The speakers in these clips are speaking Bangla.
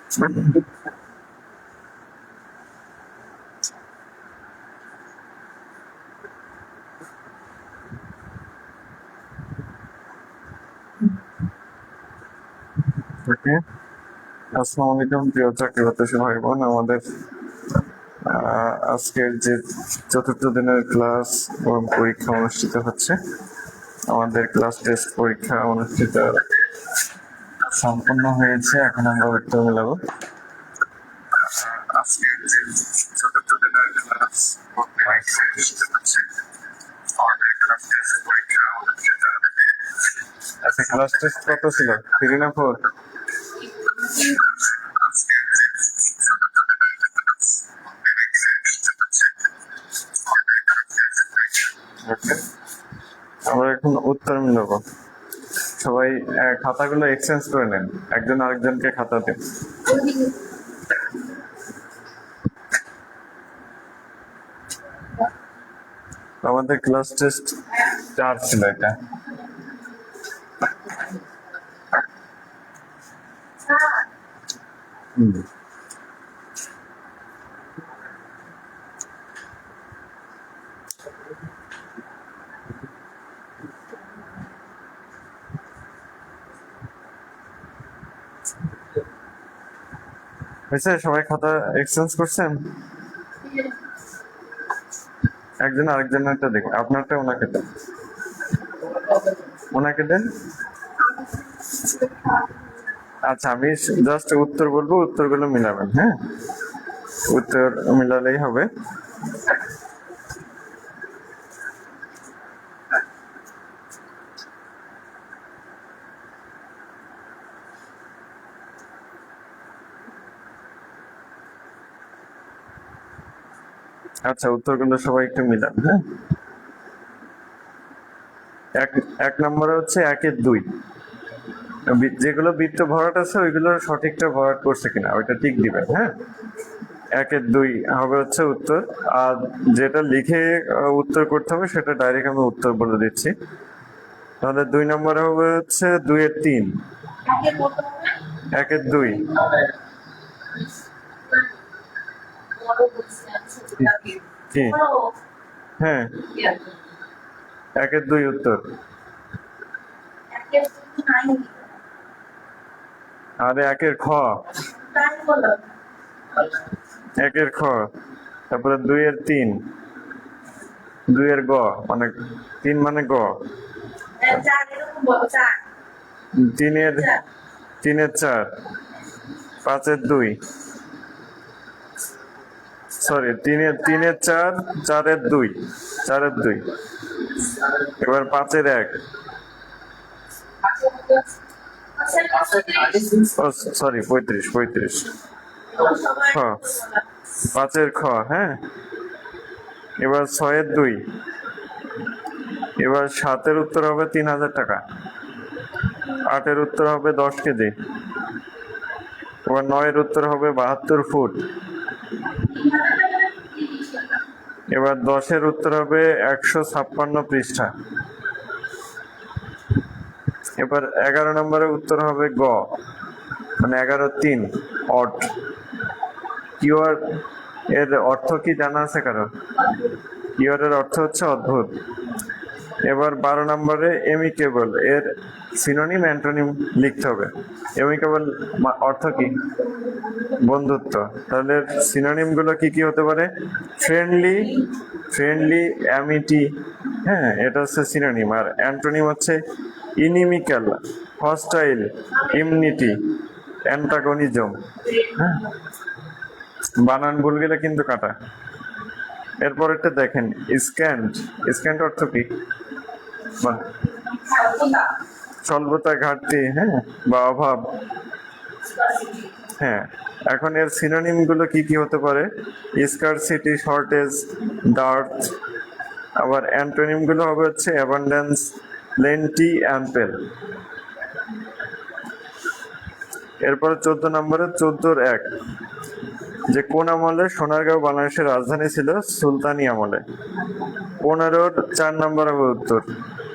ওকে, আসসালামু আলাইকুম প্রিয় চাকরি প্রত্যাশী ভাই বোন। আমাদের আজকের যে চতুর্থ দিনের ক্লাস এবং পরীক্ষা অনুষ্ঠিত হচ্ছে, আমাদের ক্লাস টেস্ট পরীক্ষা অনুষ্ঠিত সম্পন্ন হয়েছে। এখন আমরা উত্তর মেলাবো। আজকের যে চতুর্থ দিনের ক্লাস এবং পরীক্ষা অনুষ্ঠিত হচ্ছে, আমাদের ক্লাস টেস্ট পরীক্ষা অনুষ্ঠিত। আচ্ছা, ক্লাস টেস্ট কত ছিল? 3 না 4? আমরা এখন উত্তর মিলাবো। সবাই খাতাগুলো এক্সচেঞ্জ করে নেন, একজন আরেকজনকে খাতা দেন। আমাদের ক্লাস টেস্ট 4 ছিল এটা। হয়েছে? সবাই খাতা এক্সচেঞ্জ করছেন? একজন আরেকজনেরটা দেখুন, আপনারটা ওনাকে দেন, ওনাকে দেন। আচ্ছা, আমি জাস্ট উত্তর বলবো, উত্তরগুলো মিলাবেন। হ্যাঁ, উত্তর মিলালেই হবে। আচ্ছা, উত্তরগুলো সবাই একটু মিলান। হ্যাঁ, এক নম্বরে হচ্ছে 1-এর 2। যেগুলো বৃত্ত ভরাট আছে ওইগুলো সঠিকটা ভরাট করছে কিনা ওইটা ঠিক দিবেন। হ্যাঁ, 1-এর 2 হবে হচ্ছে উত্তর। আর যেটা লিখে উত্তর করতে হবে সেটা ডাইরেক্ট আমি উত্তর বলে দিচ্ছি। তাহলে 2 নম্বরে হবে হচ্ছে 2-এর 3। 1-এর 2 কি? হ্যাঁ, 1-এর 2 উত্তর। আরে 1-এর খ, 1-এর খ, তারপরে 2-এর 3, 2-এর গ, মানে 3 মানে গ, 3-এর 4, 5-এর 2, সরি 3-এর 4, 4-এর 2, 4-এর 2, এবার 5-এর 1, সরি 35, খ, 5-এর খ। হ্যাঁ, এবার 6-এর 2, এবার 7-এর উত্তর হবে 3000 টাকা, 8-এর উত্তর হবে 10 কেজি, এবার 9-এর উত্তর হবে 72 ফুট, এবার 10-এর উত্তর হবে 156 পৃষ্ঠা, এবার 11 নম্বরের উত্তর হবে গ, মানে 11-3 অড। কিউআর এর অর্থ কি জানা আছে কারো? কিউআর এর অর্থ হচ্ছে অদ্ভুত। এবার 12 নম্বরে এমিকেবল এর সিনোনিম অ্যান্টোনিম লিখতে হবে। এমিকেবল অর্থ কি? বন্ধুত্ব। তাহলে সিনোনিম গুলো কি কি হতে পারে? Friendly, Amity. হ্যাঁ, এটা হচ্ছে সিনোনিম। আর অ্যান্টোনিম হচ্ছে ইনিমিক্যাল, হস্টাইল, ইমনিটি, অ্যান্টাগনিজম। হ্যাঁ, বানান ভুল গেলে কিন্তু কাটা। এরপরেরটা দেখেন, স্ক্যান্ট অর্থ কি? স্বল্পতা, ঘাটতি, হ্যাঁ, বা অভাব। হ্যাঁ, এখন এর সিনোনিম গুলো কি কি হতে পারে? Scarcity, shortage, dearth. আবার অ্যান্টোনিম গুলো হবে হচ্ছে অ্যাবান্ডেন্স, প্লেন্টি, অ্যাম্পেল। এরপরে 14 নম্বরে 14-র 1, যে কোন আমলে সোনারগাঁও বাংলাদেশের রাজধানী ছিল? সুলতানি আমলে। 15-র 4 নম্বর হবে উত্তর,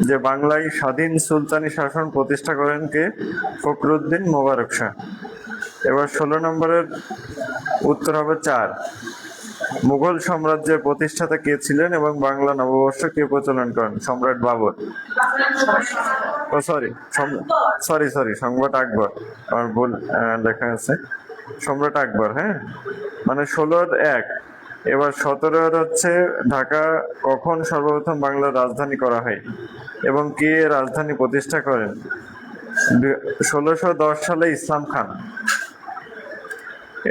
যে বাংলায় স্বাধীন সুলতানি শাসন প্রতিষ্ঠা করেন কে? ফখরুদ্দিন মোবারক শাহ। এবার 16 নম্বরের উত্তর হবে 4। মুঘল সাম্রাজ্যের প্রতিষ্ঠাতা কে ছিলেন এবং বাংলা নববর্ষ কে প্রচলন করেন? সম্রাট বাবর। ও সরি সরি সরি সম্রাট আকবর, আমার ভুল লেখা আছে, সম্রাট আকবর। হ্যাঁ, মানে 16-1। এবার 17 হচ্ছে ঢাকা কখন সর্বপ্রথম বাংলার রাজধানী করা হয় এবং কে রাজধানী প্রতিষ্ঠা করেন? 1610 সালে ইসলাম খান।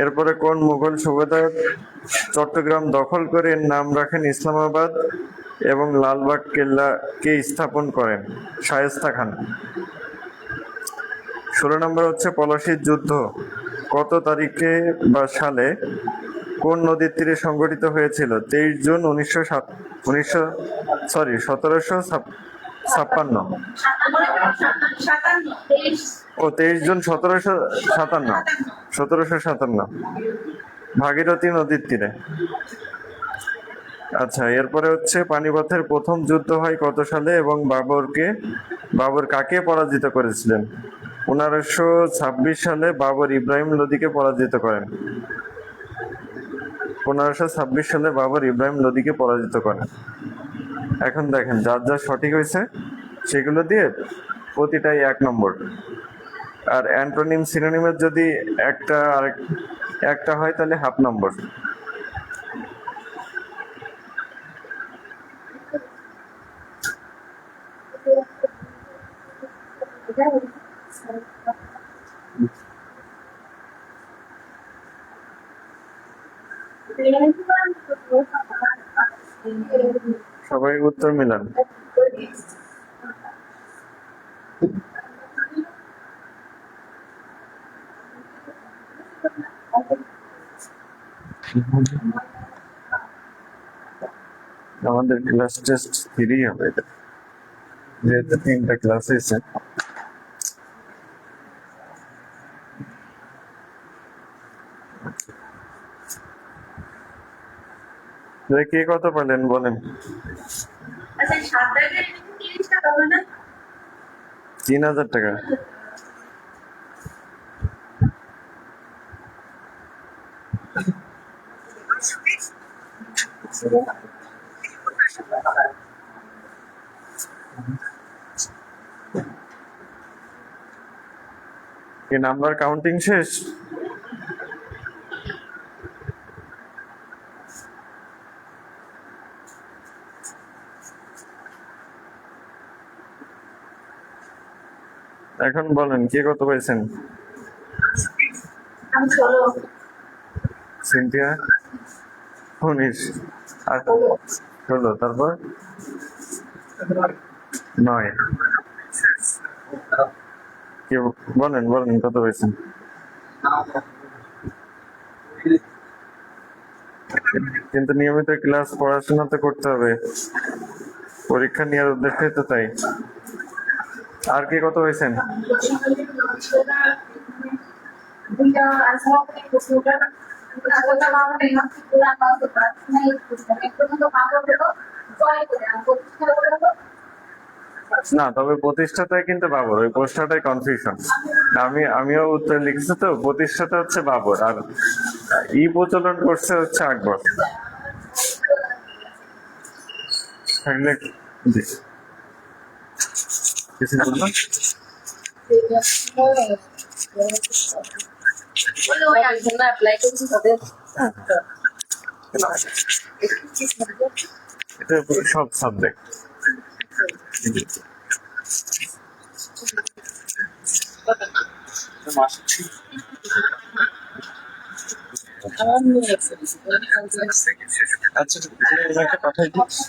এরপরে কোন মুঘল সুবেদার চট্টগ্রাম দখল করে এর নাম রাখেন ইসলামাবাদ এবং লালবাগ কেল্লা কে স্থাপন করেন? শায়েস্তা খান। 16 নম্বর হচ্ছে পলাশীর যুদ্ধ কত তারিখে বা সালে কোন নদীর তীরে সংঘটিত হয়েছিল? 23 জুন 1756। ও 23 জুন 1757। ভাগীরথী নদীর তীরে। আচ্ছা, এরপরে হচ্ছে পানিপথের প্রথম যুদ্ধ হয় কত সালে এবং বাবর কাকে পরাজিত করেছিলেন? 1526 সালে বাবর ইব্রাহিম লোদিকে পরাজিত করেন। 1526 সালে বাবর ইব্রাহিম লোদিকে পরাজিত করেন। এখন দেখেন, যার যা সঠিক হয়েছে সেগুলো দিয়ে প্রতিটাই 1 নম্বর। আর অ্যান্টোনিম সিনোনিমের যদি একটা হয় তাহলে হাফ নম্বর। সবাই উত্তর মিলান। আমাদের ক্লাস টেস্ট 3 হবে, যেহেতু 3টা ক্লাস হয়েছে। কে কত পেলেন বলেন? 3000 টাকা। কি নাম্বার কাউন্টিং শেষ? এখন বলেন কে কত পাইছেন? সিনথিয়া 19 আর 16, তারপর 9। কে বলেন কত পাইছেন? কিন্তু নিয়মিত ক্লাস পড়াশোনা তো করতে হবে, পরীক্ষা নেওয়ার উদ্দেশ্যে তো তাই। আর কে কত হয়েছেন? না, তবে প্রতিষ্ঠাতায় কিন্তু বাবর, ওই প্রশ্নটাই কনফিউশন। আমিও উত্তর লিখেছি, তো প্রতিষ্ঠাতা হচ্ছে বাবর আর প্রচলন করছে হচ্ছে আকবর। থাকলে এটা সব সাবজেক্ট। আচ্ছা, পাঠাই দিচ্ছি।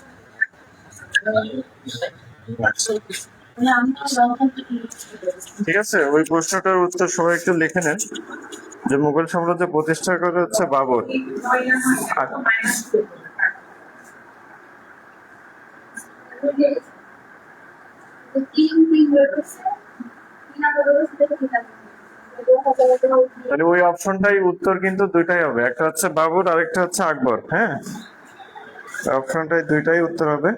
ঠিক আছে, ওই প্রশ্নটার উত্তর সবাই একটু লিখে নেন যে মুঘল সাম্রাজ্য প্রতিষ্ঠা করে হচ্ছে বাবর। তাহলে ওই অপশনটাই উত্তর কিন্তু দুইটাই হবে, একটা হচ্ছে বাবর আর একটা হচ্ছে আকবর। হ্যাঁ, অপশনটাই দুইটাই উত্তর হবে।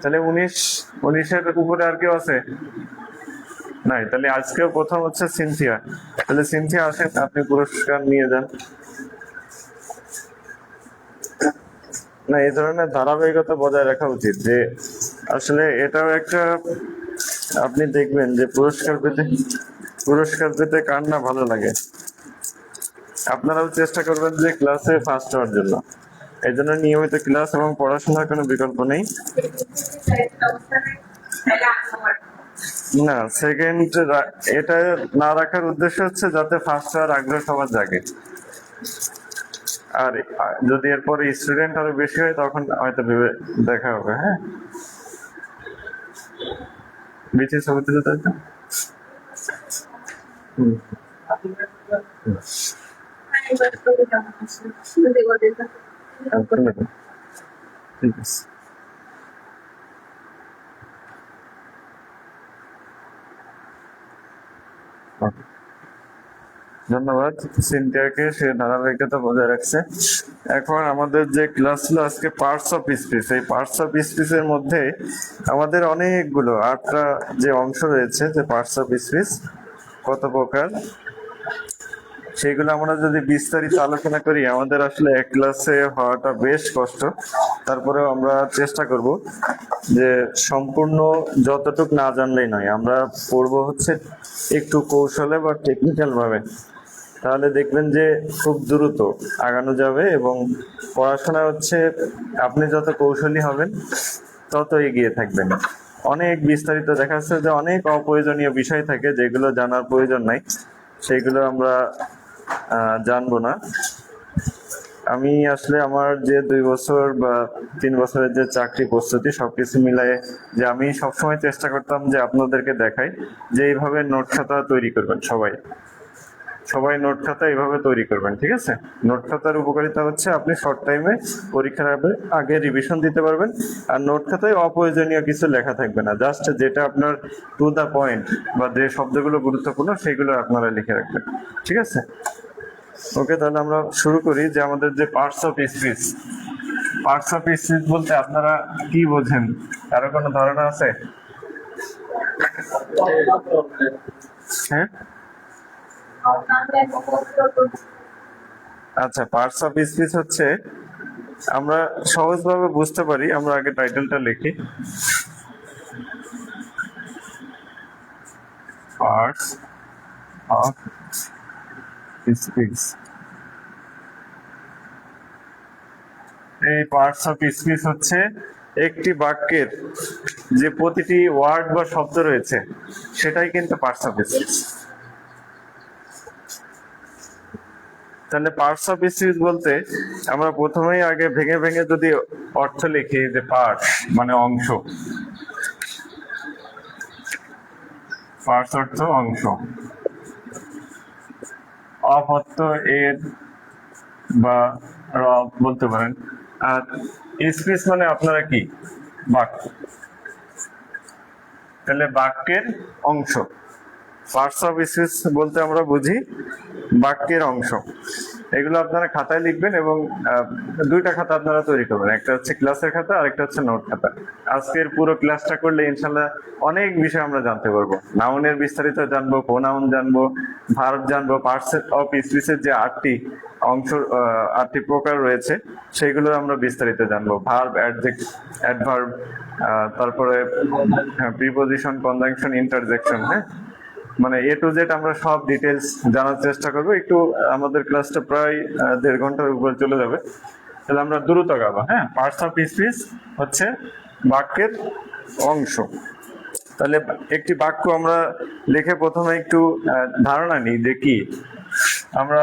তাহলে 19-19-এর উপরে আর কেউ আছে? নাই, তাহলে আজকেও প্রথম হচ্ছে সিনথিয়া। তাহলে সিনথিয়া আসেন, আপনি পুরস্কার নিয়ে যান। না, এই ধরনের ধারাবাহিকতা বজায় রাখা উচিত, যে আসলে এটাও একটা, আপনি দেখবেন যে পুরস্কার পেতে কার না ভালো লাগে। আপনারাও চেষ্টা করবেন যে ক্লাসে ফার্স্ট হওয়ার জন্য। এই জন্য নিয়মিত ক্লাস এবং পড়াশোনার কোনো বিকল্প নেই। না, সেকেন্ড এটা না রাখার উদ্দেশ্য হচ্ছে যাতে ফার্স্ট হওয়ার আগ্রহ সবার জাগে। আর যদি এরপরে স্টুডেন্ট আরো বেশি হয় তখন হয়তো ভেবে দেখা হবে। হ্যাঁ, বিচি ছবি তুলে তাই তো। ঠিক আছে, ধন্যবাদ সিনথিয়াকে, সে ধারাবাহিকতা বজায় রাখছে। এখন আমাদের যে ক্লাস ছিল আজকে পার্টস অফ স্পিচ, এই পার্টস অফ স্পিচের মধ্যে আমাদের অনেকগুলো 8টা যে অংশ রয়েছে, যে পার্টস অফ স্পিচ কত প্রকার, সেগুলো আমরা যদি বিস্তারিত আলোচনা করি আমাদের আসলে এক ক্লাসে হওয়াটা বেশ কষ্ট। তারপরেও আমরা চেষ্টা করব যে সম্পূর্ণ যতটুক না জানলেই নয়, আমরা পড়বো হচ্ছে একটু কৌশলে বা টেকনিক্যাল ভাবে। তাহলে দেখবেন যে খুব দ্রুত আগানো যাবে, এবং পড়াশোনা হচ্ছে আপনি যত কৌশলী হবেন তত এগিয়ে থাকবেন। অনেক বিস্তারিত দেখা যাচ্ছে যে অনেক অপ্রয়োজনীয় বিষয় থাকে যেগুলো জানার প্রয়োজন নাই, সেগুলো আমরা জানবো না। আমি আসলে আমার যে 2 বছর বা 3 বছরের যে চাকরি প্রস্তুতি সবকিছু মিলাই, যে আমি সবসময় চেষ্টা করতাম যে আপনাদেরকে দেখাই যে এইভাবে নোট খাতা তৈরি করবেন। সবাই নোট খাতা এইভাবে তৈরি করবেন, ঠিক আছে? নোট খাতার উপকারিতা হচ্ছে আপনি শর্ট টাইমে পরীক্ষার আগে রিভিশন দিতে পারবেন, আর নোট খাতায় অপ্রয়োজনীয় কিছু লেখা থাকবে না, জাস্ট যেটা আপনার টু দা পয়েন্ট বা যে শব্দগুলো গুরুত্বপূর্ণ সেগুলো আপনারা লিখে রাখবেন, ঠিক আছে? ওকে, তাহলে আমরা শুরু করি। যে আমাদের যে parts of speech, parts of speech বলতে আপনারা কি বোঝেন, কারো কোনো ধারণা আছে? হ্যাঁ, আচ্ছা, পার্টস অফ স্পিচ হচ্ছে, আমরা সহজভাবে বুঝতে পারি, আমরা আগে টাইটেলটা লিখি। Parts of speech. এই পার্টস অফ স্পিচ হচ্ছে একটি বাক্যের যে প্রতিটি ওয়ার্ড বা শব্দ রয়েছে সেটাই কিন্তু পার্টস অফ স্পিচ। তাহলে পার্টস অফ স্পিচ বলতে আমরা প্রথমেই আগে ভেঙে ভেঙে যদি অর্থ লিখি, যে পার্ট মানে অংশ, পার্টস অর্থ অংশ, অফ অর্থ এর বা বলতে পারেন, আর স্পিচ মানে আপনারা কি, বাক্য। তাহলে বাক্যের অংশ, পার্টস অফ স্পিচ বলতে আমরা বুঝি বাক্যের অংশ। এগুলো আপনারা খাতায় লিখবেন, এবং 2টা খাতা আপনারা তৈরি করবেন, একটা হচ্ছে ক্লাসের খাতা আর একটা হচ্ছে নোট খাতা। আজকের পুরো ক্লাসটা করলে ইনশাল্লাহ অনেক বিষয় আমরা জানতে পারবো। নাউনের বিস্তারিত জানবো, প্রোনাউন জানবো, ভার্ব জানবো, পার্টস অফ স্পিচের যে 8টি অংশ, 8টি প্রকার রয়েছে সেগুলো আমরা বিস্তারিত জানবো। ভার্ব, অ্যাডভার্ব, তারপরে প্রিপোজিশন, কনজাংশন, ইন্টারজেকশন। হ্যাঁ, মানে এ টু জেড আমরা সব ডিটেলস জানার চেষ্টা করবো। একটু আমাদের ক্লাসটা প্রায় 1.5 ঘন্টার উপর চলে যাবে, তাহলে আমরা দ্রুত গাবো। হ্যাঁ, পার্টস অফ স্পিচ হচ্ছে বাক্যের অংশ। তাহলে একটি বাক্য আমরা লিখে প্রথমে একটু ধারণা নিই যে কি। আমরা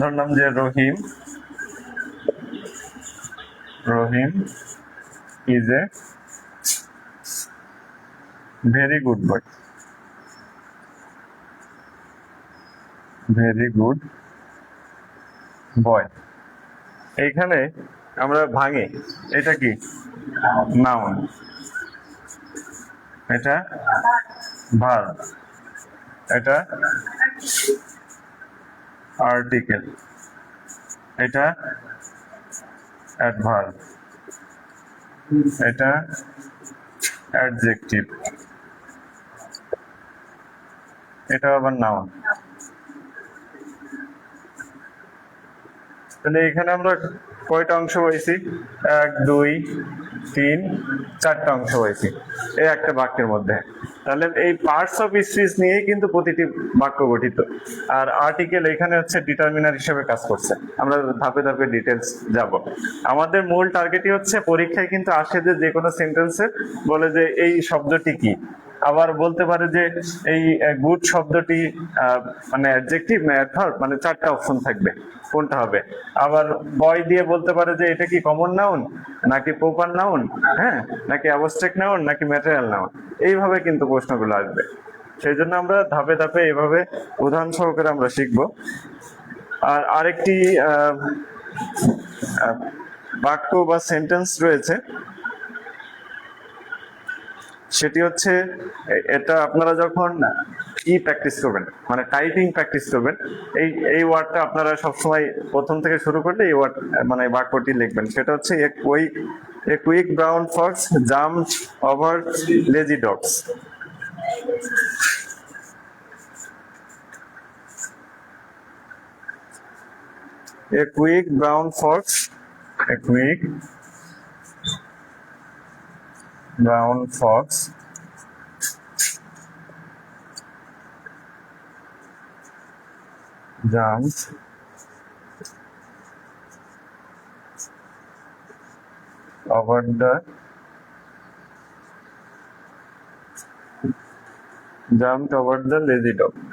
ধরলাম যে Rahim is a very good boy, very good boy. এইখানে আমরা ভাঙে, এটা কি নাউন, এটা ভার্ব, এটা আর্টিকেল, এটা অ্যাডভার্ব, এটা অ্যাডজেক্টিভ, এটা আবার নাউন। তাহলে এখানে আমরা কয়টা অংশ পাইছি? 1 2 3 4টা অংশ পাইছি এই একটা বাক্যের মধ্যে। তাহলে এই পার্টস অফ স্পিচ নিয়ে কিন্তু প্রতিটি বাক্য গঠিত। আর আর্টিকেল এখানে হচ্ছে ডিটারমিনার হিসেবে কাজ করছে। আমরা ধাপে ধাপে ডিটেলস যাব। আমাদের মূল টার্গেটই হচ্ছে পরীক্ষায় কিন্তু আসে যে কোনো সেন্টেন্সে বলে যে এই শব্দটি কি, আবার বলতে পারে যে এই গুড শব্দটি মানে অ্যাডজেক্টিভ না অ্যাডভার্ব, মানে 4টা অপশন থাকবে কোনটা হবে। আবার বয় দিয়ে বলতে পারে যে এটা কি কমন নাউন নাকি প্রপার নাউন, হ্যাঁ, নাকি অ্যাবস্ট্রাক্ট নাউন নাকি ম্যাটেরিয়াল নাউন। এইভাবে কিন্তু প্রশ্নগুলো আসবে। সেই জন্য আমরা ধাপে ধাপে এইভাবে উদাহরণ সহকারে আমরা শিখব। আর আরেকটি বাক্য বা সেন্টেন্স রয়েছে, সেটি হচ্ছে এটা আপনারা যখন প্র্যাকটিস করবেন, মানে টাইপিং প্র্যাকটিস করবেন, এই ওয়ার্ডটা আপনারা সবসময় প্রথম থেকে শুরু করলে এই ওয়ার্ড মানে বাক্যটি লিখবেন। সেটা হচ্ছে a quick brown Fox jumped over lazy dogs. A quick brown fox jumped over the lazy dogs.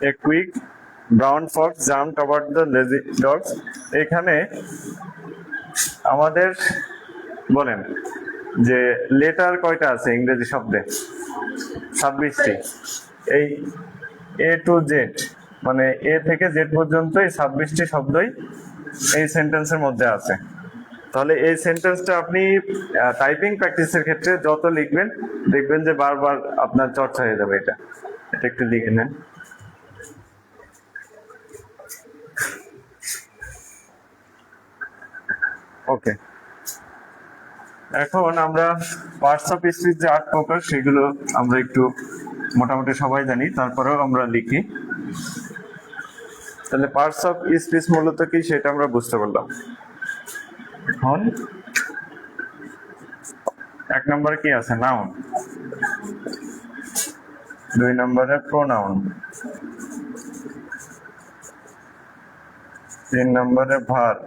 A quick brown fox jumped over the lazy dogs. এখানে আমাদের বলেন যে লেটার কয়টা আছে ইংরেজি শব্দে? 26টি। এই এ টু জেড মানে এ থেকে জেড পর্যন্ত এই 26টি শব্দই এই সেন্টেন্সের মধ্যে আছে। তাহলে এই সেন্টেন্সটা আপনি টাইপিং প্র্যাকটিসের ক্ষেত্রে যত লিখবেন দেখবেন যে বারবার আপনার চর্চা হয়ে যাবে। এটা একটু লিখে নেন। ওকে, এখন আমরা পার্টস অফ স্পিচ যে 8 প্রকার সেগুলো আমরা একটু মোটামুটি সবাই জানি, তারপরেও আমরা লিখি। তাহলে পার্টস অফ স্পিচ মূলত কি সেটা আমরা বুঝতে পারলাম। এখন 1 নম্বরে কি আছে? নাউন। 2 নম্বরে প্রোনাউন। 3 নম্বরে ভার্ব।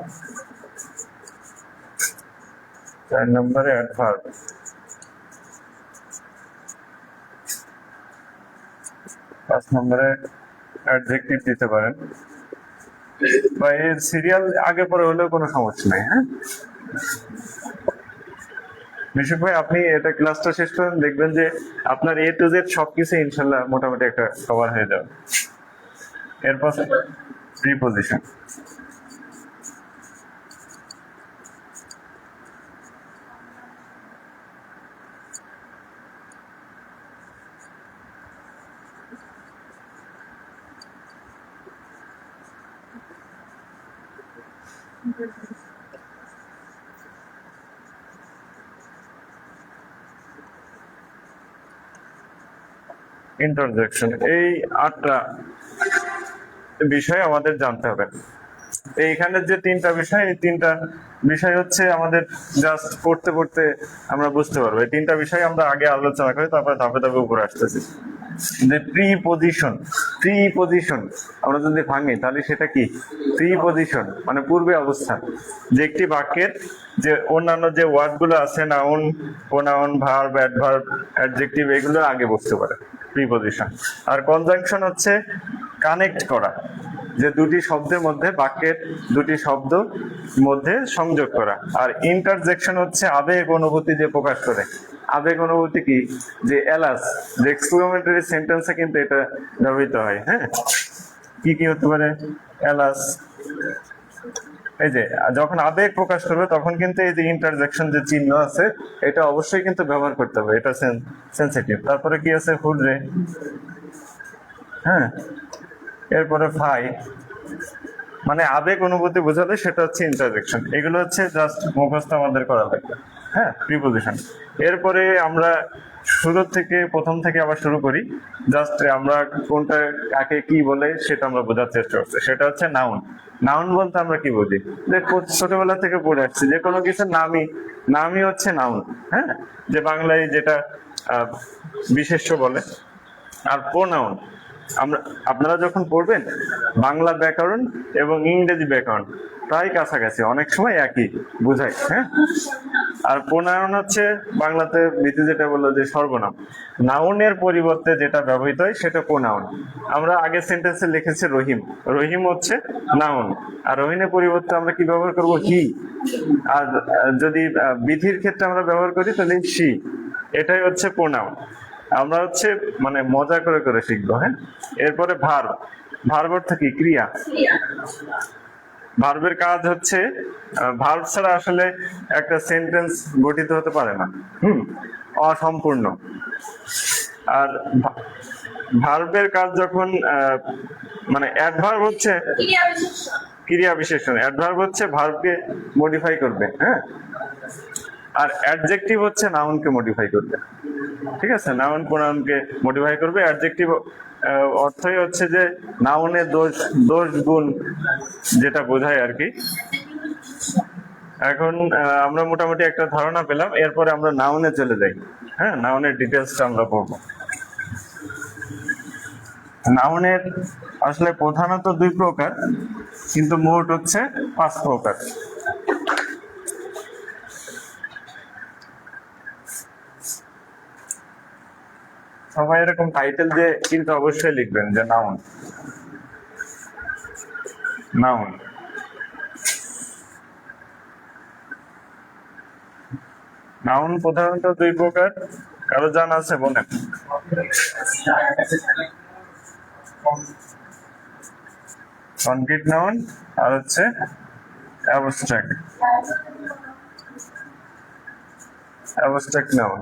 4 নম্বরে অ্যাডভার্ব। 5 নম্বরে অ্যাডজেক্টিভ দিতে পারেন, বা এর সিরিয়াল আগে পরে হলেও কোনো সমস্যা নেই। হ্যাঁ মিশুক ভাই, আপনি এটা ক্লাসটা শেষ করেন, দেখবেন যে আপনার এ টু জেড সবকিছু ইনশাল্লাহ মোটামুটি একটা কভার হয়ে যাবে। এরপর প্রিপজিশন। ইন্টারজেকশন। এই 8টা বিষয় আমাদের জানতে হবে। এইখানে যে 3টা বিষয়, এই 3টা বিষয় হচ্ছে আমাদের জাস্ট পড়তে পড়তে আমরা বুঝতে পারবো। এই 3টা বিষয় আমরা আগে আলোচনা করি, তারপরে ধাপে ধাপে উপরে আসতেছি। যে প্রিপজিশন আমরা যদি ভাঙি তাহলে সেটা কি? প্রিপজিশন মানে পূর্বে অবস্থান, যে একটি বাক্যের যে অন্যান্য যে ওয়ার্ড গুলো আছে, noun, pronoun, verb, adverb, adjective, এগুলো আগে বুঝতে পারে প্রিপজিশন। আর কনজাংশন হচ্ছে কানেক্ট করা, যে দুটি শব্দের মধ্যে, বাক্যের দুটি শব্দ মধ্যে সংযোগ করা। আর ইন্টারজেকশন হচ্ছে আবেগ অনুভূতি যে প্রকাশ করে। আবেগ অনুভূতি কি? যে এলাস, যে এক্সক্লেমেটরি সেন্টেন্সে কিন্তু এটা ব্যবহৃত হয়। হ্যাঁ, কি কি হতে পারে? এলাস। এই যে যখন আবেগ প্রকাশ করবে তখন কিন্তু এই যে ইন্টারজেকশন যে চিহ্ন আছে এটা অবশ্যই কিন্তু ব্যবহার করতে হবে, এটা সেনসিটিভ। তারপরে কি আছে? হুডরে। হ্যাঁ, এরপরে ফাই, মানে আবেগ অনুভূতি বোঝালে সেটা হচ্ছে ইন্টারজেকশন। এগুলো হচ্ছে জাস্ট মুখস্থ আমাদের করা লাগবে। হ্যাঁ, প্রিপোজিশন। এরপরে আমরা প্রথম থেকে আবার শুরু করি। জাস্ট আমরা কোনটা কাকে কি বলে সেটা আমরা বোঝার চেষ্টা করছি। সেটা হচ্ছে নাউন। নাউন বলতে আমরা কি বুঝি? যে ছোটবেলা থেকে পড়ে আসছি যে কোনো কিছুর নামই হচ্ছে নাউন। হ্যাঁ, যে বাংলায় যেটা বিশেষ্য বলে। আর প্রোনাউন আপনারা যখন পড়বেন বাংলা ব্যাকরণ এবং ইংরেজি ব্যাকরণ প্রায় কাছাকাছি, অনেক সময় একই বোঝায়। হ্যাঁ, আর প্রোনাউন হচ্ছে বাংলাতে বিধি যেটা বললো যে সর্বনাম, নাউনের পরিবর্তে যেটা ব্যবহৃত হয় সেটা প্রোনাউন। আমরা আগের সেন্টেন্সে লিখেছি রহিম, রহিম হচ্ছে নাউন। আর রহিমের পরিবর্তে আমরা কি ব্যবহার করব? হি। আর যদি বিধির ক্ষেত্রে আমরা ব্যবহার করি তাহলে সি। এটাই হচ্ছে প্রোনাউন। আমরা হচ্ছে মানে মজা করে করে শিখবো। হ্যাঁ, এরপরে ভার্ব। ভার্ব অর্থ কি? ক্রিয়া। ভার্বের কাজ হচ্ছে, ভার্ব ছাড়া আসলে একটা সেন্টেন্স গঠিত হতে পারে না, অসম্পূর্ণ। আর ভার্বের কাজ যখন মানে অ্যাডভার্ব হচ্ছে ক্রিয়া বিশেষণ, অ্যাডভার্ব হচ্ছে ভার্বকে মডিফাই করবে। হ্যাঁ, আর অ্যাডজেক্টিভ হচ্ছে নাউনকে মডিফাই করবে। ঠিক আছে, নাউন প্রোনাউনকে মডিফাই করবে। অ্যাডজেক্টিভ অর্থই হচ্ছে যে নাউনের দোষ গুণ যেটা বোঝায় আর কি। এখন আমরা মোটামুটি একটা ধারণা পেলাম, এরপরে আমরা নাউনে চলে যাই। হ্যাঁ, নাউনের ডিটেলসটা আমরা পড়বো। নাউনের আসলে প্রধানত 2 প্রকার, কিন্তু মোট হচ্ছে 5 প্রকার। সবাই এরকম টাইটেল দিয়ে কিন্তু অবশ্যই লিখবেন যে নাউন। নাউন নাউন প্রধানত 2 প্রকার। কারো জানা আছে? বলেন। কনক্রিট নাউন আর হচ্ছে অ্যাবস্ট্রাক্ট নাউন।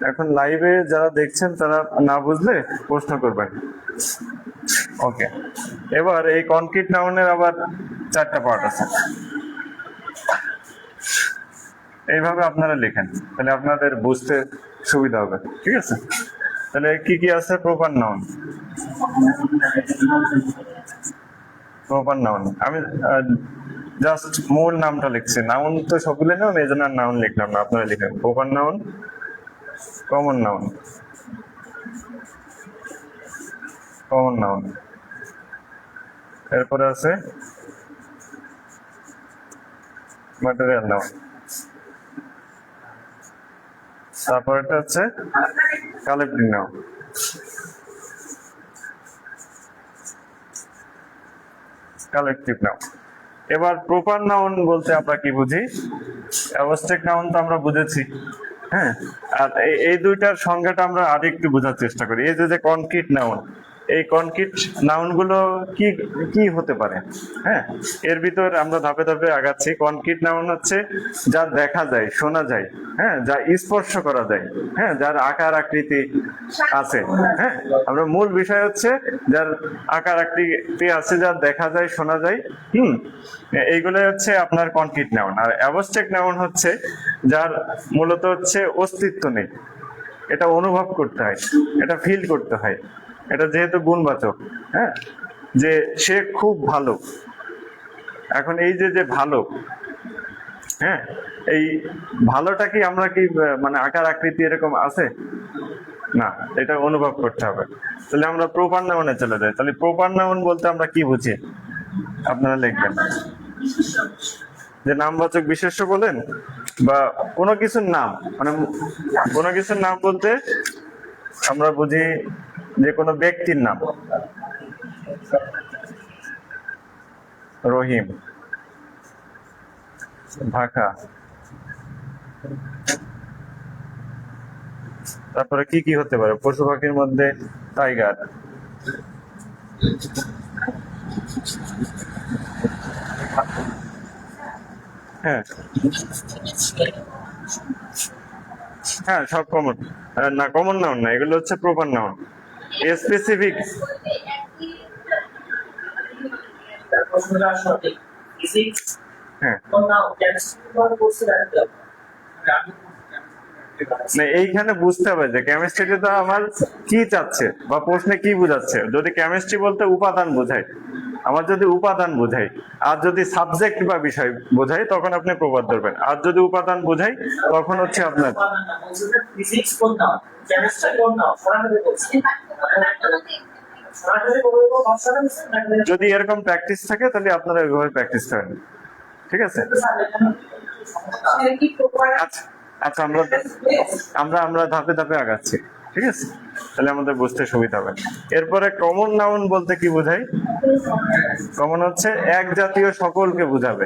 এখন লাইভে যারা দেখছেন তারা না বুঝলে প্রশ্ন করবেন। ওকে, এবার এই কনক্রিট নাউনের আবার 4টা পার্ট আছে। এইভাবে আপনারা লেখেন, তাহলে আপনাদের বুঝতে সুবিধা হবে। ঠিক আছে, তাহলে কি কি আছে? Proper noun. প্রপার নাউন আমি জাস্ট মূল নামটা লিখছি, নাউন তো সবগুলো নাম, এই জন্য নাউন লিখলাম না, আপনারা লিখেন proper noun, common noun, common noun. এরপরে আছে ম্যাটেরিয়াল নাউন। তারপরটা হচ্ছে কালেক্টিভ নাউন। Collective noun. এবার প্রপার নাউন বলতে আমরা কি বুঝি? অ্যাবস্ট্রাক্ট নাউন তো আমরা বুঝেছি। হ্যাঁ, আর এই দুইটার সংজ্ঞাটা আমরা আরেকটু বোঝার চেষ্টা করি। এই যে কনক্রিট নাউন, এই কনক্রিট নাউন গুলো কি কি হতে পারে? হ্যাঁ, এর ভিতর আমরা ধাপে ধাপে আগাচ্ছি। কনক্রিট নাউন হচ্ছে যা দেখা যায়, শোনা যায়, হ্যাঁ, যা স্পর্শ করা যায়, হ্যাঁ, যার আকার আকৃতি আছে। হ্যাঁ, আমরা মূল বিষয় হচ্ছে যার আকার আকৃতি আছে, যা দেখা যায়, শোনা যায়। এইগুলো হচ্ছে আপনার কনক্রিট নাউন। আর অ্যাবস্ট্রাক্ট নাউন হচ্ছে যার মূলত হচ্ছে অস্তিত্ব নেই, এটা অনুভব করতে হয়, এটা ফিল করতে হয়। এটা যেহেতু গুণবাচক, হ্যাঁ, যে সে খুব ভালো। এখন এই যে ভালো, হ্যাঁ, এই ভালোটা কি আমরা কি মানে আকার আকৃতি এরকম আছে? না, এটা অনুভব করতে হবে। তাহলে আমরা প্রপার নাউনে চলে যাই। তাহলে প্রপার নাউন বলতে আমরা কি বুঝি? আপনারা লিখবেন যে নামবাচক বিশেষ্য বলেন বা কোনো কিছুর নাম, মানে কোনো কিছুর নাম বলতে আমরা বুঝি যে কোনো ব্যক্তির নাম। রহিম, ঢাকা। তারপরে কি কি হতে পারে? পশু পাখির মধ্যে টাইগার, হ্যাঁ হ্যাঁ, সব কমন না, কমন নাউন না, এগুলো হচ্ছে প্রপার নাউন। স্পেসিফিক হ্যাঁ না, এইখানে বুঝতে হবে যে কেমিস্ট্রিতে তো আমার কি চাচ্ছে বা প্রশ্নে কি বোঝাচ্ছে। যদি কেমিস্ট্রি বলতে উপাদান বোঝায়, আমার যদি উপাদান বোঝাই, আর যদি সাবজেক্ট বা বিষয় বোঝাই তখন আপনি প্রবাদ ধরবেন। আর যদি উপাদান বোঝাই তখন হচ্ছে আপনার যদি এরকম প্র্যাকটিস থাকে তাহলে আপনারা ওইভাবে প্র্যাকটিস করেন, ঠিক আছে? আচ্ছা আচ্ছা, আমরা আমরা আমরা ধাপে ধাপে আগাচ্ছি, ঠিক আছে? তাহলে আমাদের বুঝতে সুবিধা হবে। এরপরে কমন নাউন বলতে কি বোঝায়? কমন হচ্ছে এক জাতীয় সকলকে বোঝাবে।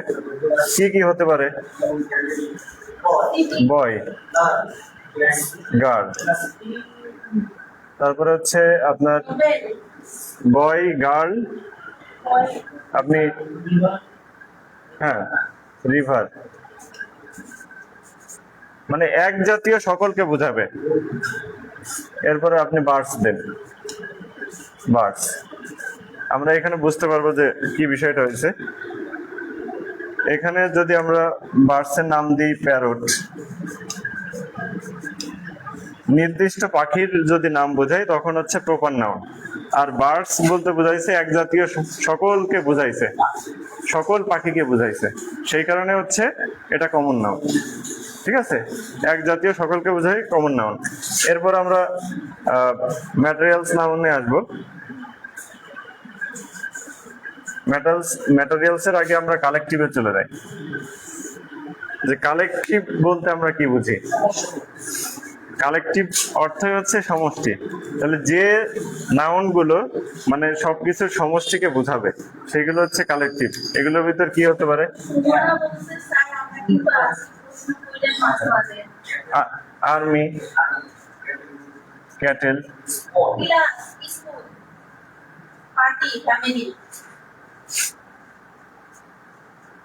কি কি হতে পারে? বয়, গার্ল, তারপরে হচ্ছে আপনার বয়, গার্ল, আপনি হ্যাঁ রিভার, মানে এক জাতীয় সকলকে বোঝাবে। এরপরে আপনি বার্ডস দেন, বার্ডস। আমরা এখানে বুঝতে পারবো যে কি বিষয়টা হয়েছে। এখানে যদি আমরা বার্ডস এর নাম দিই প্যারট, নির্দিষ্ট পাখির যদি নাম বোঝাই তখন হচ্ছে প্রপার নাউন। আর বার্ডস বলতে বোঝাইছে এক জাতীয় সকলকে বোঝাইছে, সকল পাখিকে বোঝাইছে, সেই কারণে হচ্ছে এটা কমন নাউন, ঠিক আছে? এক জাতীয় সকলকে বোঝাই কমন নাউন। এরপর আমরা ম্যাটেরিয়ালস নাউনে আসবো। ম্যাটেরিয়ালস এর আগে আমরা কালেকটিভে চলে যাই। যে কালেকটিভ বলতে আমরা কি বুঝি? কালেকটিভ অর্থই হচ্ছে সমষ্টি। তাহলে যে নাউন গুলো মানে সবকিছুর সমষ্টিকে বোঝাবে সেগুলো হচ্ছে কালেকটিভ। এগুলোর ভিতর কি হতে পারে? Army, cattle,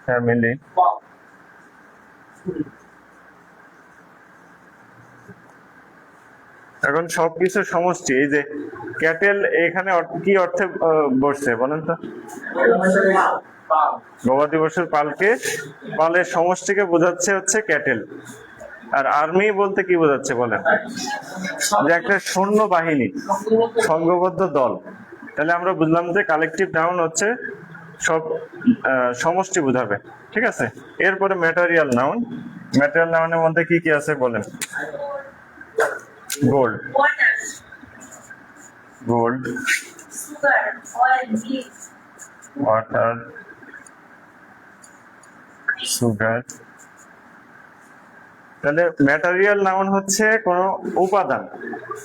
family. এখন সবকিছু সমষ্টি। এই যে ক্যাটেল এখানে কি অর্থে বসছে বলেন তো? গবাদি পশুর পালকে, পালের সমষ্টিকে বোঝাচ্ছে হচ্ছে ক্যাটেল। আর আর্মি বলতে কি বোঝাচ্ছে বলেন? যে একটা সৈন্য বাহিনী, সংঘবদ্ধ দল। তাহলে আমরা বুঝলাম যে কালেকটিভ নাউন হচ্ছে সব সমষ্টি বোঝাবে, ঠিক আছে? এরপরে ম্যাটেরিয়াল নাউন। ম্যাটেরিয়াল নাউনের মধ্যে কি কি আছে বলেন? Gold, gold, water, sugar. তাহলে ম্যাটেরিয়াল নাউন হচ্ছে কোন উপাদান,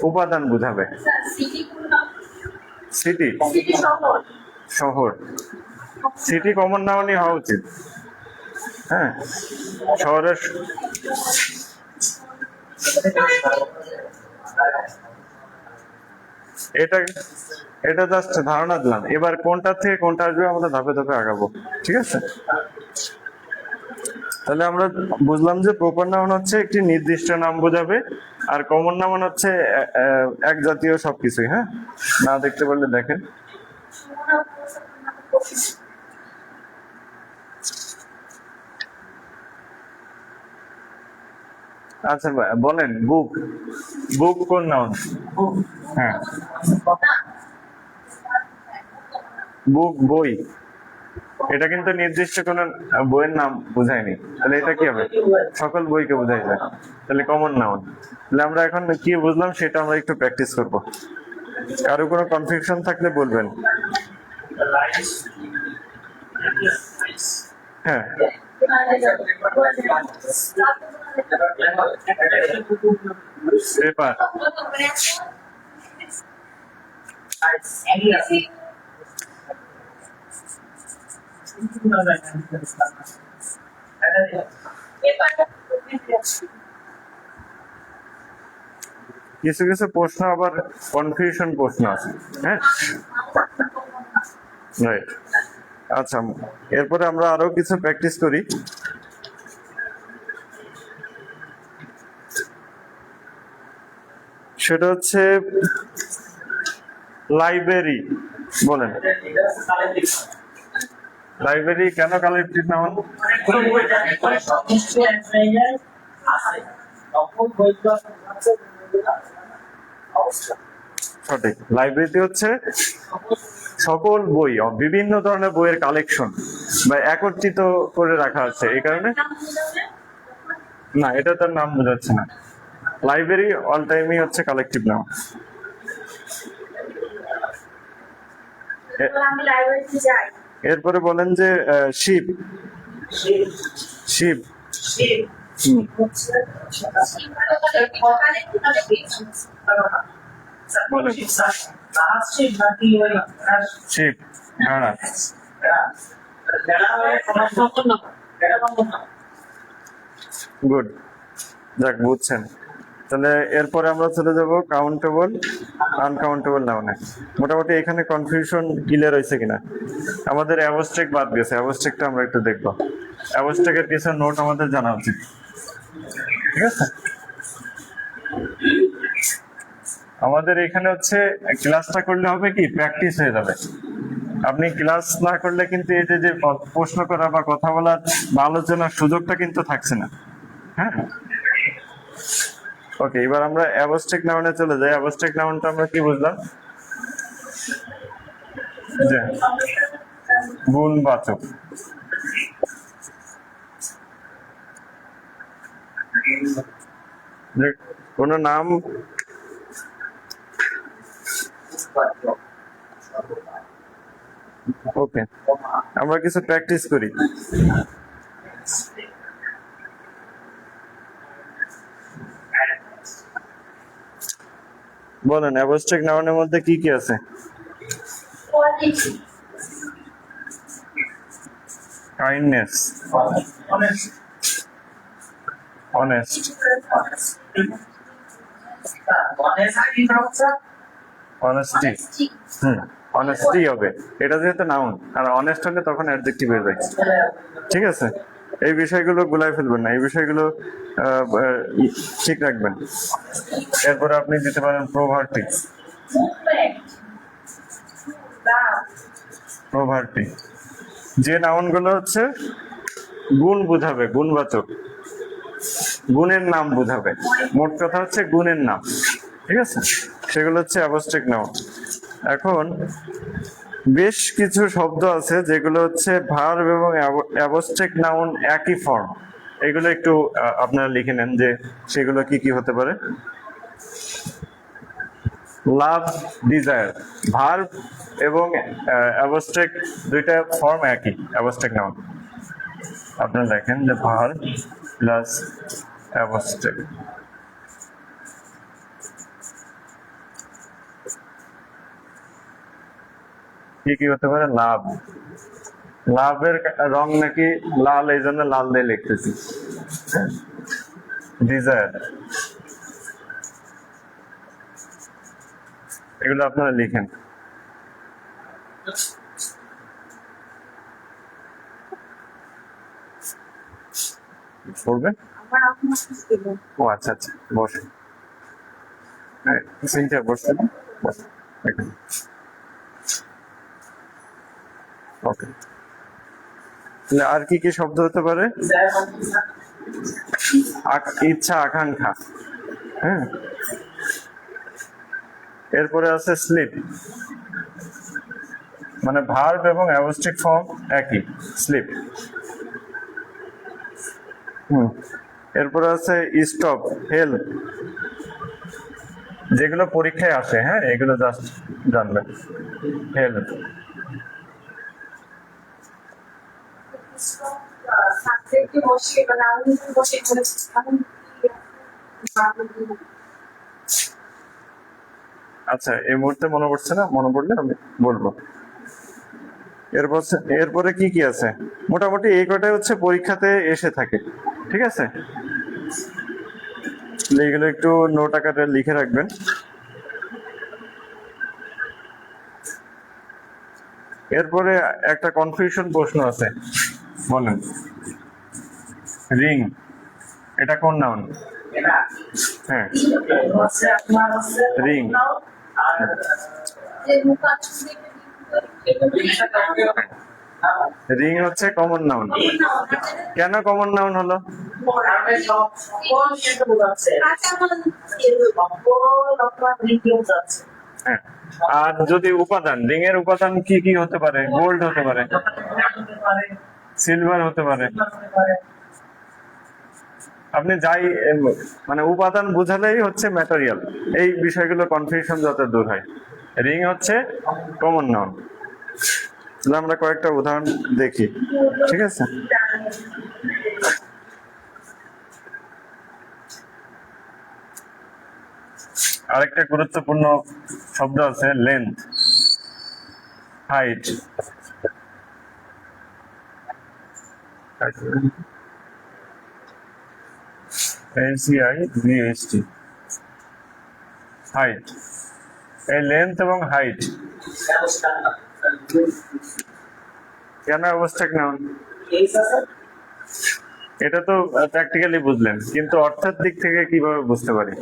উপাদান বোঝাবে। সিটি, শহর। সিটি কমন নাউনই হওয়া উচিত। হ্যাঁ, শহরের এটা এটা জাস্ট ধারণা দিলাম। এবার কোনটা থেকে কোনটা আসবে আমরা ধাপে ধাপে আগাবো, ঠিক আছে? তাহলে আমরা বুঝলাম যে প্রপার নাউন হচ্ছে একটি নির্দিষ্ট নাম বোঝাবে, আর কমন নাউন হচ্ছে এক জাতীয় সবকিছুই। হ্যাঁ, না দেখতে পারলে দেখেন। আচ্ছা বলেন, বুক, বুক কোন নাউন? হ্যাঁ, বুক বই। এটা কিন্তু নির্দিষ্ট কোন বইয়ের নাম বোঝায়নি, তাহলে এটা কি হবে? সকল বইকে বোঝাই যায়, তাহলে কমন নাউন। তাহলে আমরা এখন কি বুঝলাম সেটা আমরা একটু প্র্যাকটিস করব। কারো কোনো কনফিউশন থাকলে বলবেন। হ্যাঁ, পেপার, কিছু কিছু প্রশ্ন আবার কনফিউশন প্রশ্ন আছে। হ্যাঁ, রাইট। আচ্ছা, এরপরে আমরা আরো কিছু প্র্যাকটিস করি। সেটা হচ্ছে লাইব্রেরি। বলেন, লাইব্রেরি কেন কালেক্টিভ নাউন? সঠিক। লাইব্রেরিতে হচ্ছে সকল বই, বিভিন্ন ধরনের বইয়ের কালেকশন বা একত্রিত করে রাখা আছে, এই কারণে। না, এটা তার নাম বোঝাচ্ছে না। লাইব্রেরি অল টাইমই হচ্ছে কালেক্টিভ নাউন। এরপরে বলেন যে শিপ। শিপ শিপ হ্যাঁ, গুড, যাক বুঝছেন। তাহলে এরপরে আমরা চলে যাব কাউন্টেবল আনকাউন্টেবল নাউনে। মোটামুটি এখানে কনফিউশন ক্লিয়ার হয়েছে কিনা? আমাদের অ্যাবস্ট্রাক্ট বাদ গেছে, অ্যাবস্ট্রাক্টটা আমরা একটু দেখবো। অ্যাবস্ট্রাক্টের কিছু নোট আমাদের জানা উচিত, ঠিক আছে? আমাদের এখানে হচ্ছে ক্লাসটা করলে হবে কি, প্র্যাকটিস হয়ে যাবে। আপনি ক্লাস না করলে কিন্তু এই যে প্রশ্ন করা বা কথা বলার বা আলোচনার সুযোগটা কিন্তু থাকছে না। হ্যাঁ, ওকে, এবার আমরা অ্যাবস্ট্রাক্ট নাউনে চলে যাই। অ্যাবস্ট্রাক্ট নাউনটা আমরা কি বুঝলাম? যে গুণবাচক। যে কোন নাম ওকে, আমরা কিছু প্র্যাকটিস করি। বলেন অ্যাবস্ট্রাক্ট নাউনের মধ্যে কি কি আছে? Kindness, honest, honesty. অনেস্টি হবে, এটা যেহেতু নাউন, আর অনেস্ট হলে তখন অ্যাডজেক্টিভ হয়ে যায়। ঠিক আছে, এই বিষয়গুলো গুলাই ফেলবেন না, এই বিষয়গুলো ঠিক রাখবেন। এরপরে আপনি দিতে পারেন প্রভার্টি। প্রভার্টি যে নাউনগুলো হচ্ছে গুণ বোঝাবে, গুণবাচক, গুণের নাম বোঝাবে, মোট কথা হচ্ছে গুণের নাম, ঠিক আছে? সেগুলো হচ্ছে অ্যাবস্ট্রাক্ট নাউন। এখন বেশ কিছু শব্দ আছে যেগুলো হচ্ছে ভার্ব এবং অ্যাবস্ট্রাক্ট নাউন একই ফর্ম। এগুলো একটু আপনারা লিখে নেন যে সেগুলো কি কি হতে পারে। লাভ, ডিজায়ার, ভার্ব এবং অ্যাবস্ট্রাক্ট দুইটা ফর্ম একই অ্যাবস্ট্রাক্ট নাউন। আপনারা দেখেন যে ভার্ব প্লাস অ্যাবস্ট্রাক্ট। কি কি হতে পারে? লাভ, লাভের রং নাকি লাল, এই জন্য লাল দিয়ে লিখতেছি। ডিজায়ার, এগুলো আপনারা লিখেন। পড়বে? ও আচ্ছা আচ্ছা, বস। সিনটা বসতে বস। ওকে, আর কি কি শব্দ হতে পারে? ইচ্ছা, আকাঙ্ক্ষা। হ্যাঁ, এরপরে আছে স্লিপ, মানে ভার্ব এবং অ্যাবস্ট্রাক্ট ফর্ম একই, স্লিপ। এরপরে আছে স্টপ, হেল্প, যেগুলো পরীক্ষায় আসে। হ্যাঁ, এগুলো জাস্ট জানবেন। হেল্প, আচ্ছা এই মুহূর্তে মনে পড়ছে না, মনে পড়লে আমি বলবো। এরপরে কি কি আছে? মোটামুটি এই কটাই হচ্ছে পরীক্ষাতে এসে থাকে, ঠিক আছে? এগুলো একটু নোট আকারে লিখে রাখবেন। এরপরে একটা কনফিউশন প্রশ্ন আছে, বলেন রিং, এটা কোন নাউন? হ্যাঁ, রিং। রিং হচ্ছে কমন নাউন। কেন কমন নাউন হলো? হ্যাঁ। আর যদি উপাদান, রিং এর উপাদান কি কি হতে পারে? গোল্ড হতে পারে, সিলভার হতে পারে। আপনি যাই মানে উপাদান বুঝালেই হচ্ছে ম্যাটেরিয়াল, এই বিষয়গুলো কনফিউশন যাতে দূর হয়। রিং হচ্ছে কমন নাউন। তাহলে আমরা কয়েকটা উদাহরণ দেখি, ঠিক আছে? আরেকটা গুরুত্বপূর্ণ শব্দ আছে লেন্থ, হাইট। LCIVHT, height. এই লেন্থ এবং হাইট কেন অবস্ট্রাক নাউন? এটা তো প্র্যাকটিক্যালি বুঝলেন, কিন্তু অর্থের দিক থেকে কিভাবে বুঝতে পারি?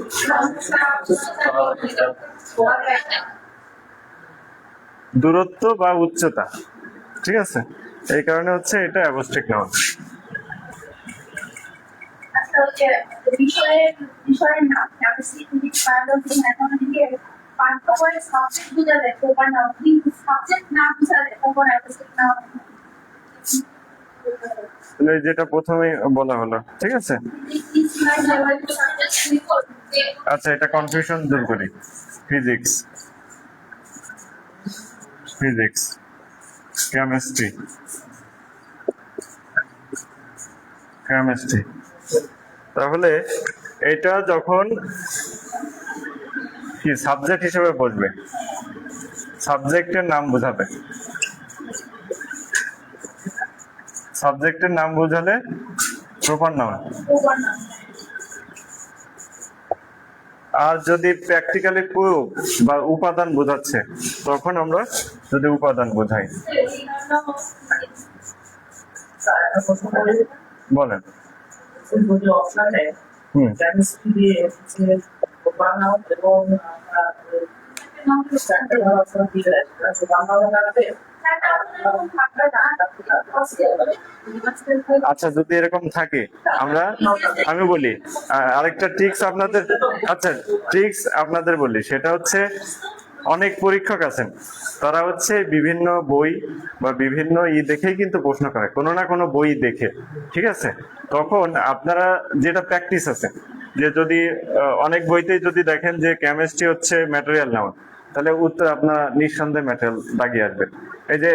দূরত্ব বা উচ্চতা, ঠিক আছে? এই কারণে হচ্ছে এটা অ্যাবস্ট্রাক্ট নাউন। বিষয়ের নাম সাবজেক্ট বুঝালে প্রপার নাউন, কিন্তু সাবজেক্ট না বুঝালে তখন অ্যাবস্ট্রাক্ট নাউন। যেটা প্রথমে বলা হলো, ঠিক আছে? আচ্ছা, এটা কনফিউশন দূর করি। Physics, physics, chemistry, chemistry. তাহলে এটা যখন কি সাবজেক্ট হিসেবে বসবে, সাবজেক্টের নাম বোঝাবে, সাবজেক্টের নাম বোঝালে প্রপার নাউন। আর যদি প্র্যাকটিক্যালি প্রয়োগ বা উপাদান বোঝাচ্ছে, তখন আমরা যদি উপাদান বোঝাই। বলেন। আচ্ছা, যদি এরকম থাকে আমরা, আমি বলি আরেকটা ট্রিক্স আপনাদের, আচ্ছা ট্রিক্স আপনাদের বলি, সেটা হচ্ছে অনেক পরীক্ষক আছেন, তারা হচ্ছে বিভিন্ন বই বা বিভিন্ন দেখেই কিন্তু প্রশ্ন করে, কোনো না কোনো বই দেখে, ঠিক আছে? তখন আপনারা যেটা প্র্যাকটিস আছে, যে যদি অনেক বইতেই যদি দেখেন যে কেমিস্ট্রি হচ্ছে ম্যাটেরিয়াল নাউন, তাহলে উত্তর আপনার নিঃসন্দেহে ম্যাটেরিয়াল দাগিয়ে আসবে। এই যে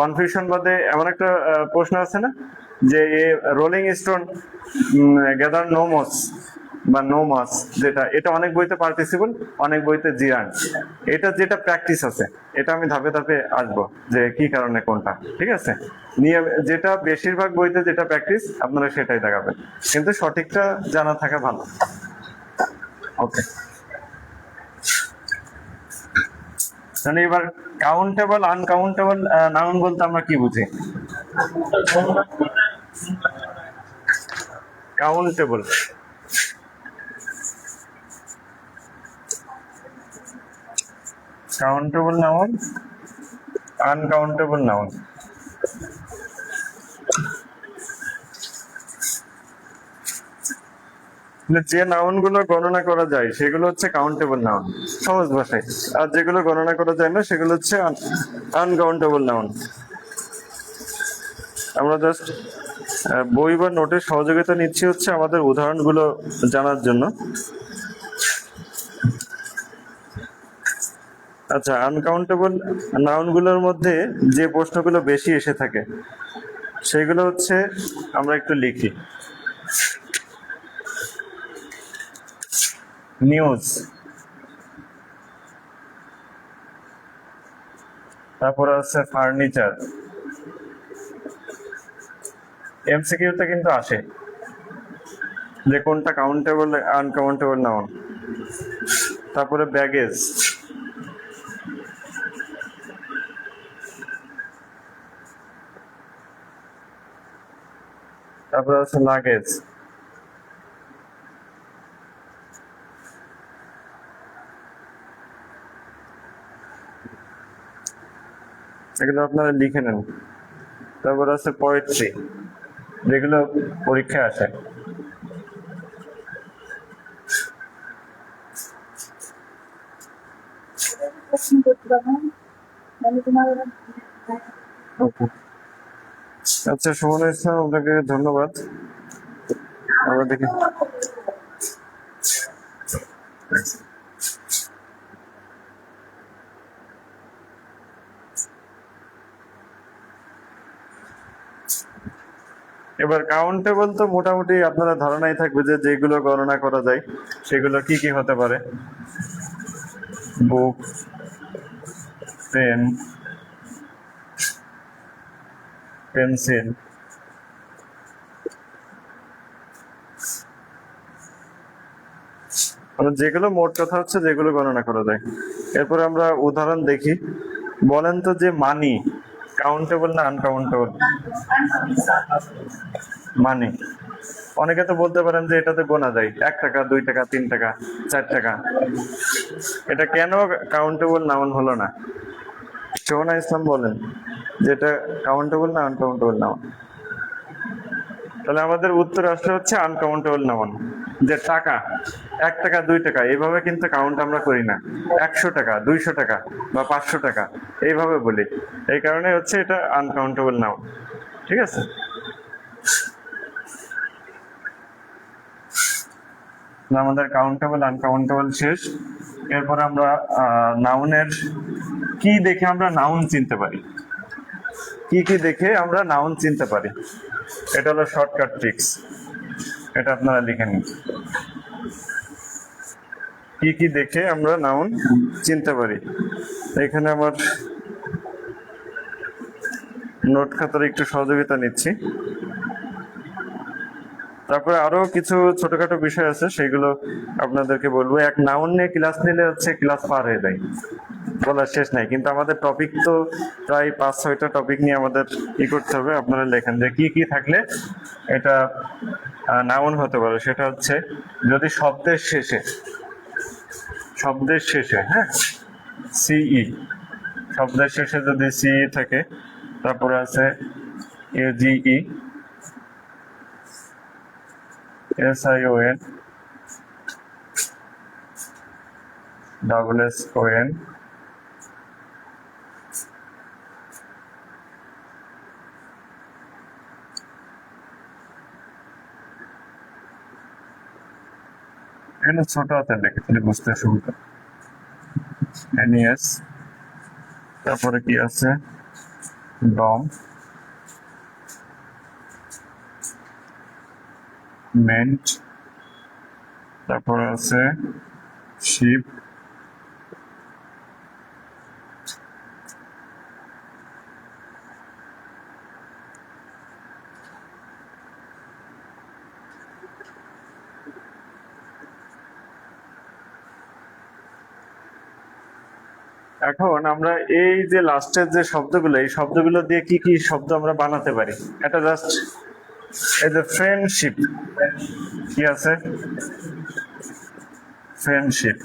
কনফিউশন বাদে এমন একটা প্রশ্ন আছে না, যে rolling stone gather no moss বা নো মাস, যেটা এটা অনেক বইতে পার্টিসিপল, অনেক বইতে জিরান। এটা যেটা প্র্যাকটিস আছে, এটা আমি ধাপে ধাপে আসবো যে কি কারণে কোনটা, ঠিক আছে? নিয়ে যেটা বেশিরভাগ বইতে যেটা প্র্যাকটিস আপনারা সেটাই দেখাবেন, কিন্তু সঠিকটা জানা থাকা ভালো। ওকে, তাহলে এবার কাউন্টেবল আনকাউন্টেবল নাউন বলতে আমরা কি বুঝি? Countable, countable noun, uncountable noun. যে নাউন গুলো গণনা করা যায় সেগুলো হচ্ছে কাউন্টেবল নাউন সহজ ভাষায়, আর যেগুলো গণনা করা যায় না সেগুলো হচ্ছে আনকাউন্টেবল নাউন। আমরা জাস্ট বই বা নোটের সহযোগিতা নিচ্ছি হচ্ছে আমাদের উদাহরণগুলো জানার জন্য। আচ্ছা, আনকাউন্টেবল নাউনগুলোর মধ্যে যে প্রশ্নগুলো বেশি এসে থাকে সেগুলো হচ্ছে, আমরা একটু লিখি, নিউজ, তারপরে হচ্ছে ফার্নিচার, এমসিকিউতে কিন্তু আসে যে কোনটা কাউন্টেবল আনকাউন্টেবল নাউন। তারপরে ব্যাগেজ, তারপরে হচ্ছে লাগেজ, এগুলো আপনারা লিখে নেন। তারপর আছে পোয়েট্রি, যেগুলো পরীক্ষায় আসে। আচ্ছা সুমন ইসলাম, আপনাকে ধন্যবাদ। আমরা দেখি এবার কাউন্টেবল তো মোটামুটি আপনারা ধারণাই থাকবে যে যেগুলো গণনা করা যায় সেগুলো কি কি হতে পারে। বুক, পেন, পেন্সিল, যেগুলো মোট কথা হচ্ছে যেগুলো গণনা করা যায়। এরপরে আমরা উদাহরণ দেখি। বলেন তো যে মানি কাউন্টেবল না আনকাউন্টেবল? মানি অনেকে তো বলতে পারেন যে এটাতে গোনা যায়, 1 টাকা, 2 টাকা, 3 টাকা, 4 টাকা। এটা কেন কাউন্টেবল নাউন হলো না? সোহনা ইসলাম বলেন যে এটা কাউন্টেবল না আনকাউন্টেবল নাউন? তাহলে আমাদের উত্তর আসলে হচ্ছে আনকাউন্টেবল নাউন। যে টাকা, 1 টাকা, 2 টাকা এইভাবে কিন্তু কাউন্ট আমরা করি না। 100 টাকা, 200 টাকা বা 500 টাকা এইভাবে বলি। এই কারণে হচ্ছে এটা আনকাউন্টেবল নাউন। ঠিক আছে? আমাদের কাউন্টেবল আনকাউন্টেবল শেষ। এরপর আমরা নাউনের কি দেখে আমরা নাউন চিনতে পারি, কি কি দেখে আমরা নাউন চিনতে পারি, এটা হলো শর্টকাট ট্রিক্স। এটা আপনারা লিখে নিন। কি কি দেখে আমরা নাউন চিনতে পারি। এখানে আমার নোট খাতার একটু সহযোগিতা নিচ্ছি। তারপরে আরো কিছু ছোটখাটো বিষয় আছে, সেগুলো আপনাদেরকে বলবো। এক নাউন নিয়ে ক্লাস নিলে হচ্ছে ক্লাস পার হয়ে যায়, বলার শেষ নাই। কিন্তু আমাদের টপিক তো প্রায় 5-6টা টপিক নিয়ে আমাদের ই করতে হবে। আপনারা লেখেন যে কি কি থাকলে এটা নাউন হতে পারে। সেটা হচ্ছে যদি শব্দের শেষে হ্যাঁ সিই, শব্দের শেষে যদি সিই থাকে, তারপরে আছে এজিই, SION, SSON, এখানে ছোট হাতে লিখেছি বুঝতে সুবিধা। NES, তারপরে কি আছে ডম, মেন্ট, তারপরে আছে শিপ, এখন আমরা এই যে লাস্টের যে শব্দগুলো, এই শব্দগুলো দিয়ে কি কি শব্দ আমরা বানাতে পারি। এটা জাস্ট এই যে ফ্রেন্ডশিপ, কি আছে ফ্রেন্ডশিপ,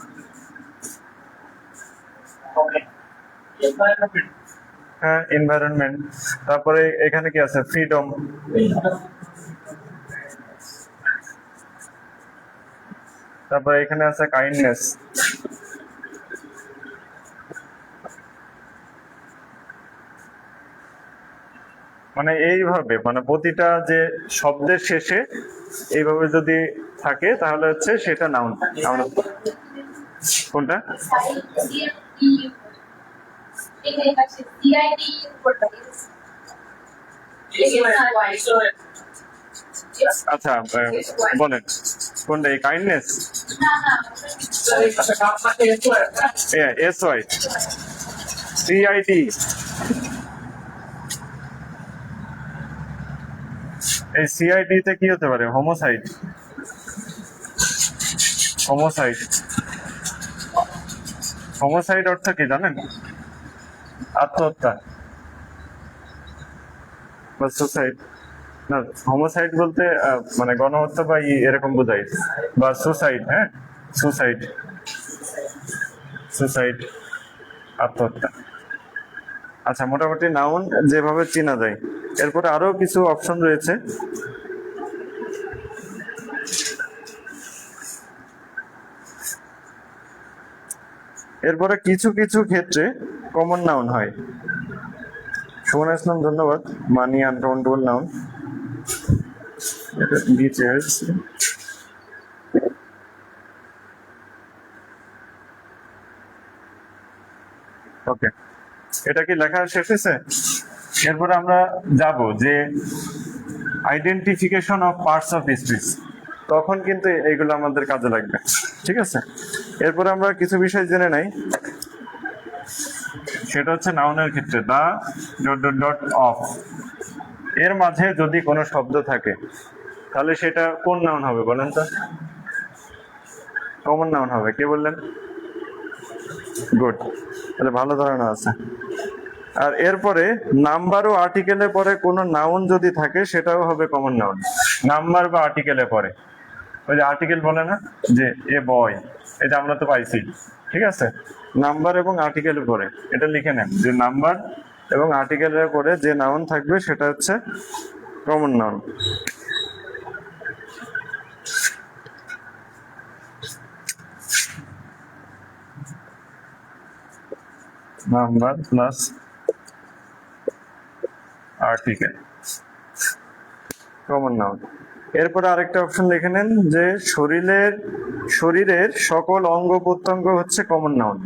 হ্যাঁ এনভায়রনমেন্ট। তারপরে এখানে কি আছে ফ্রিডম, তারপরে এখানে আছে কাইন্ডনেস। মানে এইভাবে, মানে প্রতিটা যে শব্দের শেষে এইভাবে যদি থাকে তাহলে হচ্ছে সেটা নাউন। আমরা কোনটা আচ্ছা বলেন কোনটা? এই কাইন্ডনেস, SY, CID, এই CID তে কি হতে পারে? Homicide, homicide. হোমোসাইড অর্থ কি জানেন? আত্মহত্যা বা সুসাইড। না, হোমোসাইড বলতে মানে গণহত্যা বা এরকম বোঝায়, বা সুসাইড। হ্যাঁ সুসাইড, সুসাইড আত্মহত্যা। আচ্ছা, মোটামুটি নাউন যেভাবে চেনা যায়। এরপরে আরো কিছু অপশন রয়েছে। এরপরে কিছু কিছু ক্ষেত্রে কমন নাউন হয়। সুমন ইসলাম, ধন্যবাদ। মানি আনকাউন্টেবল নাউন, এটা নিচে আছে। ওকে, এটা কি লেখা শেষ হয়েছে? এরপরে আমরা যাব যে identification of parts of speech, তখন কিন্তু এইগুলো আমাদের কাজে লাগবে। ঠিক আছে, এরপরে আমরা কিছু বিষয় জেনে নাই। সেটা হচ্ছে নাউনের ক্ষেত্রে দা ডট ডট ডট অফ এর মাঝে যদি কোনো শব্দ থাকে তাহলে সেটা কোন নাউন হবে বলেন তো? কমন নাউন হবে। কে বললেন? গুড, তাহলে ভালো ধারণা আছে। আর এরপরে নাম্বার ও আর্টিকেলের পরে কোনো নাউন যদি থাকে সেটাও হবে কমন নাউন। নাম্বার বা আর্টিকেলের পরে, ওই যে আর্টিকেল বলে না যে এ বয়, এটা আমরা তো পাইছি। ঠিক আছে, নাম্বার এবং আর্টিকেলের পরে এটা লিখে নেন যে নাম্বার এবং আর্টিকেলের পরে যে নাউন থাকবে সেটা হচ্ছে common noun. Number plus article, common noun. এরপরে আরেকটা অপশন লিখে নেন যে শরীরের সকল অঙ্গ প্রত্যঙ্গ হচ্ছে কমন নাউন।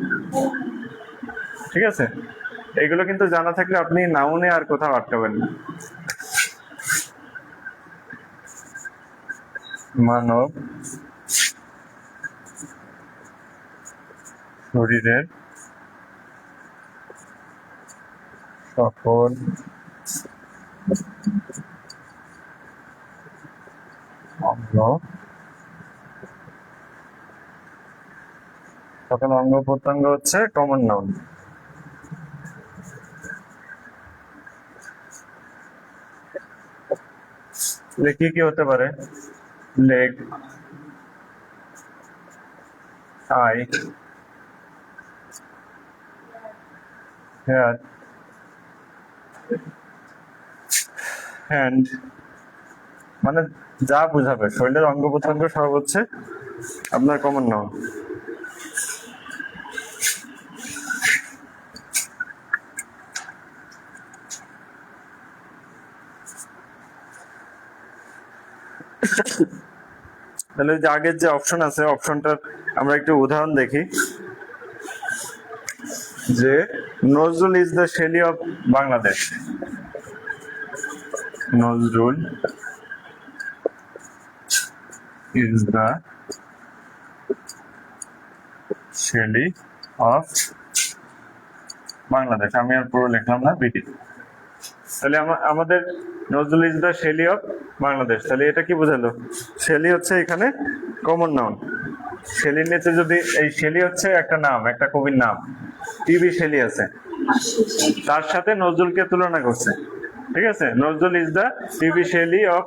ঠিক আছে, এগুলো কিন্তু জানা থাকলে আপনি নাউনে আর কোথাও আটকাবেন না। মানব শরীরের সকল অঙ্গ প্রত্যঙ্গ হচ্ছে কমন নাউন। কি কি হতে পারে? লেগ, আই, হেয়ার, হ্যান্ড, মানে যা বুঝাবে শরীরের অঙ্গ প্রত্যঙ্গ সব হচ্ছে আপনার কমন নাউন। তাহলে যে আগের যে অপশন আছে, অপশনটার আমরা একটু উদাহরণ দেখি। যে Nazrul is the Shelley of Bangladesh. Nazrul is the Shelley of Bangladesh. আমি আর পুরো লিখলাম না, বিটি। তাহলে আমাদের Nazrul is the Shelley of Bangladesh, তাহলে এটা কি বোঝালো? শেলি হচ্ছে এখানে কমন নাউন। শেলির নিচে যদি এই শেলি হচ্ছে একটা নাম, একটা কবির নাম, টিবি শেলি আছে, তার সাথে নজরুলকে তুলনা করছে। ঠিক আছে, নজরুল ইজ দ্য টিবি শেলি অফ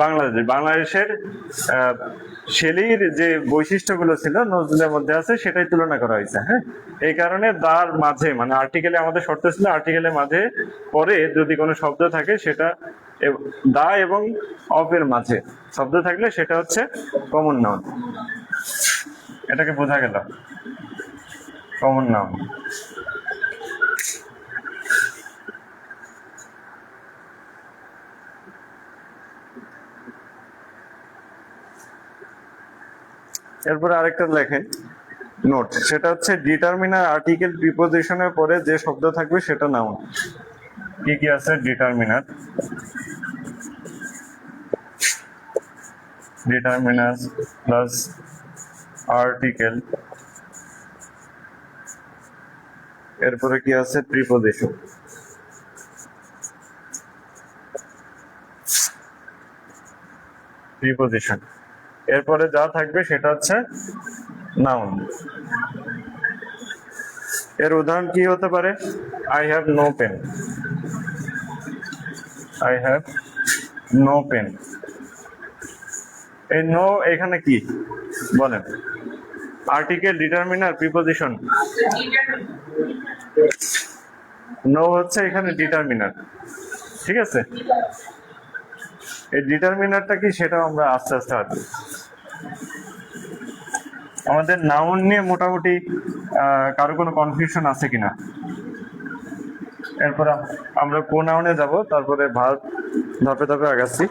বাংলাদেশ। বাংলাদেশের শেলির যে বৈশিষ্ট্যগুলো ছিল নজরুলের মধ্যে আছে সেটাই তুলনা করা হয়েছে। হ্যাঁ, এই কারণে দার মাঝে, মানে আর্টিকেলে আমাদের শর্ত ছিল আর্টিকেলের মাঝে পরে যদি কোনো শব্দ থাকে সেটা দা এবং অফ এর মাঝে শব্দ থাকলে সেটা হচ্ছে কমন নাউন। এটাকে বোঝা গেল? Common noun. এরপরে আরেকটা লেখেন নোট, সেটা হচ্ছে ডিটারমিনার আর্টিকেল প্রিপোজিশনের পরে যে শব্দ থাকবে সেটা নাউন। কি কি আছে? ডিটারমিনার, ডিটারমিনার প্লাস আর্টিকেল, এরপরে কি আছে? প্রিপোজিশন। প্রিপোজিশন এরপরে যা থাকবে সেটা হচ্ছে নাউন। এর উদাহরণ কি হতে পারে? I have no pen. I have no pen. এই নো এখানে কি বলেন? Article, determiner, preposition? নো হচ্ছে এখানে ডিটারমিনার, ঠিক আছে? এই ডিটারমিনারটা কি সেটাও আমরা আস্তে আস্তে আসবো। আমাদের নাউন নিয়ে মোটামুটি কারো কোনো কনফিউশন আছে কিনা? এরপর আমরা প্রোনাউনে যাব, তারপরে ভার্ব ধাপে ধাপে আগাচ্ছি।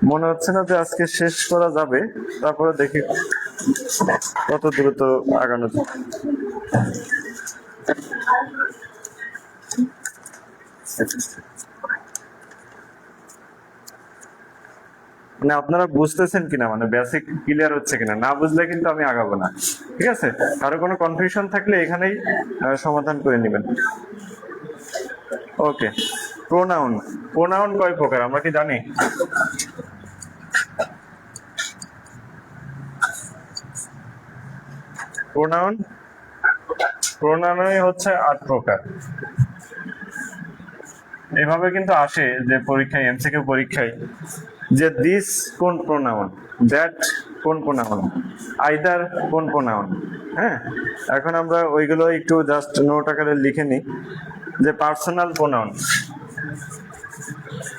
মনে হচ্ছে না যে আজকে শেষ করা যাবে, তারপরে দেখি কত দ্রুত আগানো যায়। মানে আপনারা বুঝতেছেন কিনা, মানে বেসিক ক্লিয়ার হচ্ছে কিনা? না বুঝলে কিন্তু আমি আগাবো না, ঠিক আছে? কারো কোনো কনফিউশন থাকলে এখানেই সমাধান করে নেবেন। ওকে, প্রোনাউন। প্রোনাউন কয় প্রকার আমরা কি জানি? প্রোনাউন প্রোনাউনই হচ্ছে 8 প্রকার। এভাবে কিন্তু আসে যে পরীক্ষায়, এমসিকিউ পরীক্ষায়, যে দিস কোন প্রোনাউন, দ্যাট কোন প্রোনাউন, আইদার কোন প্রোনাউন। হ্যাঁ, এখন আমরা ওইগুলো একটু জাস্ট নোট আকারে লিখে নিই। যে পার্সোনাল প্রোনাউন,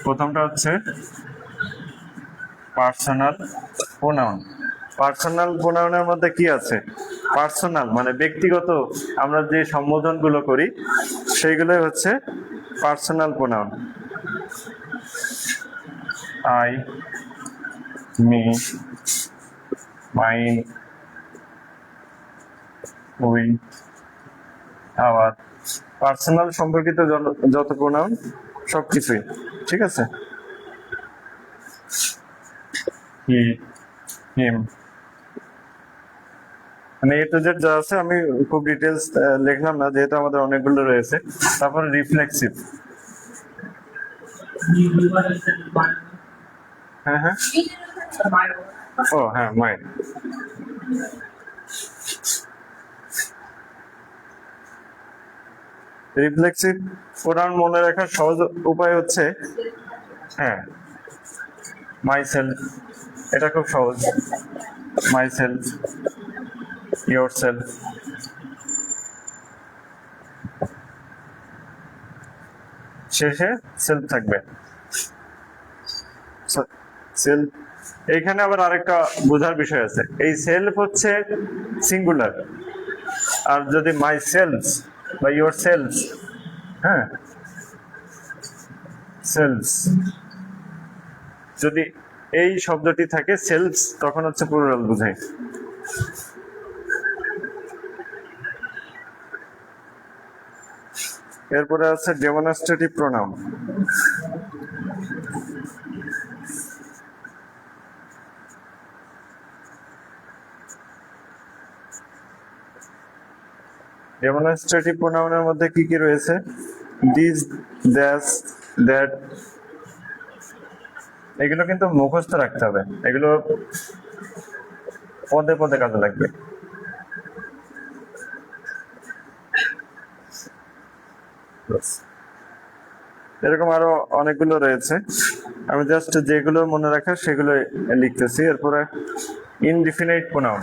প্রথমটা হচ্ছে পার্সোনাল প্রোনাউন। পার্সোনাল প্রোনাউনের মধ্যে কি আছে? পার্সোনাল মানে ব্যক্তিগত, আমরা যে সম্বোধনগুলো করি সেইগুলোই হচ্ছে personal pronoun. I, me, mine, we, our. Personal সম্পর্কিত যত প্রোনাউন সবকিছুই, ঠিক আছে? হি, হিম, মানে এ টু জেড যা আছে, আমি খুব ডিটেলস লিখলাম না যেহেতু আমাদের অনেকগুলো রয়েছে। তারপরে রিফ্লেক্সিভ। হ্যাঁ হ্যাঁ, ও হ্যাঁ, মাইন্ড। রিফ্লেক্সিভ প্রোনাউন মনে রাখার সহজ উপায় হচ্ছে, হ্যাঁ, মাই সেলফ, এটা খুব সহজ। My self, your self. শেষে সেলফ থাকবে। সেলফ, এইখানে আবার আরেকটা বোঝার বিষয় আছে। এই সেলফ হচ্ছে সিঙ্গুলার, আর যদি মাই সেলফ বা ইয়োর সেলফ, হ্যাঁ, সেলফ, যদি এই শব্দটি থাকে সেলফ, তখন হচ্ছে প্লুরাল বোঝায়। এরপরে আছে ডেমনস্ট্রেটিভ প্রোনাউন। ডেমনস্ট্রেটিভ প্রোনাউনের মধ্যে কি কি রয়েছে? This, that, that. এগুলো কিন্তু মুখস্থ রাখতে হবে, এগুলো পদে পদে কাজে লাগবে। এরকম আরো অনেকগুলো রয়েছে, আমি জাস্ট যেগুলো মনে রাখা সেগুলো লিখতেছি। এরপরে ইনডিফিনিট প্রোনাউন।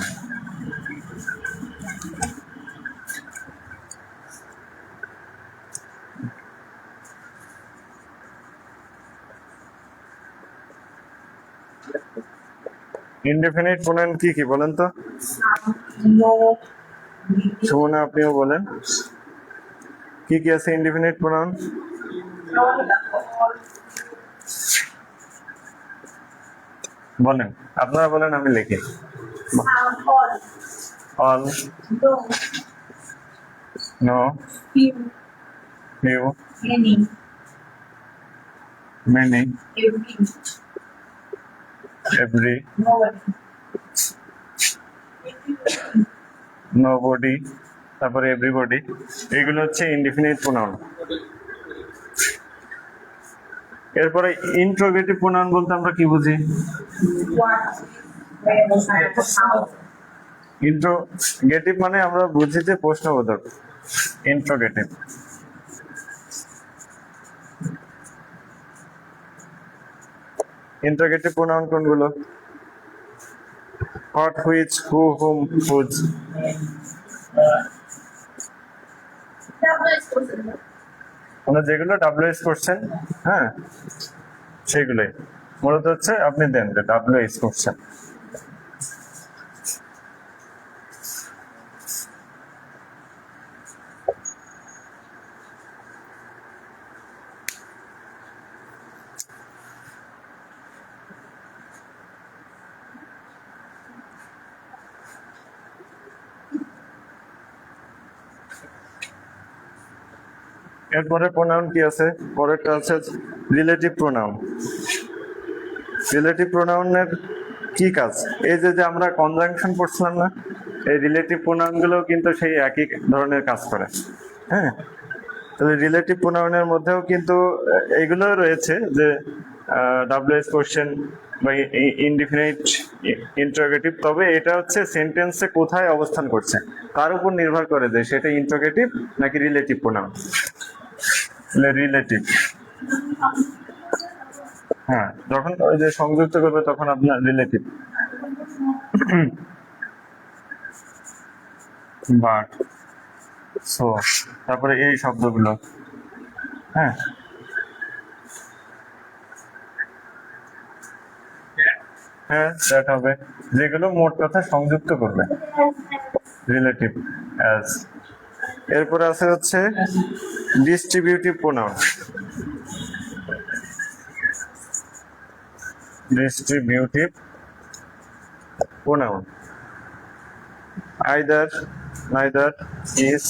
ইনডিফিনিট প্রোনাউন কি কি বলেন তো? সুমনা, আপনিও বলেন কি কি আছে ইনডিফিনিট প্রোনাউন? বলেন, আপনারা বলেন, আমি লিখি। All, no, few, many, every, nobody, তারপরে এভরিবডি। এগুলো হচ্ছে ইনডিফিনিট প্রোনাউন। এরপরে ইন্ট্রোগেটিভ প্রোনাউন বলতে আমরা কি বুঝি? ইন্ট্রোগেটিভ মানে আমরা বুঝি যে প্রশ্নবোধক। ইন্ট্রোগেটিভ। ইন্ট্রোগেটিভ প্রোনাউন কোনগুলো? What, which, who, whom, whose. মানে যেগুলো ডাব্লিউএস করছেন, হ্যাঁ সেগুলোই মূলত হচ্ছে আপনি দেন যে ডাব্লিউএস করছেন। এরপরে প্রোনাউন কি আছে, পরেরটা আছে রিলেটিভ প্রোনাউন। রিলেটিভ প্রোনাউনের কি কাজ, এই যে যে আমরা কনজাংশন পড়ছিলাম না, এই রিলেটিভ প্রোনাউন গুলো কিন্তু সেই একই ধরনের কাজ করে। হ্যাঁ, তাহলে রিলেটিভ প্রোনাউনের মধ্যেও কিন্তু এইগুলো রয়েছে যে ডাব্লিউএস কোশ্চেন বা ইনডিফিনিট ইন্টারোগেটিভ, তবে এটা হচ্ছে সেন্টেন্সে কোথায় অবস্থান করছে তার উপর নির্ভর করে যে সেটা ইন্টারোগেটিভ নাকি রিলেটিভ প্রোনাউন। রিলেটিভ, হ্যাঁ যখন ওই যে সংযুক্ত করবে তখন আপনার রিলেটিভ। বাট, সো, তারপরে এই শব্দগুলো, হ্যাঁ হ্যাঁ দ্যাট হবে, যেগুলো মোট কথা সংযুক্ত করবে রিলেটিভ অ্যাজ। এরপরে আছে হচ্ছে distributive pronoun. Distributive pronoun either, neither, is,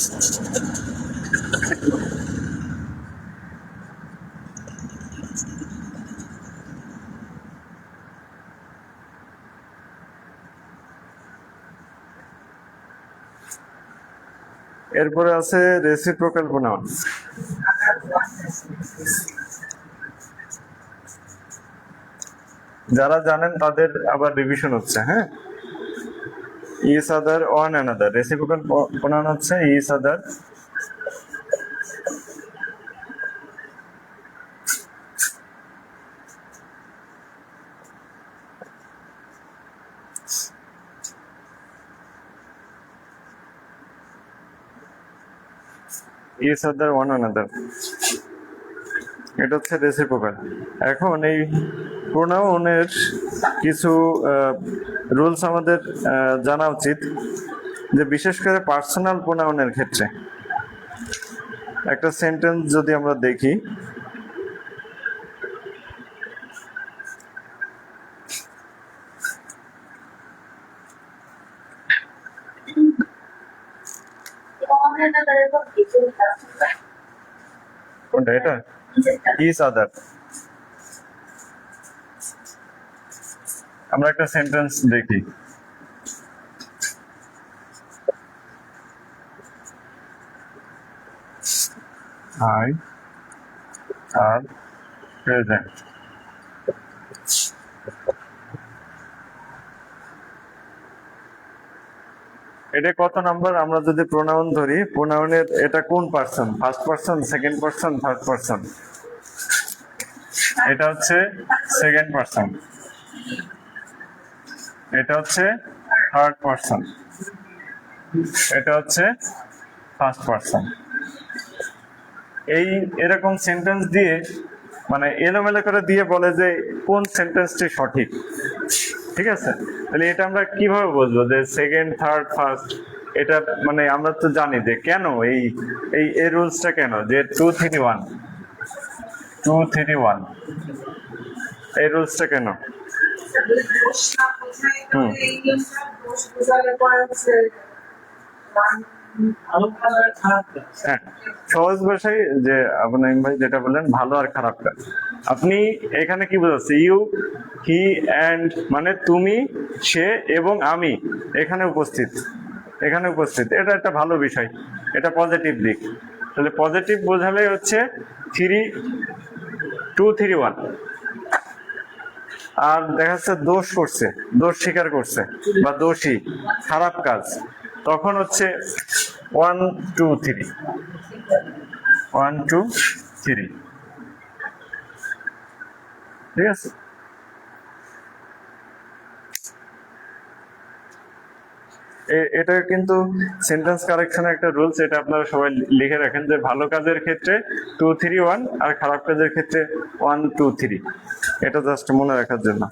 এরপরে আছে রেসিপ্রোকাল প্রোনাউন। যারা জানেন তাদের আবার রিভিশন হচ্ছে, হ্যাঁ। Each other, one another, reciprocal pronoun হচ্ছে each other, each other, one another, এটা হচ্ছে রেসিপ্রোকাল। এখন এই প্রোনাউনের কিছু রুলস আমাদের জানা উচিত, যে বিশেষ করে পার্সোনাল প্রোনাউনের ক্ষেত্রে একটা সেন্টেন্স যদি আমরা দেখি, কোনটা এটা, ইচ আদার, আমরা একটা সেন্টেন্স দেখি, I are present. এটা কত নাম্বার, আমরা যদি প্রোনাউন ধরি, প্রোনাউনের এটা কোন person, first person, second person, third person? এটা হচ্ছে সেকেন্ড পারসন, এটা হচ্ছে থার্ড পারসন, এটা হচ্ছে ফার্স্ট পারসন। এই এরকম সেন্টেন্স দিয়ে মানে এলোমেলো করে দিয়ে বলে যে কোন সেন্টেন্সটি সঠিক, ঠিক আছে। তাহলে এটা আমরা কিভাবে বুঝবো যে সেকেন্ড, থার্ড, ফার্স্ট? এটা মানে আমরা তো জানি যে কেন এই এই রুলসটা কেন, যে 2-3-1, 2-3-1 এই রুলসটা কেন? হ্যাঁ, সহজ ভাষায় যে আপনার ভাই যেটা বললেন ভালো আর খারাপটা, আপনি এখানে কি বোঝাচ্ছে, ইউ, হি, অ্যান্ড, মানে তুমি, সে এবং আমি এখানে উপস্থিত, এখানে উপস্থিত, এটা একটা ভালো বিষয়, এটা পজিটিভ দিক। তাহলে পজিটিভ বোঝালে হচ্ছে 2-3-1। আর দেখা যাচ্ছে দোষ করছে, দোষ স্বীকার করছে বা দোষী, খারাপ কাজ, তখন হচ্ছে 1-2-3, 1-2-3, ঠিক আছে। এটা কিন্তু সেন্টেন্স কারেকশনের একটা রুলস, এটা আপনারা সবাই লিখে রাখেন যে ভালো কাজের ক্ষেত্রে 2 3 1 আর খারাপ কাজের ক্ষেত্রে 1 2 3, এটা জাস্ট মনে রাখার জন্য।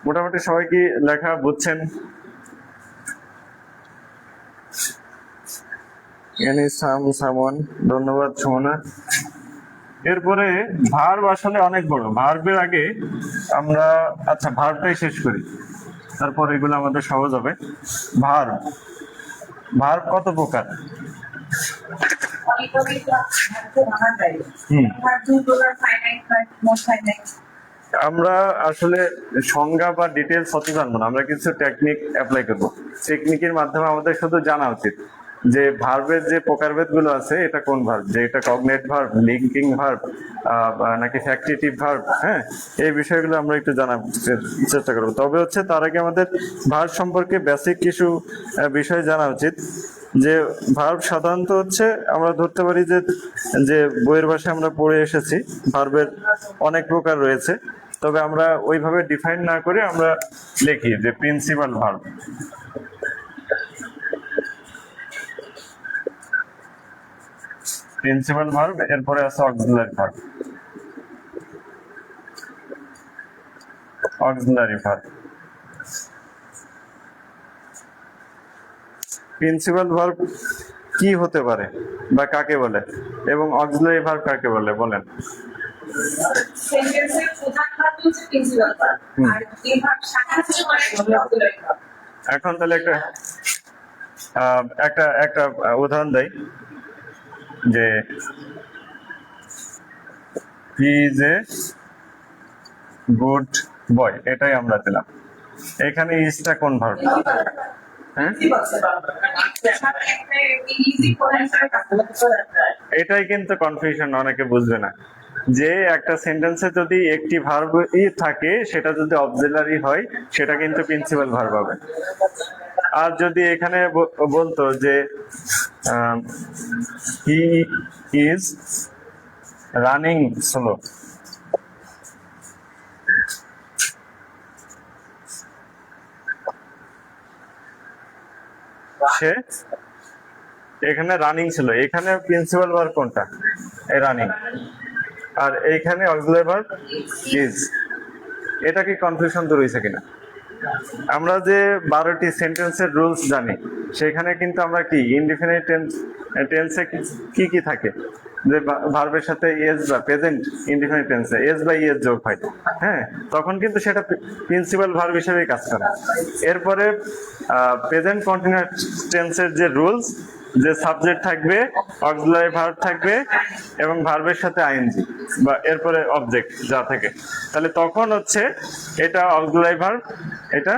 মোটামুটি সবাই কি লেখা বুঝছেন? ধন্যবাদ সুমনা। এরপরে ভার্ব আসলে অনেক বড়, ভার্বের আগে আমরা আচ্ছা ভার্বটাই শেষ করি, তারপর এগুলো আমাদের সহজ হবে। ভার্ব, ভার্ব কত প্রকার? আমরা আসলে সংজ্ঞা বা ডিটেলস অত জানবো না, আমরা কিছু টেকনিক অ্যাপ্লাই করবো। টেকনিকের মাধ্যমে আমাদের শুধু জানা উচিত যে ভার্বের যে প্রকারভেদ গুলো আছে, এটা কোন ভার্ব, যে এটা কগনেট ভার্ব, লিঙ্কিং ভার্ব নাকি ফ্যাক্টিটিভ ভার্ব, হ্যাঁ এই বিষয়গুলো আমরা একটু জানার চেষ্টা করবো। তবে হচ্ছে তার আগে আমাদের ভার্ব সম্পর্কে বেসিক কিছু বিষয় জানা উচিত। যে ভার্ব সাধারণত হচ্ছে আমরা ধরতে পারি যে যে বইয়ের ভাষায় আমরা পড়ে এসেছি ভার্বের অনেক প্রকার রয়েছে, তবে আমরা ওইভাবে ডিফাইন না করে আমরা লিখি যে প্রিন্সিপাল ভার্ব। প্রিন্সিপাল ভার্ব, এরপরে আছে auxiliary verb. Auxiliary verb, principal verb কি হতে পারে বা কাকে বলে, এবং অক্সিলারি ভার্ব কাকে বলে বলেন? এখন তাহলে একটা একটা একটা উদাহরণ দেই যে he is a good boy, এটাই আমরা দিলাম। এখানে ইজটা কোন ভার্ব? এটাই কিন্তু কনফিউশন, অনেকে বুঝবে না যে একটা সেন্টেন্সে যদি একটি ভার্ব থাকে, সেটা যদি অক্সিলারি হয় সেটা কিন্তু প্রিন্সিপাল ভার্ব হবে। আর যদি এখানে বলতো যে হি ইজ রানিং স্লো, সে এখানে রানিং ছিল, এখানে প্রিন্সিপাল ভার্ব কোনটা? এই রানিং। আর এইখানে অক্সিলারি ভার্ব ইজ। এটা কি কনফিউশন দূর হয়েছে কিনা? আমরা যে 12টি সেন্টেন্সের রুলস জানি, সেখানে কিন্তু আমরা কি ইনডিফিনিট টেন্সে কি কি থাকে, যে ভার্বের সাথে এস বা প্রেজেন্ট ইনডিফিনিট টেন্সে এস বা ইএস যোগ হয়, হ্যাঁ তখন কিন্তু সেটা প্রিন্সিপাল ভার্ব হিসেবে কাজ করে। এরপরে প্রেজেন্ট কন্টিনিউয়াস টেন্সের যে রুলস, যে সাবজেক্ট থাকবে, অক্সিলারি ভার্ব থাকবে এবং ভার্বের সাথে আইএনজি বা এরপরে অবজেক্ট যা থাকে, তাহলে তখন হচ্ছে এটা অক্সিলারি ভার্ব, এটা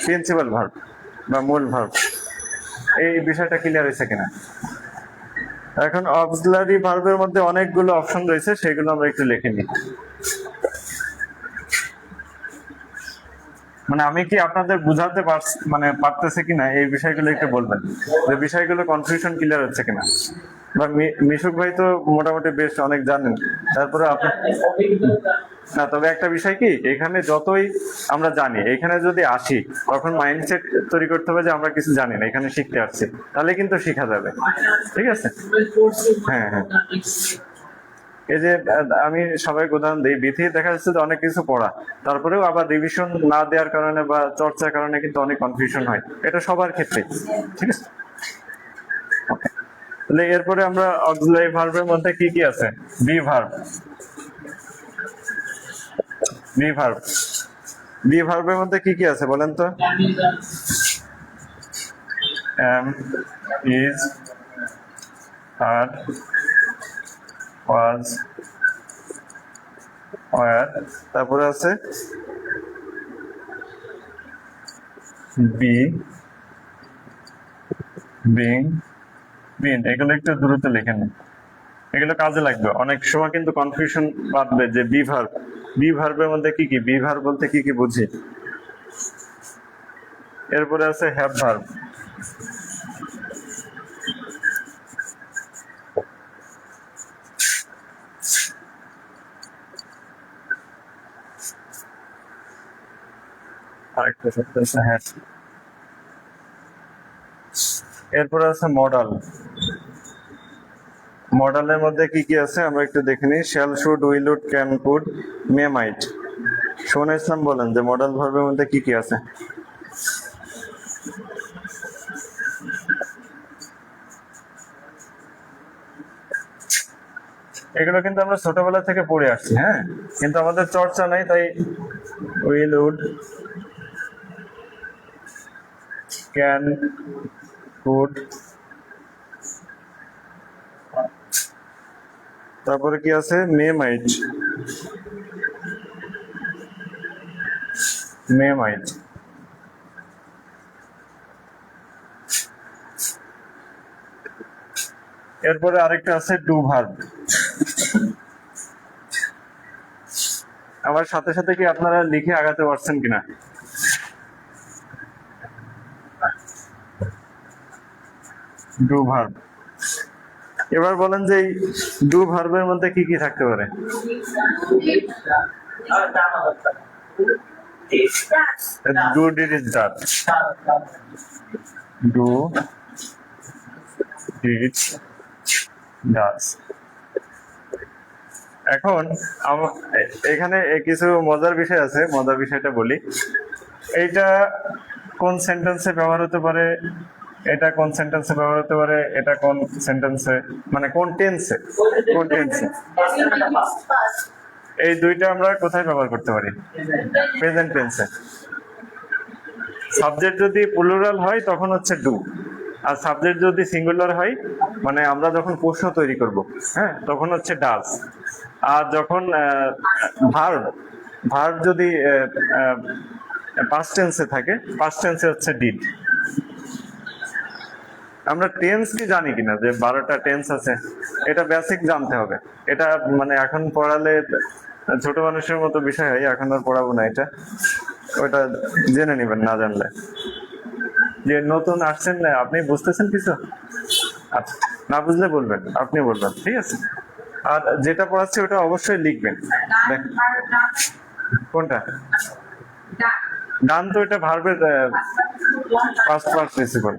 প্রিন্সিপাল ভার্ব বা মূল ভার্ব। এই বিষয়টা ক্লিয়ার হয়েছে কিনা? এখন অক্সিলারি ভার্বের মধ্যে অনেকগুলো অপশন রয়েছে, সেগুলো আমরা একটু লিখে নিই। মানে আমি কি আপনাদের বুঝাতে পারতেছে কিনা এই বিষয়গুলো একটু বলবেন, যে বিষয়গুলো কনফিউশন ক্লিয়ার হচ্ছে কিনা। বা মিশুক ভাই তো মোটামুটি বেশ অনেক জানেন, তারপরে আপনি না। তবে একটা বিষয় কি, এখানে যতই আমরা জানি, এখানে যদি আসি তখন মাইন্ডসেট তৈরি করতে হবে যে আমরা কিছু জানি না, এখানে শিখতে আসছি, তাহলে কিন্তু শেখা যাবে। ঠিক আছে, হ্যাঁ হ্যাঁ। এই যে আমি সবাইকে উদাহরণ দিই, বিথি দেখা যাচ্ছে যে অনেক কিছু পড়া, তারপরেও আবার রিভিশন না দেওয়ার কারণে বা চর্চার কারণে কিন্তু অনেক কনফিউশন হয়, এটা সবার ক্ষেত্রে। ঠিক আছে, তাহলে এরপরে আমরা অক্সিলারি ভার্বের মধ্যে কি কি আছে? Be verb. Be verb, be ভার্বের মধ্যে কি কি আছে বলেন তো? am, is, are, was, were, তারপরে আছে be, being, been। এগুলো একটু দ্রুত লিখে নিন, এগুলো কাজে লাগবে। অনেক সময় কিন্তু কনফিউশন বাঁধবে যে বি ভার্ব বি ভার্বের মধ্যে কি কি, বি ভার্ব বলতে কি কি বুঝি। এরপরে আছে হ্যাভ ভার্ব। আরেকটা শব্দ আছে হ্যাভ। এরপরে আছে মডাল। মডালের মধ্যে কি কি আছে আমরা একটু দেখে নিই। Shall, should, will, would, can, could, may, might. Sona Islam বলেন যে মডাল ভার্বের মধ্যে কি কি আছে। এগুলো কিন্তু আমরা ছোটবেলা থেকে পড়ে আসছি, হ্যাঁ, কিন্তু আমাদের চর্চা নাই, তাই উইল, উড, ক্যান, কুড, তারপরে কি আছে মে, মাইট। মে, মাইট। এরপরে আরেকটা আছে ডু ভার্ব। আমার সাথে সাথে কি আপনারা লিখে আগাতে পারছেন কিনা। Do verb. এবার বলেন যে এই ডু ভার্বের মধ্যে কি কি থাকতে পারে। Do, did, is, that. Do, did, does. এখন এখানে কিছু মজার বিষয় আছে, মজার বিষয়টা বলি। এইটা কোন সেন্টেন্সে ব্যবহার হতে পারে, এটা কোন সেন্টেন্সে ব্যবহার হতে পারে, এটা কোন সেন্টেন্সে, মানে কোন টেন্সে, কোন টেন্সে। এই দুইটা আমরা কোথায় ব্যবহার করতে পারি, প্রেজেন্ট টেন্সে। সাবজেক্ট যদি প্লুরাল হয় তখন হচ্ছে ডু, আর সাবজেক্ট যদি সিঙ্গুলার হয়, মানে আমরা যখন প্রশ্ন তৈরি করব, হ্যাঁ, তখন হচ্ছে ডাজ। আর যখন ভার্ব, ভার্ব যদি পাস্ট টেন্সে থাকে, পাস্ট টেন্সে হচ্ছে ডিড। আমরা টেন্স কি জানি কিনা, যে 12টা টেন্স আছে, এটা বেসিক জানতে হবে। এটা মানে এখন পড়ালে ছোট মানুষের মতো বিষয় হয়, এখন আর পড়াবো না এটা, ওটা জেনে নেবেন না জানলে। যে নতুন আসছেন না, আপনি বুঝতেছেন কিছু, আচ্ছা, না বুঝলে বলবেন, আপনি বলবেন, ঠিক আছে। আর যেটা পড়াচ্ছে ওটা অবশ্যই লিখবেন। কোনটা ডান, তো এটা ভার্বের পাস্ট পার্টিসিপল।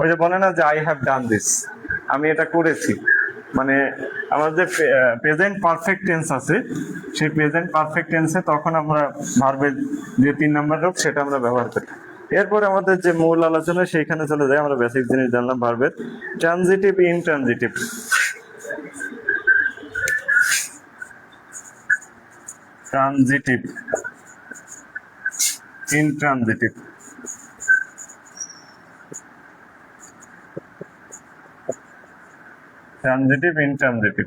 ওই যে বলে না যে আই হ্যাভ ডান দিস, আমি এটা করেছি, মানে আমাদের যে প্রেজেন্ট পারফেক্ট টেন্স আছে, সেই প্রেজেন্ট পারফেক্ট টেন্সে তখন আমরা ভার্বের যে 3 নম্বর রূপ সেটা আমরা ব্যবহার করি। এরপর আমাদের যে মূল আলোচনা সেইখানে চলে যায়। আমরা বেসিক জিনিস জানলাম ভার্বের transitive, intransitive. Transitive, intransitive. Transitive, intransitive.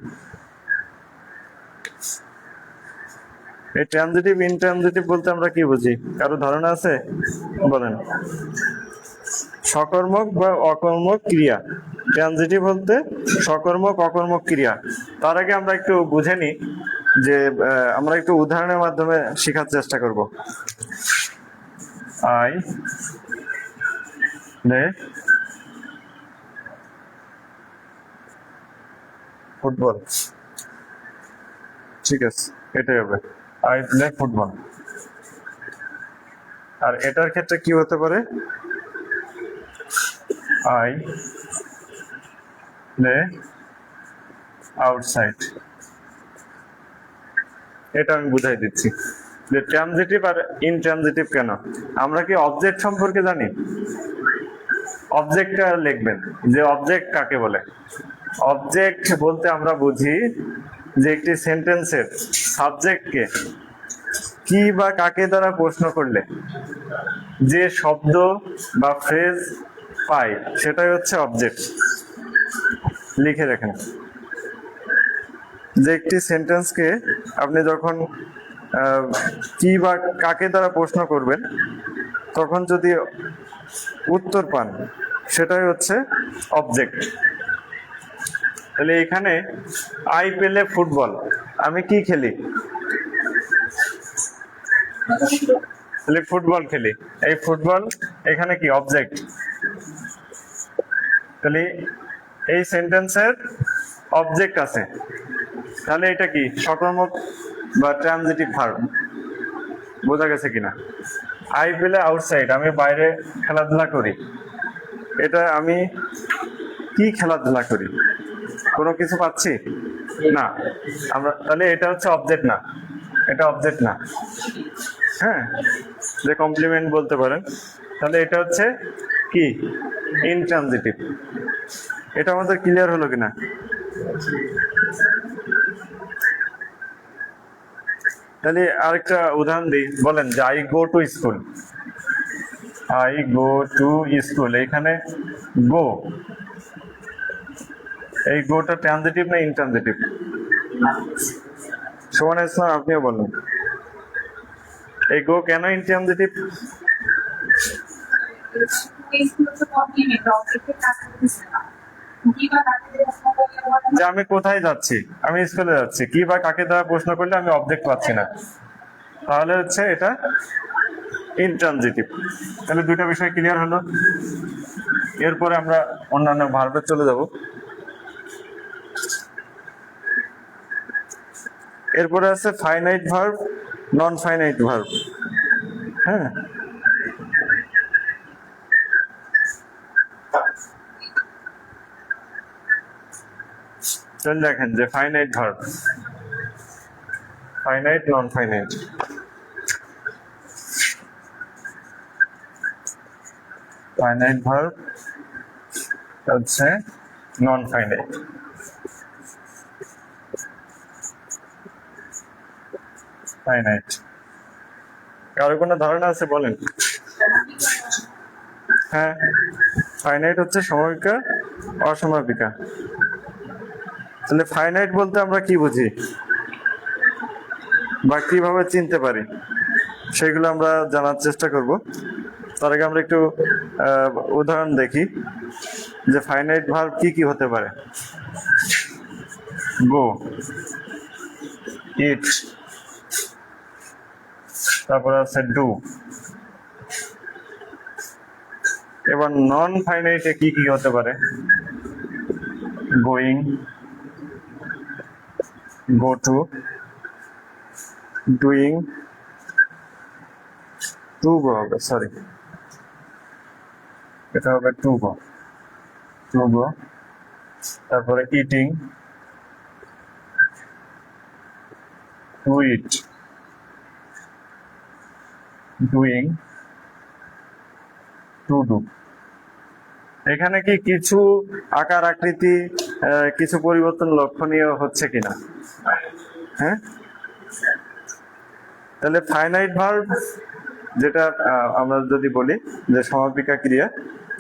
এই ট্রানজিটিভ, ইনট্রানজিটিভ বলতে আমরা কি বুঝি, কারো ধারণা আছে, বলেন। সকর্মক বা অকর্মক ক্রিয়া। ট্রানজিটিভ বলতে সকর্মক, অকর্মক ক্রিয়া। তার আগে আমরা একটু বুঝে নিই, যে আমরা একটু উদাহরণের মাধ্যমে শেখার চেষ্টা করব। আই প্লে ফুটবল, ঠিক আছে, এটাই হবে, আই প্লে ফুটবল। আর এটার ক্ষেত্রে কি হতে পারে, আই প্লে আউটসাইড। এটা আমি বুঝাই দিচ্ছি যে ট্রানজিটিভ আর ইনট্রানজিটিভ কেন। আমরা কি অবজেক্ট সম্পর্কে জানি, অবজেক্টটা লিখবেন যে অবজেক্ট কাকে বলে। অবজেক্ট বলতে আমরা বুঝি যে একটি সেন্টেন্সের সাবজেক্টকে কি বা কাকে দ্বারা প্রশ্ন করলে যে শব্দ বা ফ্রেজ পাই, সেটাই হচ্ছে অবজেক্ট। লিখে রাখেন যে একটি সেন্টেন্সকে আপনি যখন কি বা কাকে দ্বারা প্রশ্ন করবেন, তখন যদি উত্তর পান, সেটাই হচ্ছে অবজেক্ট। তাহলে এখানে আই পেলে ফুটবল, আমি কি খেলি? তাহলে ফুটবল খেলি, এই ফুটবল এখানে কি অবজেক্ট। তাহলে এই সেন্টেন্সের অবজেক্ট আছে, তাহলে এটা কি সকর্মক বা ট্রানজিটিভ ভার্ব। বোঝা গেছে কিনা? আই পেলে আউটসাইড, আমি বাইরে খেলাধুলা করি। এটা আমি কি খেলাধুলা করি? কোনো কিছু পাচ্ছি না আমরা, তাহলে এটা হচ্ছে অবজেক্ট না, এটা অবজেক্ট না। হ্যাঁ, যে কমপ্লিমেন্ট বলতে পারেন। তাহলে এটা হচ্ছে কি ইনট্রানজিটিভ। এটা আমাদের ক্লিয়ার হলো কিনা? তাহলে আরেকটা উদাহরণ দিই, বলেন যে I go to school. I go to school, এখানে গো, এই গোটা ট্রানজিটিভ না ইনট্রানজিটিভ? সুমন ইসলাম, আপনিও বলুন এই গো কেন ইনট্রানজিটিভ? যে আমি কোথায় যাচ্ছি, আমি স্কুলে যাচ্ছি, কি বা কাকে দ্বারা প্রশ্ন করলে আমি অবজেক্ট পাচ্ছি না, তাহলে হচ্ছে এটা ইনট্রানজিটিভ। তাহলে দুইটা বিষয় ক্লিয়ার হলো। এরপরে আমরা অন্যান্য ভার্বে চলে যাব। এরপরে আছে finite verb, non finite verb. হ্যাঁ, চল দেখেন যে finite verb, finite, non finite. Finite verb হচ্ছে নন ফাইনাইট। ফাইনাইট কারো কোনো ধারণা আছে বলেন? হ্যাঁ, ফাইনাইট হচ্ছে সমাপিকা, অসমাপিকা। তাহলে ফাইনাইট বলতে আমরা কি বুঝি বা কিভাবে চিনতে পারি সেগুলো আমরা জানার চেষ্টা করব। তার আগে আমরা একটু উদাহরণ দেখি যে ফাইনাইট ভার্ব কি কি হতে পারে। গো, ইট, তারপরে আছে ডু। এবার নন ফাইনাইটে কি কি হতে পারে? Going, go to, doing, to go হবে, সরি এটা হবে টু গো, টু গো। তারপরে eating, to eat, doing, to do. এখানে কি কিছু আকার আকৃতি কিছু পরিবর্তন লক্ষণীয় হচ্ছে কিনা? হ্যাঁ, তাহলে ফাইনাইট ভার্ব যেটা আমরা যদি বলি যে সমাপিকা ক্রিয়া,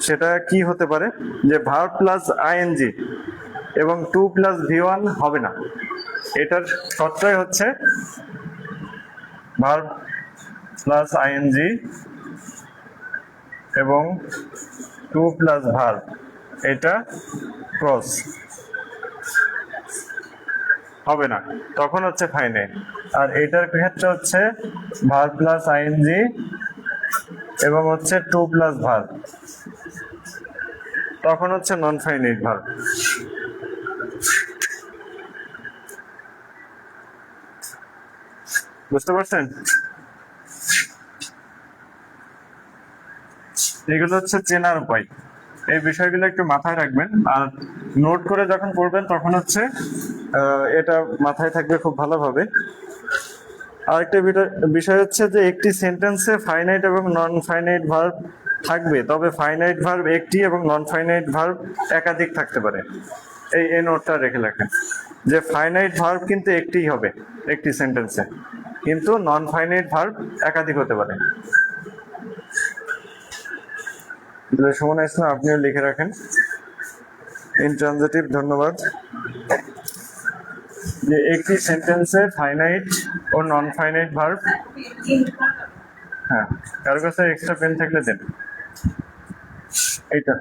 সেটা কি হতে পারে যে ভার্ব প্লাস আইএনজি এবং টু প্লাস ভি1 হবে না। এটার শর্তই হচ্ছে ভার্ব প্লাস আইএনজি এবং টু প্লাস ভার্ব, এটা ক্রস হবে না, তখন হচ্ছে ফাইনাইট। আর এটার ক্ষেত্রে হচ্ছে ভার্ব প্লাস আইএনজি এবং হচ্ছে টু প্লাস ভার্ব, তখন হচ্ছে নন ফাইনাইট ভার্ব। বুঝতে পারছেন? এগুলো হচ্ছে চেনার উপায়। এই বিষয়গুলো একটু মাথায় রাখবেন, আর নোট করে যখন পড়বেন তখন হচ্ছে এটা মাথায় থাকবে খুব ভালোভাবে। আরেকটা বিষয় হচ্ছে যে একটি সেন্টেন্সে ফাইনাইট এবং নন ফাইনাইট ভার্ব থাকবে, তবে ফাইনাইট ভার্ব একটি এবং নন ফাইনাইট ভার্ব একাধিক থাকতে পারে। এই নোটটা রেখে রাখেন যে ফাইনাইট ভার্ব কিন্তু একটিই হবে একটি সেন্টেন্সে, কিন্তু নন ফাইনাইট ভার্ব একাধিক হতে পারে। সুমন ইসলাম, আপনিও লিখে রাখেন ইনট্রানজিটিভ। ধন্যবাদ। যে একটি সেন্টেন্সে ফাইনাইট ও নন ফাইনাইট ভার্ব। হ্যাঁ, কারো কাছে এক্সট্রা পেন থাকলে দেন। এইটা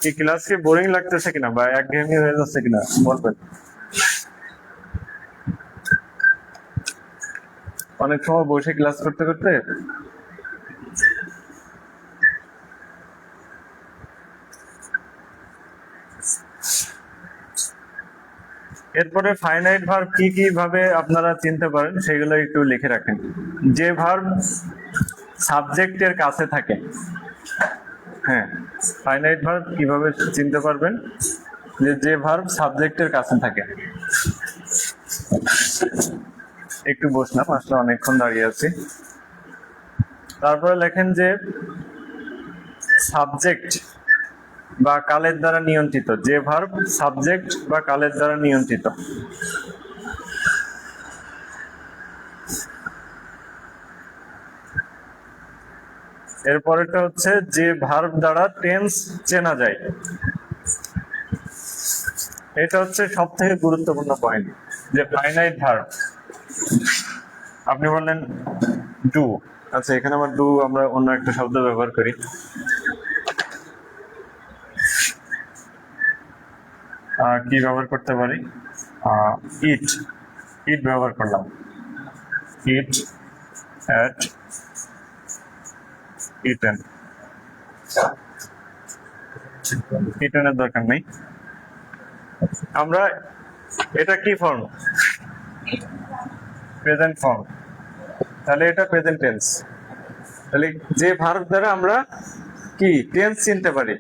কি ক্লাস কি বোরিং লাগতেছে কিনা বা একঘেয়েমি হয়ে যাচ্ছে কিনা বলবেন। অনেক সময় বসে ক্লাস করতে করতে এরপরে ফাইনাইট ভার্ব কি কি ভাবে আপনারা চিনতে পারেন সেগুলো একটু লিখে রাখেন। যে ভার্ব সাবজেক্টের কাছে থাকে, হ্যাঁ ফাইনাইট ভার্ব কিভাবে চিনতে পারবেন, যে ভার্ব সাবজেক্টের কাছে থাকে। একটু বসলাম, আসলে অনেকক্ষণ দাঁড়িয়ে আছি। তারপরে লেখেন যে সাবজেক্ট বা কালের দ্বারা নিয়ন্ত্রিত, যে ভার্ব সাবজেক্ট বা কালের দ্বারা নিয়ন্ত্রিত। এরপরেরটা হচ্ছে যে ভার্ব দ্বারা টেন্স চেনা যায়। এটা হচ্ছে সব থেকে গুরুত্বপূর্ণ পয়েন্ট, যে ফাইনাইট ভার্ব। আপনি বললেন ডু, আচ্ছা এখানে আমার ডু আমরা অন্য একটা শব্দ ব্যবহার করি। কি ব্যবহার করতে পারি, ইট, ইট ব্যবহার করলাম, ইট অ্যাট ইটেন। ইটেনের দরকার নেই। আমরা এটা কি ফর্ম, প্রেজেন্ট ফর্ম, তাহলে এটা প্রেজেন্ট টেন্স। তাহলে যে ভার্ব দ্বারা আমরা কি টেন্স চিনতে পারি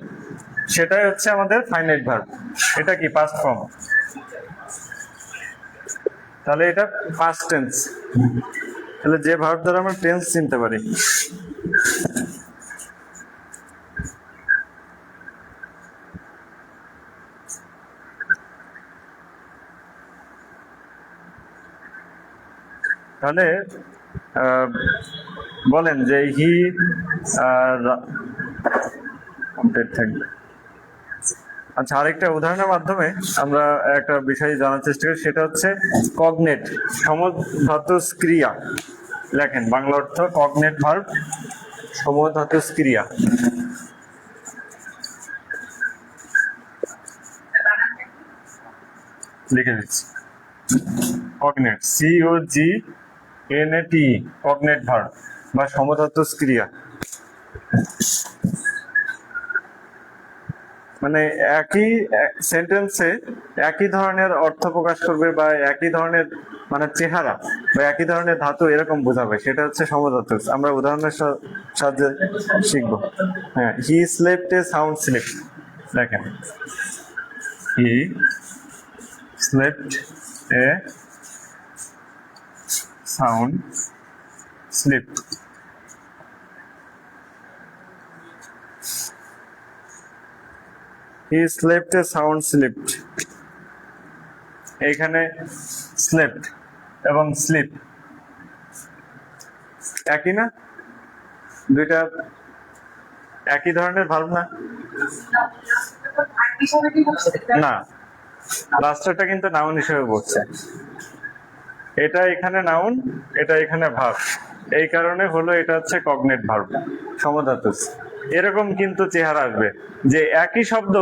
সেটাই হচ্ছে আমাদের ফাইনাইট ভার্ব। এটা কি পাস্ট ফর্ম, তাহলে এটা পাস্ট টেন্স। তাহলে যে ভার্ব দ্বারা আমরা টেন্স চিনতে পারি। তাহলে বলেন যে হি থাকবে। আচ্ছা আরেকটা উদাহরণের মাধ্যমে আমরা একটা বিষয় জানার চেষ্টা করি, সেটা হচ্ছে কগনেট, সমধাতুজ ক্রিয়া। লেখেন বাংলা অর্থ কগনেট ভার্ব সমধাতুজ ক্রিয়া। লিখে দিচ্ছি, কগনেট, COGNAT, কগনেট ভার্ব বা সমধাতুজ ক্রিয়া। মানে একই সেন্টেন্সে একই ধরনের অর্থ প্রকাশ করবে বা একই ধরনের মানে চেহারা বা একই ধরনের ধাতু এরকম বোঝাবে, সেটা হচ্ছে সমধাতু। আমরা উদাহরণের সাহায্যে শিখবো। হ্যাঁ, he slept a sound sleep. দেখেন, he slept a sound sleep. He slept a sound sleep. এইখানে slept এবং sleep একই না, দুইটা একই ধরনের ভার্ব না? না, লাস্টেরটা কিন্তু নাউন হিসেবে বলছে। এটা এখানে নাউন, এটা এখানে ভার্ব, এই কারণে হলো এটা হচ্ছে কগনেট ভার্ব সমধাতুজ। এরকম কিন্তু চেহারা আসবে যে একই শব্দ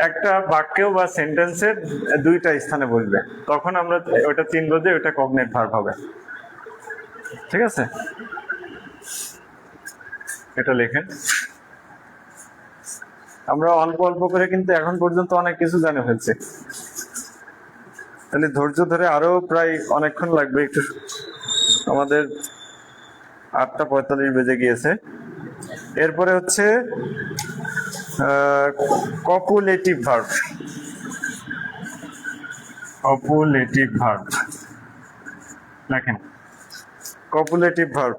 একটা বাক্যেও বা সেন্টেন্সের দুইটা স্থানে বসবে, তখন আমরা ওটা চিনবো যে ওটা কগনেট ভার্ব হবে। ঠিক আছে, এটা লেখেন। আমরা অল্প অল্প করে কিন্তু এখন পর্যন্ত অনেক কিছু জানে ফেলছি। তাহলে ধৈর্য ধরে আরো প্রায় অনেকক্ষণ লাগবে। একটু আমাদের 8:45 বেজে গিয়েছে। এরপরে হচ্ছে কপুলেটিভ ভার্ব। কপুলেটিভ ভার্ব দেখেন, কপুলেটিভ ভার্ব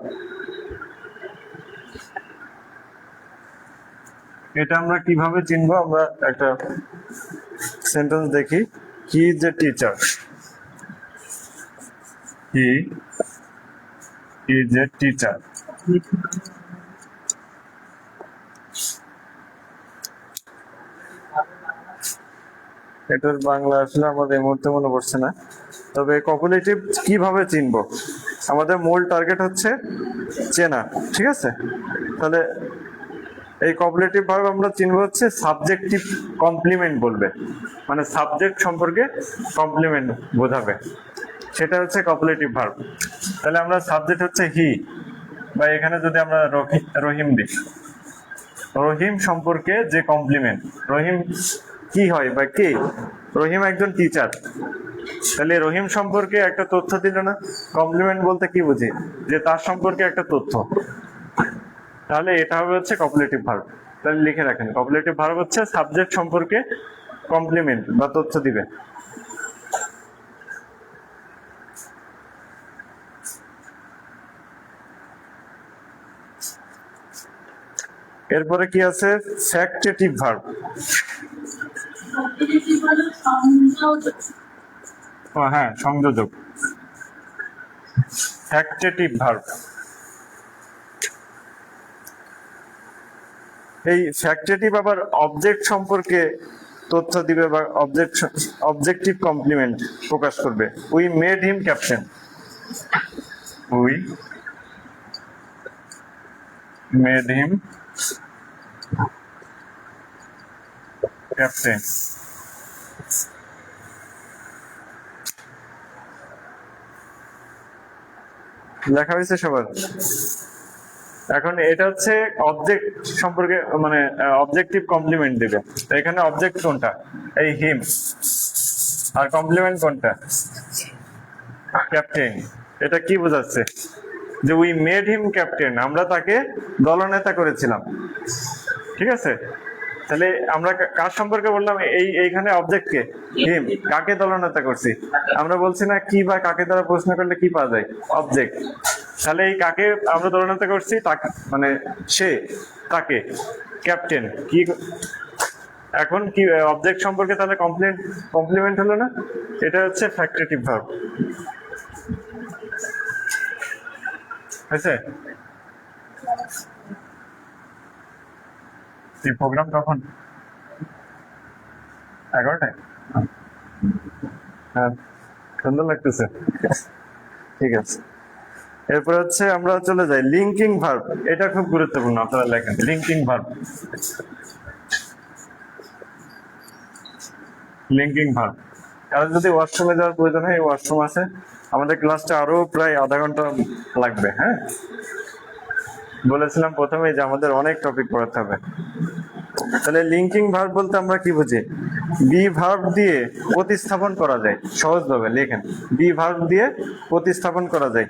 এটা আমরা কিভাবে চিনবো? আমরা একটা সেন্টেন্স দেখি। He is a teacher. He is a teacher. এটার বাংলা আসলে আমাদের এই মুহূর্তে মনে পড়ছে না। তবে কপুলেটিভ কিভাবে চিনবো? আমাদের মূল টার্গেট হচ্ছে চেনা। ঠিক আছে, তাহলে এই কপারেটিভ ভার্ব আমরা চিনবো হচ্ছে সাবজেক্টিভ কমপ্লিমেন্ট বলবে, মানে সাবজেক্ট সম্পর্কে কমপ্লিমেন্ট বোঝাবে, সেটা হচ্ছে কপারেটিভ ভার্ব। তাহলে আমরা সাবজেক্ট হচ্ছে হি, বা এখানে যদি আমরা রহিম দিই, রহিম সম্পর্কে যে কমপ্লিমেন্ট, রহিম কি হয় বা কে? রহিম একজন টিচার। তাহলে রহিম সম্পর্কে একটা তথ্য দিল না? কমপ্লিমেন্ট বলতে কি বুঝি? যে তার সম্পর্কে একটা তথ্য। তাহলে এটা হবে হচ্ছে কপারেটিভ ভার্ব। তাহলে লিখে রাখেন, কপারেটিভ ভার্ব হচ্ছে সাবজেক্ট সম্পর্কে কমপ্লিমেন্ট বা তথ্য দিবে। এরপরে কি আছে? Factitive verb. হ্যাঁ, সংযোজক। Factitive verb. এই ফ্যাক্টেটিভ আবার অবজেক্ট সম্পর্কে তথ্য দিবে বা অবজেক্টিভ কমপ্লিমেন্ট প্রকাশ করবে। We made him captain. We made him captain. লেখা হয়েছে সবার? এখন এটা হচ্ছে অবজেক্ট সম্পর্কে, মানে অবজেক্টিভ কমপ্লিমেন্ট দিবে। এখানে অবজেক্ট কোনটা? এই হিম। আর কমপ্লিমেন্ট কোনটা? ক্যাপ্টেন। এটা কি বোঝাচ্ছে? যে উই মেড হিম ক্যাপ্টেন, আমরা তাকে দলনেতা করেছিলাম। ঠিক আছে? তাহলে আমরা কার সম্পর্কে বললাম? এইখানে অবজেক্ট কে? হিম। কাকে দলনেতা করছি? আমরা বলছি না কি বা কাকে দ্বারা প্রশ্ন করলে কি পাওয়া যায়? অবজেক্ট। তাহলে এই কাকে আমরা দলনেতা করছি? তাকে, মানে সে, তাকে ক্যাপ্টেন। কি এখন কি অবজেক্ট সম্পর্কে তাহলে কমপ্লিমেন্ট হলো না? এটা হচ্ছে ফ্যাক্টেটিভ ভার্ব। হয়েছে? এই প্রোগ্রাম কখন? 11টায়? হ্যাঁ, সুন্দর লাগতেছে। ঠিক আছে, এরপর হচ্ছে আমরা চলে যাই লিঙ্কিং ভার্ব। এটা খুব গুরুত্বপূর্ণ, আপনারা লেখেন লিঙ্কিং ভার্ব। Linking verb. কারণ যদি ওয়াশরুমে যাওয়ার প্রয়োজন হয়, ওয়াশরুম আছে। আমাদের ক্লাসটা আরো প্রায় আধা ঘন্টা লাগবে। হ্যাঁ, বলেছিলাম প্রথমেই যে আমাদের অনেক টপিক পড়াতে হবে। তাহলে লিঙ্কিং ভার্ব বলতে আমরা কি বুঝি? বি ভার্ব দিয়ে প্রতিস্থাপন করা যায়। সহজভাবে লেখেন, বি ভার্ব দিয়ে প্রতিস্থাপন করা যায়।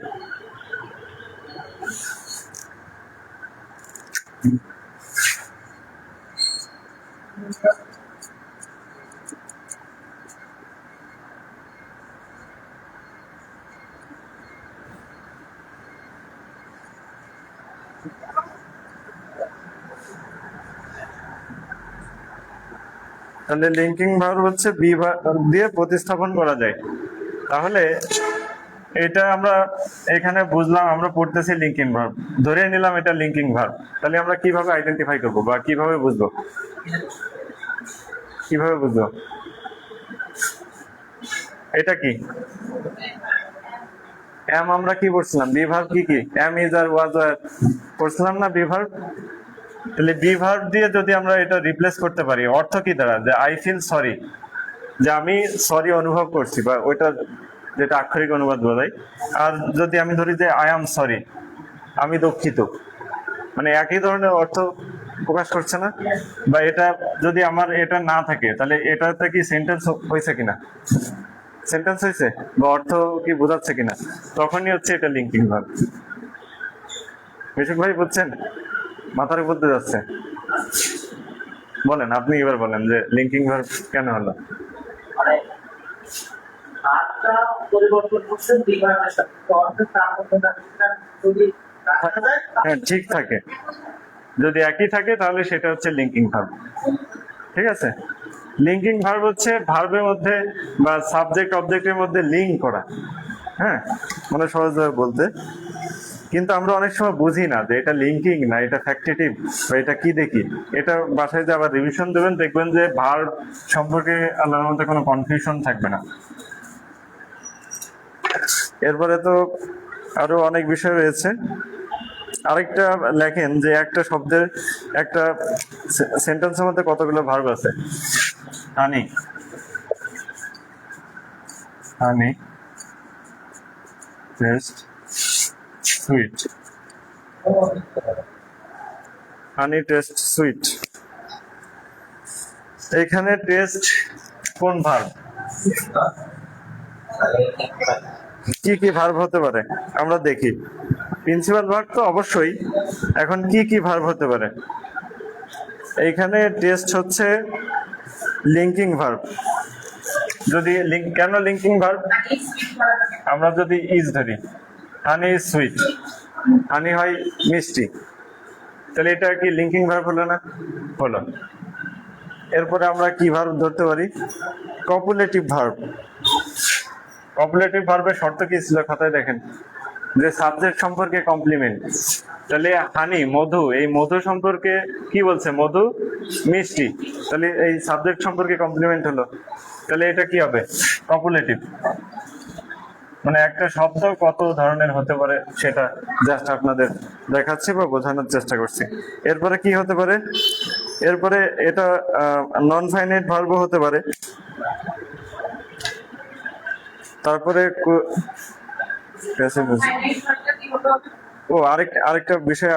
তাহলে লিঙ্কিং ভার্ব হচ্ছে বি ভার্ব দিয়ে প্রতিস্থাপন করা যায়। তাহলে এটা আমরা এখানে বুঝলাম, আমরা পড়তেছি লিঙ্কিং ভার্ব, ধরে নিলাম এটা লিঙ্কিং ভার্ব। তাহলে আমরা কিভাবে আইডেন্টিফাই করবো বা কিভাবে বুঝবো? কিভাবে বুঝবো এটা কি? এম আমরা কি পড়ছিলাম? বি ভার্ব কি কি? এম, ইজ, আর, ওয়াজ, আর পড়ছিলাম না বি ভার্ব? তাহলে বি ভার্ব দিয়ে যদি আমরা এটা রিপ্লেস করতে পারি, অর্থ কি দাঁড়া? যে আই ফিল সরি, যে আমি সরি অনুভব করছি, বা ওইটা যেটা আক্ষরিক অনুবাদ বোঝায়। আর যদি আমি ধরি যে আই এম সরি, আমি দুঃখিত, মানে একই ধরনের অর্থ প্রকাশ করছে না? বা এটা যদি আমার এটা না থাকে, তাহলে এটাতে কি সেন্টেন্স হয়েছে কিনা? সেন্টেন্স হয়েছে বা অর্থ কি বোঝাচ্ছে কিনা? তখনই হচ্ছে এটা লিঙ্কিং ভার্ব। মিশুক ভাই বুঝছেন? মাথার উপর দিয়ে যাচ্ছে। বলেন, আপনি এবার বলেন যে লিঙ্কিং ভার্ব কেন হলো? হ্যাঁ, ঠিক থাকে। যদি একই থাকে তাহলে সেটা হচ্ছে লিঙ্কিং ভার্ব। ঠিক আছে? লিঙ্কিং ভার্ব হচ্ছে ভার্বের মধ্যে বা সাবজেক্ট অবজেক্টের মধ্যে লিঙ্ক করা। হ্যাঁ, মানে সহজভাবে বলতে। কিন্তু আমরা অনেক সময় বুঝি না যে এটা লিঙ্কিং না, এটা ফ্যাক্টেটিভ, বা এটা কি দেখি। এটা বাসায় যে আবার রিভিশন দেবেন, দেখবেন যে ভার্ব সম্পর্কে আল্লাহর মধ্যে কোনো কনফিউশন থাকবে না। এরপরে তো আরো অনেক বিষয় রয়েছে। আরেকটা লেখেন যে একটা শব্দের একটা সেন্টেন্সের মধ্যে কতগুলো ভার্ব আছে। Honey, honey taste sweet, honey taste sweet. এখানে টেস্ট কোন ভার্ব? কি কি ভার্ব হতে পারে আমরা দেখি। প্রিন্সিপাল ভার্ব তো অবশ্যই, এখন কি কি ভার্ব হতে পারে? এইখানে টেস্ট হচ্ছে লিঙ্কিং ভার্ব। যদি কেন লিঙ্কিং ভার্ব? আমরা যদি ইজ ধরি, হানি ইজ সুইট, হানি হয় মিষ্টি, তাহলে এটা কি লিঙ্কিং ভার্ব হলো না? হলো। এরপরে আমরা কি ভার্ব ধরতে পারি? Copulative verb. কপুলেটিভ ভার্বের শর্ত কি ছিল খাতায় দেখেন, যে সাবজেক্ট সম্পর্কে কমপ্লিমেন্ট। তাহলে হানি মধু, এই মধু সম্পর্কে কি বলছে? মধু মিষ্টি, তাহলে এই সাবজেক্ট সম্পর্কে কমপ্লিমেন্ট হলো, তাহলে এটা কি হবে? কপুলেটিভ। মানে একটা শব্দ কত ধরনের হতে পারে সেটা জাস্ট আপনাদের দেখাচ্ছি বা বোঝানোর চেষ্টা করছি। এরপরে কি হতে পারে? এরপরে এটা নন ফাইনাইট ভার্ব হতে পারে। তারপরে ও আরেকটা বিষয়,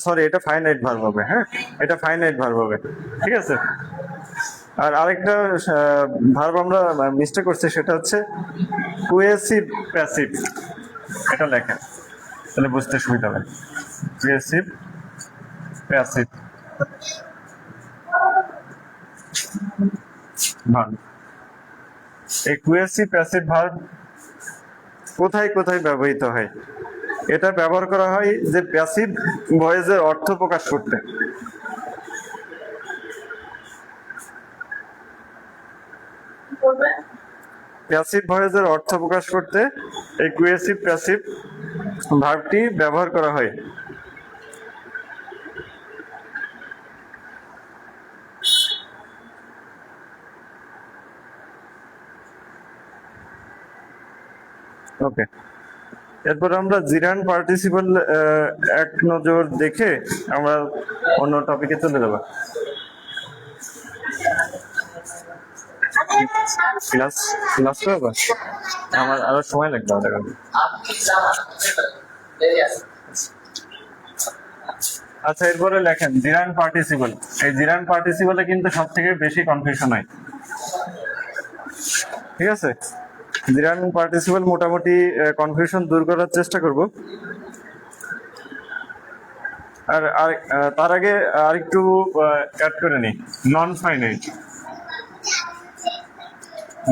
সরি, এটা ফাইনাইট ভার্ব হবে। হ্যাঁ, এটা ফাইনাইট ভার্ব হবে, ঠিক আছে। আর আরেকটা ভার্ব আমরা মিস্টেক করছি, সেটা হচ্ছে কুয়েসিভ প্যাসিভ। এটা লেখেন, তাহলে বুঝতে সুবিধা হবে। কুয়েসিভ প্যাসিভ ভার্ব। এই কুয়েসিভ প্যাসিভ ভার্ব কোথায় কোথায় ব্যবহৃত হয়? এটা ব্যবহার করা হয় যে প্যাসিভ ভয়েসের অর্থ প্রকাশ করতে। প্যাসিভ ভয়েসের অর্থ প্রকাশ করতে এই কুয়েসিভ প্যাসিভ ভার্বটি ব্যবহার করা হয়। ওকে, এরপর আমরা জিরান পার্টিসিপল এক নজর দেখে আমরা অন্য টপিকে চলে যাব। ক্লাস ক্লাস করবো, আমার আরো সময় লাগবে আমাদের। আচ্ছা, এরপরে লেখেন জিরান পার্টিসিপল। এই জিরান পার্টিসিপলে কিন্তু সব থেকে বেশি কনফিউশন হয়, ঠিক আছে। জিরান পার্টিসিপল মোটামুটি কনফিউশন দূর করার চেষ্টা করব। আর তার আগে আরেকটু অ্যাড করে নিই, নন ফাইনাইট।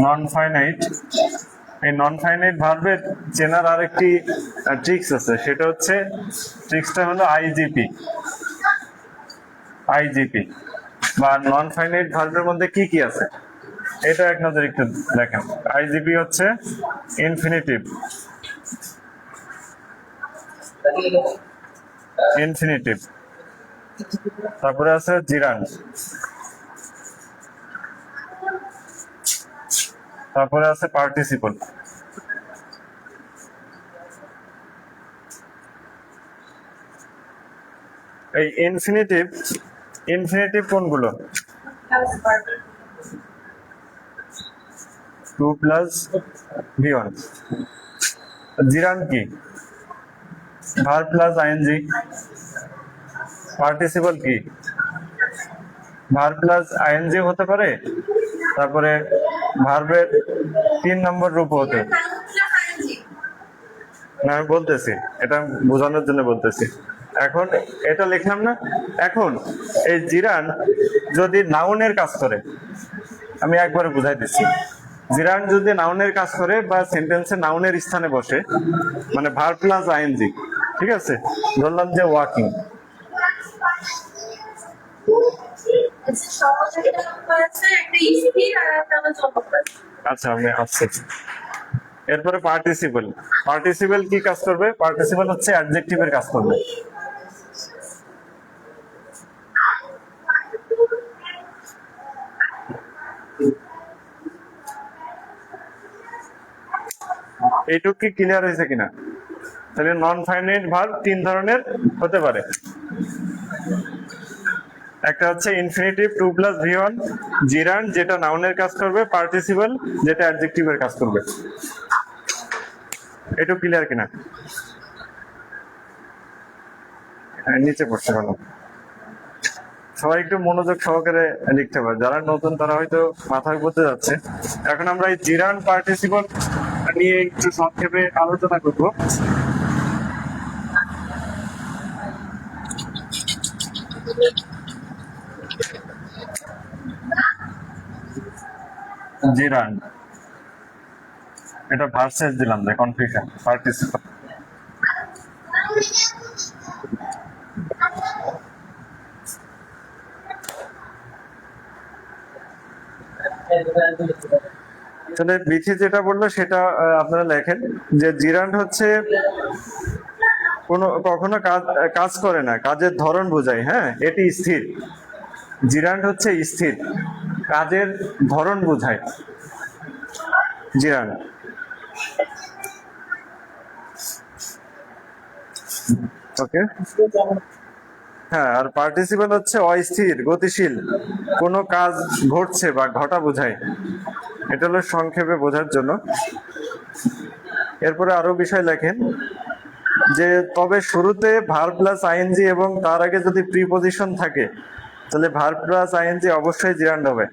নন ফাইনাইট, এই নন ফাইনাইট ভার্বের চেনার আরেকটি ট্রিক্স আছে, সেটা হচ্ছে, ট্রিক্সটা হলো আইজিপি। আইজিপি বা নন ফাইনাইট ভার্বের মধ্যে কি কি আছে এটা এক নজর একটু দেখেন। আইজিপি হচ্ছে ইনফিনিটিভ, ইনফিনিটিভ। তারপরে আছে জিরান, তারপরে আছে পার্টিসিপল। এই ইনফিনিটিভ, ইনফিনিটিভ কোনগুলো? 2 প্লাস V1। জিরান কি? Verb plus ING. পার্টিসিপল কি? ভার্ব প্লাস আইএনজি হতে পারে, তারপরে ভার্বের 3 নম্বর রূপ হতে। না, আমি বলতেছি, এটা বোঝানোর জন্য বলতেছি। এখন এটা লিখলাম না। এখন এই জিরান যদি নাউনের কাজ করে, আমি একবারে বুঝাই দিচ্ছি। জিরান যদি নাউনের কাজ করে বা সেন্টেন্সে নাউনের স্থানে বসে, মানে ভার্ব প্লাস আইএনজি, ঠিক আছে। ধরলাম যে ওয়াকিং। আচ্ছা, আমি আসছি। এরপরে পার্টিসিপল। পার্টিসিপল কি কাজ করবে? পার্টিসিপল হচ্ছে অ্যাডজেক্টিভের কাজ করবে। এইটুকু কি ক্লিয়ার হয়েছে কিনা? তাহলে নন ফাইনাইট ভার্ব তিন ধরনের হতে পারে। একটা হচ্ছে ইনফিনিটিভ 2+V1 জিরান্ড, যেটা নাউনের কাজ করবে, পার্টিসিপল যেটা অ্যাডজেক্টিভের কাজ করবে। এটা ক্লিয়ার কিনা? নিচে পড়ছে কেন? সবাই একটু মনোযোগ সহকারে লিখতে পারে, যারা নতুন তারা হয়তো মাথায় পড়তে যাচ্ছে। এখন আমরা এই জিরান্ড পার্টিসিপল নিয়ে একটু সংক্ষেপে আলোচনা করব। জিরান্ড, এটা ভার্সেস দিলাম যে কনফিউশন, পার্টিসিপল। তাহলে বিথি যেটা বললো সেটা আপনারা লেখেন যে জিরান্ড হচ্ছে কখনো কাজ করে না, কাজের ধরন বোঝায়। হ্যাঁ, এটি স্থির। জিরান্ড হচ্ছে স্থির, কাজের ধরন বোঝায় জিরান্ড। ওকে, হ্যাঁ। আর পার্টিসিপল হচ্ছে অস্থির, গতিশীল, কোনো কাজ ঘটছে বা ঘটা বোঝায়। এটা হলো সংক্ষেপে বোঝার জন্য। এরপরে আরো বিষয় লেখেন যে তবে শুরুতে ভার্ব প্লাস আইএনজি এবং তার আগে যদি প্রিপজিশন থাকে তাহলে ভার্ব প্লাস আইএনজি অবশ্যই জিরান্ড হবে।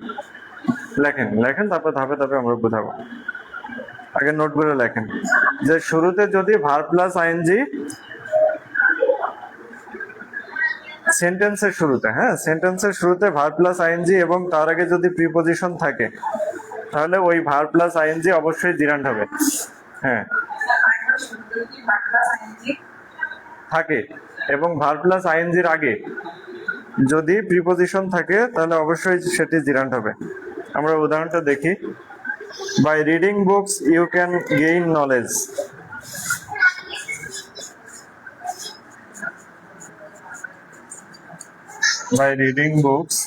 লেখেন লেখেন, তারপর ধাপে ধাপে আমরা বোঝাবো। আগে নোট করে লেখেন যে শুরুতে যদি ভার্ব প্লাস আইএনজি সেন্টেন্সের শুরুতে, হ্যাঁ সেন্টেন্সের শুরুতে ভার্ব প্লাস আইএনজি এবং তার আগে যদি প্রিপজিশন থাকে তাহলে ওই ভার্ব প্লাস আইএনজি অবশ্যই জিরান্ড হবে। হ্যাঁ, থাকে এবং ভার্ব প্লাস আইএনজির আগে যদি প্রিপজিশন থাকে তাহলে অবশ্যই সেটি জিরান্ড হবে। আমরা উদাহরণটা দেখি। By reading books you can gain knowledge. By reading books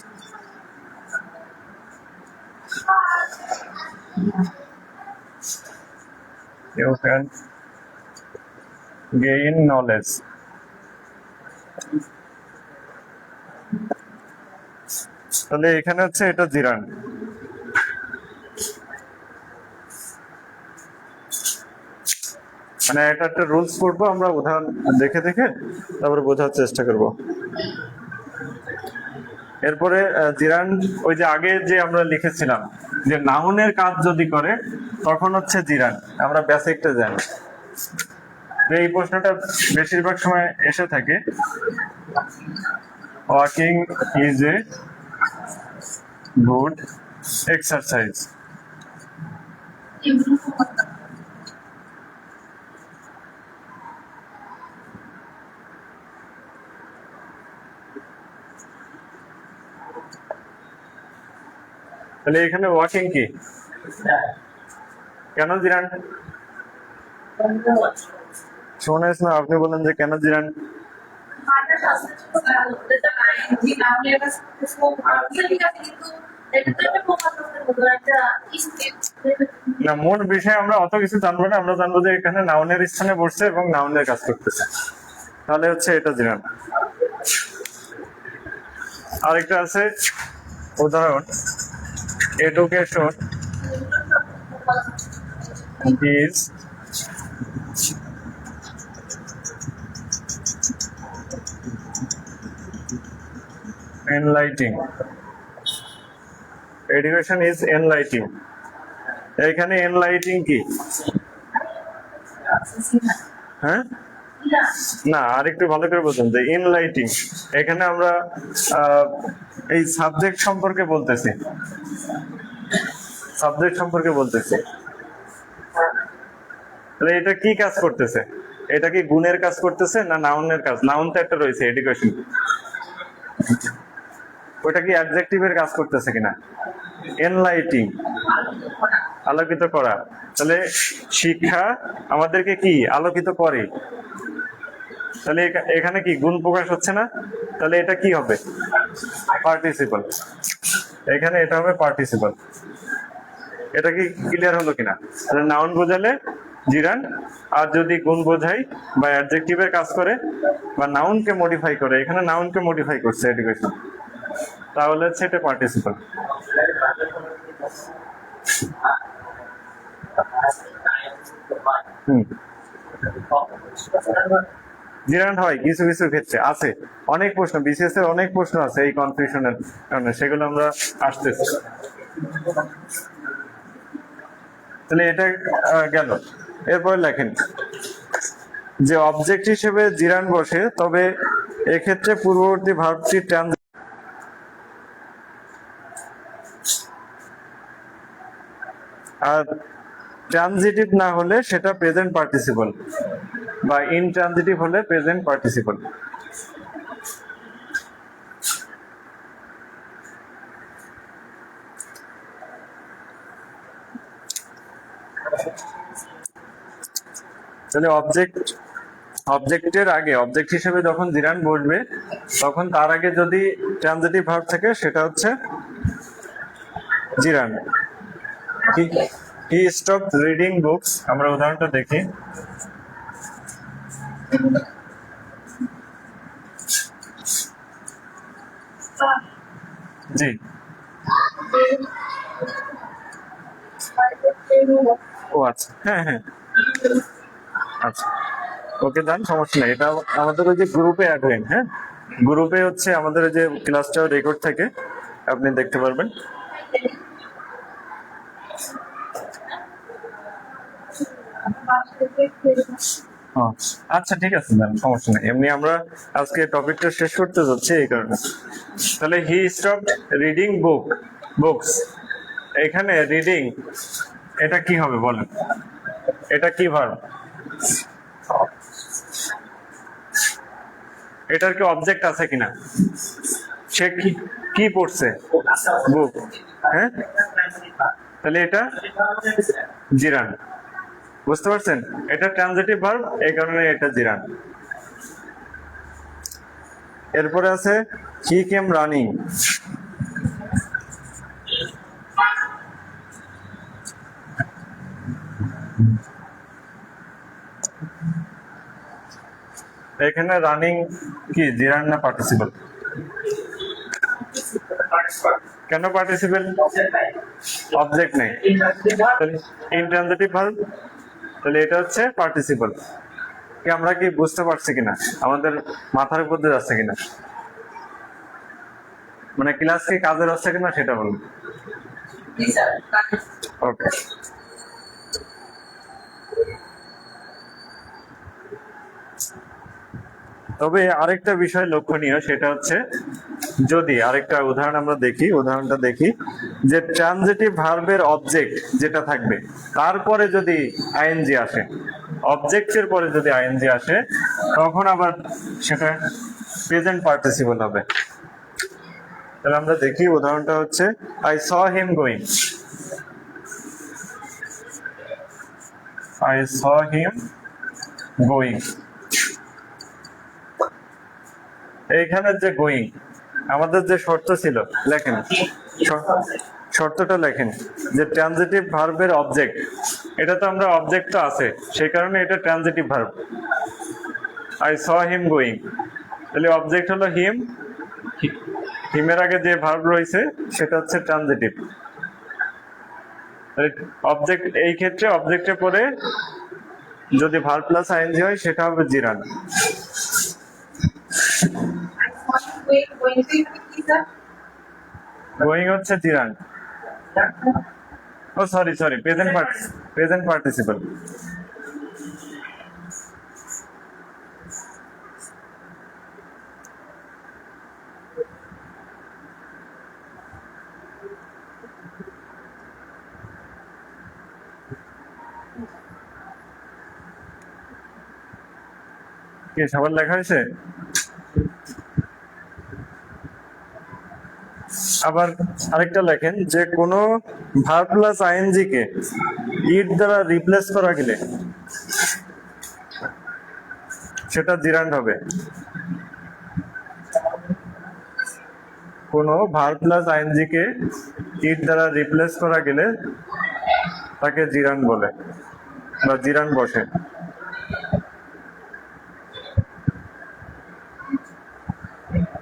you can gain knowledge. তাহলে এখানে হচ্ছে এটা জিরান্ড। মানে এটা একটা রুলস করবো আমরা, উদাহরণ দেখে দেখে তারপরে বোঝার চেষ্টা করব। এরপরে জিরান্ড ওই যে আগে যে আমরা লিখেছিলাম যে নাউনের কাজ যদি করে তখন হচ্ছে জিরান্ড। আমরা বেসিকটা জানি, এই প্রশ্নটা বেশিরভাগ সময় এসে থাকে। Walking is a good exercise. তাহলে এখানে ওয়াকিং কি, কেন জিরান্ড? শোনেস না, আপনি বলেন যে কেন জিরান্ড? না, মূল বিষয় আমরা অত কিছু জানবো না। আমরা জানবো যে এখানে নাউনের স্থানে বসছে এবং নাউনের কাজ করতেছে, তাহলে হচ্ছে এটা জিরান্ড। আরেকটা আছে উদাহরণ, education is enlightening. Education is enlightening. এখানে enlightening কি? হ্যাঁ, না আরেকটু ভালো করে বলতেন যে enlightening। এখানে আমরা এই সাবজেক্ট সম্পর্কে বলতেছি, সাবজেক্ট সম্পর্কে বলতেছি। তাহলে এটা কি কাজ করতেছে? এটা কি গুণের কাজ করতেছে না নাউনের কাজ? নাউন তো একটা রয়েছে এডুকেশন, ওটা কি অ্যাডজেক্টিভের কাজ করতেছে কিনা? এনলাইটিং, আলোকিত করা। তাহলে শিক্ষা আমাদেরকে কি আলোকিত করে, তাহলে এখানে কি গুণ প্রকাশ হচ্ছে না? তাহলে এটা কি হবে? পার্টিসিপল। এখানে এটা হবে পার্টিসিপল। এটা কি ক্লিয়ার হলো কিনা? তাহলে নাউন বোঝালে জিরান। আর যদি গুণ বোঝাই বা অ্যাডজেক্টিভের কাজ করে বা নাউনকে মডিফাই করে, এখানে নাউনকে মডিফাই করছে এডুকেশন, তাহলে হচ্ছে এটা পার্টিসিপল। জিরান হয় কিছু কিছু ক্ষেত্রে, আছে অনেক প্রশ্ন, বিসিএস এর অনেক প্রশ্ন আছে এই কনফিউশনের কারণে, সেগুলো আমরা আসতেছি। তাহলে এটা গেল। এরপর লেখেন যে অবজেক্ট হিসেবে জিরান বসে, তবে এক্ষেত্রে পূর্ববর্তী ভার্বটি আর ট্রানজিটিভ না হলে সেটা প্রেজেন্ট পার্টিসিপল, বা ইনট্রানজিটিভ হলে প্রেজেন্ট পার্টিসিপল। তাহলে অবজেক্টের আগে, অবজেক্ট হিসেবে যখন জিরান বসবে তখন তার আগে যদি ট্রানজিটিভ ভার্ব থাকে সেটা হচ্ছে জিরান। হি স্টপড রিডিং বুকস, আমরা উদাহরণটা দেখি। জি, ও আচ্ছা, হ্যাঁ হ্যাঁ, আচ্ছা ওকে ডান, সমস্যা নেই। এটা আমাদের ওই যে গ্রুপে অ্যাড হইন, হ্যাঁ গ্রুপে হচ্ছে আমাদের ওই যে ক্লাসটা রেকর্ড থাকে, আপনি দেখতে পারবেন। আচ্ছা ঠিক আছে ম্যাম, সমস্যা নেই, এমনি আমরা আজকে টপিকটা শেষ করতে যাচ্ছি এই কারণে। তাহলে হি স্টপড রিডিং বুকস, এখানে রিডিং এটা কি হবে বলেন, এটা কি ভার্ব? এটার কি অবজেক্ট আছে কিনা? সে কি কি পড়ছে? বুক, হ্যাঁ, তাহলে এটা জিরান। বুঝতে পারছেন, এটা ট্রানজিটিভ ভার্ব, এই কারণে এটা জিরান। এরপরে আছে হি কেম রানিং, এখানে রানিং কি জিরান না পার্টিসিপল? কেন পার্টিসিপল? অবজেক্ট নেই, ইনট্রানজিটিভ ভার্ব, তাহলে এটা হচ্ছে পার্টিসিপল। কি আমরা কি বুঝতে পারছি কিনা, আমাদের মাথার উপর দিয়ে যাচ্ছে কিনা, মানে ক্লাস কি কাজের হচ্ছে কিনা সেটা বলুন। ওকে, তবে আরেকটা বিষয় লক্ষণীয়, সেটা হচ্ছে যদি আরেকটা উদাহরণ আমরা দেখি, উদাহরণটা দেখি যে ট্রানজিটিভ ভার্বের অবজেক্ট যেটা থাকবে তারপরে যদি আইএনজি আসে, অবজেক্টের পরে যদি আইএনজি আসে তখন আবার সেটা প্রেজেন্ট পার্টিসিপল হবে। তাহলে আমরা দেখি উদাহরণটা হচ্ছে I saw him going, I saw him going, এইখানে যে গোয়িং আমাদের যে শর্ত ছিল লেখেন, শর্তটা লেখেন যে ট্রানজিটিভ ভার্বের অবজেক্ট, এটা তো আমরা অবজেক্ট তো আছে সেই কারণে এটা transitive verb, I saw him going, তাহলে অবজেক্ট হলো হিম, হিমের আগে যে ভার্ব রয়েছে সেটা হচ্ছে ট্রানজিটিভ। অবজেক্ট, এই ক্ষেত্রে অবজেক্টের পরে যদি ভার্ব প্লাস আইএনজি হয় সেটা হবে জিরান। গোয়িং হচ্ছে জিরান, ও সরি প্রেজেন্ট পার্টিসিপল। কি সবার লেখা হয়েছে? আবার আরেকটা লেখেন যে কোনো ভার্ব প্লাস আইএনজি কে ইট দ্বারা রিপ্লেস করা গেলে সেটা জিরান্ড হবে। কোনো ভার্ব প্লাস আইএনজি কে ইট দ্বারা রিপ্লেস করা গেলে তাকে জিরান্ড বলে। বা জিরান বসে,